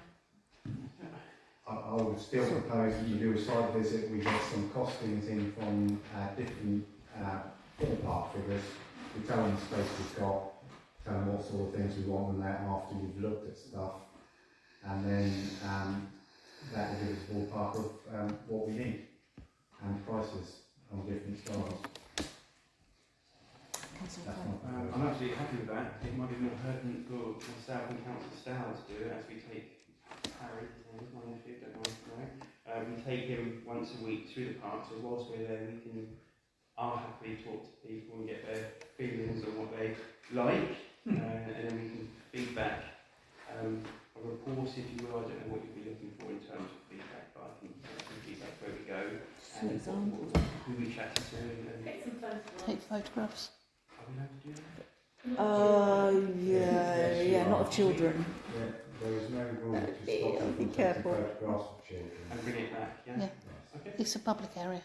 I would still propose that you do a site visit, we get some costings in from different ballpark figures. We tell them the space we've got, tell them what sort of things we want and that after you've looked at stuff. And then that will give us a ballpark of what we need and prices on different styles. I'm absolutely happy with that. It might be more pertinent for myself and Councillor Stow to do it as we take Harry, my nephew, don't know. We take him once a week through the park, so whilst we're there I'll happily talk to people and get their feelings on what they like, and then we can feedback a report, if you will. I don't know what you'd be looking for in terms of feedback, but I can feedback where we go and who we chatted to and Take photographs. are we allowed to do that? Yeah, not of children. Yeah, there is no rule to stop Be you from taking careful. photographs of children. And bring it back, yeah? Yeah. Okay. It's a public area.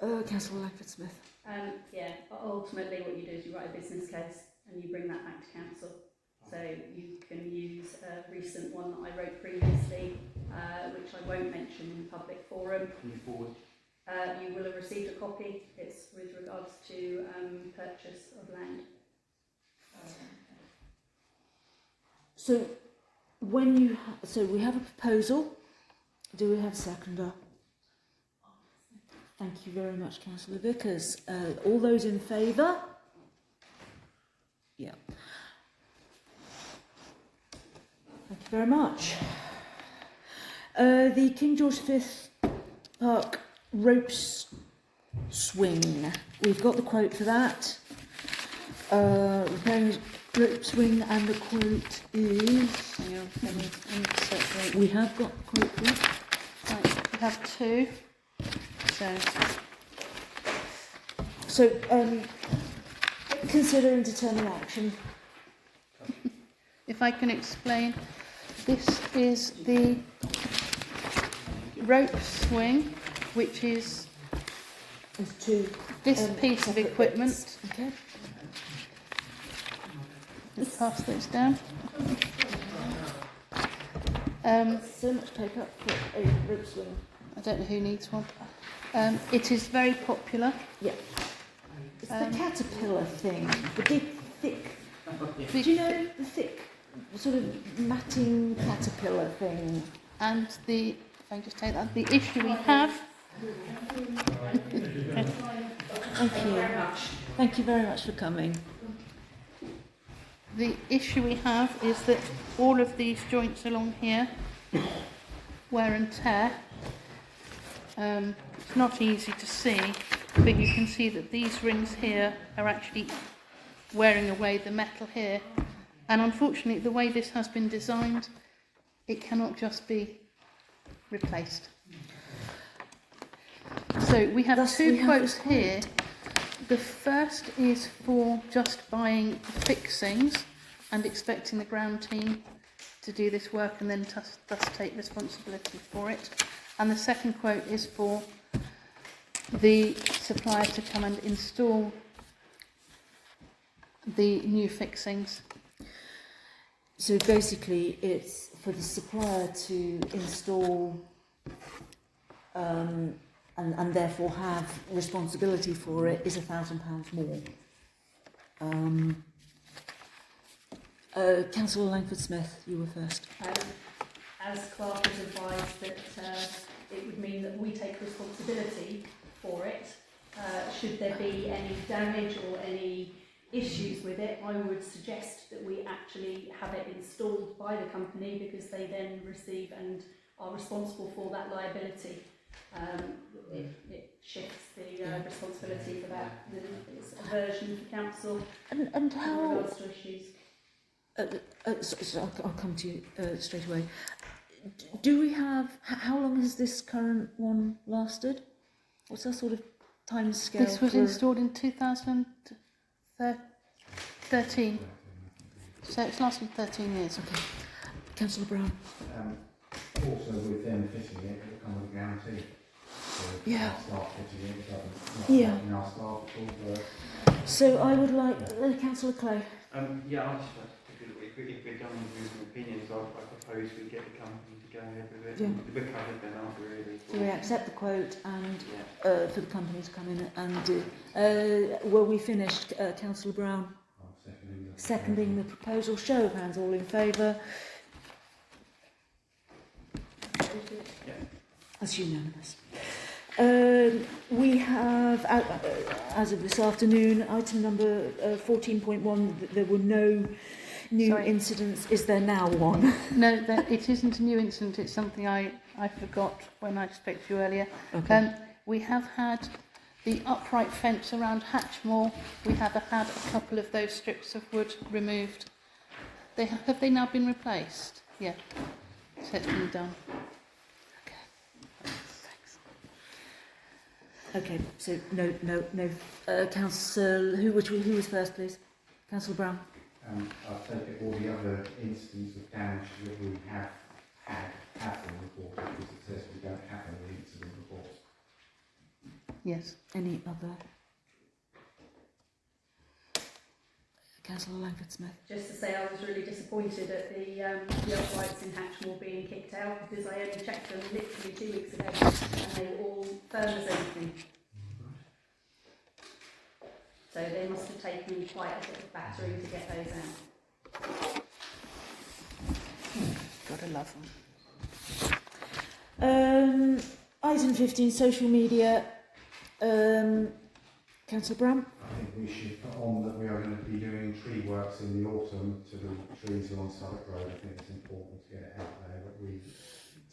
Councillor Langford-Smith. But ultimately what you do is you write a business case and you bring that back to council. So you can use a recent one that I wrote previously, which I won't mention in the public forum. Can you forward? You will have received a copy. It's with regards to purchase of land. So when so we have a proposal. Do we have a seconder? Thank you very much, Councillor Vickers. All those in favour? Yeah. Thank you very much. The King George V Park ropes swing. We've got the quote for that. Repairing rope swing, and the quote is. Hang on, let me circulate. We have got the quote for it. Right, we have two. So, consider and determine action. If I can explain, this is the rope swing, which is There's two. this piece of separate equipment. bits. Okay. Let's pass those down. So much paper for a rope swing. I don't know who needs one. It is very popular. Yeah. It's Um, the caterpillar thing. The big, thick. Do Big- you know the thick, sort of matting caterpillar thing? And the, if I can just take that, the issue we have. Thank you. Thank you very much for coming. The issue we have is that all of these joints along here wear and tear. It's not easy to see, but you can see that these rings here are actually wearing away the metal here. And unfortunately, the way this has been designed, it cannot just be replaced. So we have Thus two we have quotes this quote. here. The first is for just buying fixings and expecting the ground team to do this work and then thus take responsibility for it. And the second quote is for the supplier to come and install the new fixings. So basically, it's for the supplier to install and therefore have responsibility for it is £1,000 more. Councillor Langford-Smith, you were first. As Clark has advised that it would mean that we take responsibility for it. Should there be any damage or any issues with it, I would suggest that we actually have it installed by the company, because they then receive and are responsible for that liability. It shifts the responsibility for that. It's aversion for council And in how? regards to issues. So I'll come to you straight away. Do we have? How long has this current one lasted? What's our sort of time scale? This was installed in 2013, so it's lasted 13 years. Okay, Councillor Brown. Also with them fitting it, it'll come with a guarantee. So if Yeah. our staff fitting it, it doesn't, not Yeah. affecting our staff at all, but So I would like Councillor Clay. Yeah, I just if we're going with views and opinions, I propose we get the company to go ahead with it. Yeah. We're covered then, aren't we, really? So we accept the quote and Yeah. for the company to come in and do. Were we finished, Councillor Brown? I'm seconding the Seconding the proposal. Show of hands, all in favour. That's unanimous. We have, as of this afternoon, item number 14.1, there were no new Sorry. incidents. Is there now one? No, it isn't a new incident. It's something I forgot when I spoke to you earlier. Okay. We have had the upright fence around Hatchmore. We have had a couple of those strips of wood removed. Have they now been replaced? Yeah. So it's been done. Okay, so no. Councillor, who was first, please? Councillor Brown. I'll take it all the other instances of damage that we have been reported, because it says we don't have any incident reports. Yes. Any other? Councillor Langford-Smith. Just to say, I was really disappointed at the uprights in Hatchmore being kicked out, because I only checked them literally 2 weeks ago and they were all firm as anything. So they must have taken quite a bit of battering to get those out. Gotta love them. Item 15, social media. Councillor Brown. I think we should put on that we are going to be doing tree works in the autumn to the trees along Southwark Road. I think it's important to get it out there that we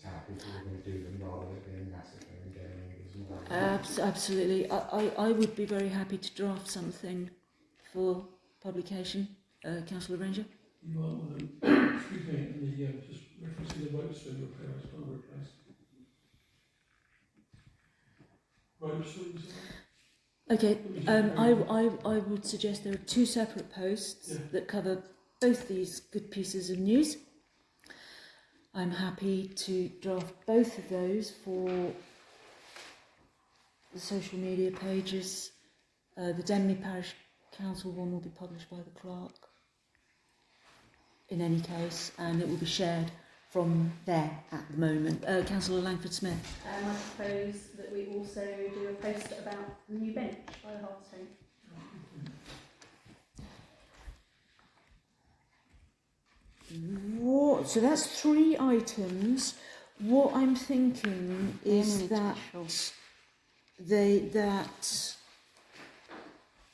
how people were going to do them rather than it being massively and getting these more. Absolutely. I would be very happy to draft something for publication, Councillor Ranger. You might want to, excuse me, just referencing the road swing repair as well replaced. Road swings, Okay, I would suggest there are 2 separate posts that cover both these good pieces of news. I'm happy to draft both of those for the social media pages. The Denley Parish Council one will be published by the clerk in any case, and it will be shared from there at the moment. Councillor Langford Smith. I propose that we also do a post about the new bench by the Harvestone. What? So that's 3 items. What I'm thinking is that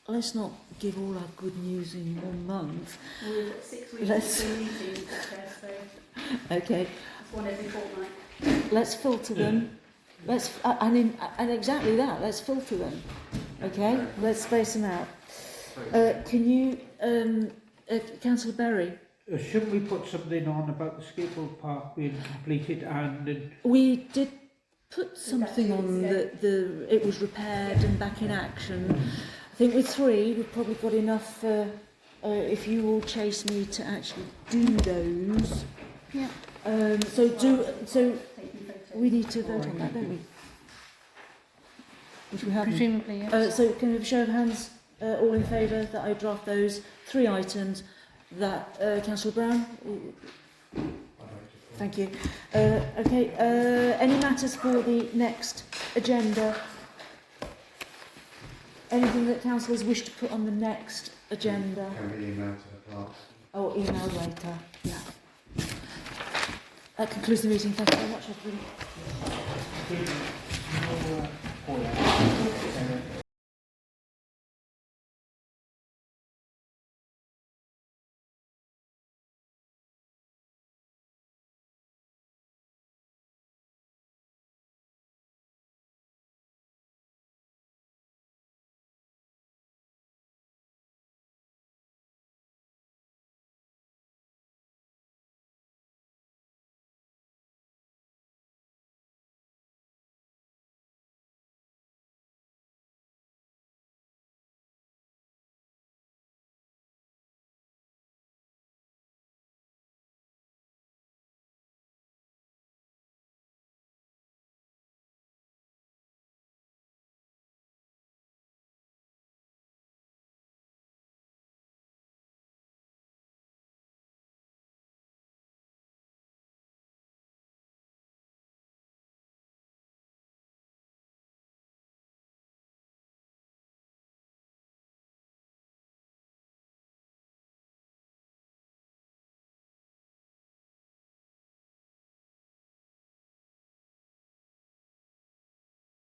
let's not give all our good news in 1 month. We've got 6 weeks between meetings, so Okay. it's one every fortnight. Let's filter them. And exactly that. Let's filter them. Okay. Let's space them out. Can you, Councillor Berry? Shouldn't we put something on about the skateboard park being completed and We did put something on that it was repaired and back in action. I think with 3 we've probably got enough. If you all chase me to actually do those. Yeah. So we need to vote on that, don't we? Which we haven't. Presumably, yes. So can we have a show of hands? All in favour that I draft those 3 items? That Councillor Brown. Thank you. Okay. Any matters for the next agenda? Anything that councillors wish to put on the next agenda? Can be emailed to the clerk. Oh, email later. Yeah. That concludes the meeting. Thank you very much, everybody.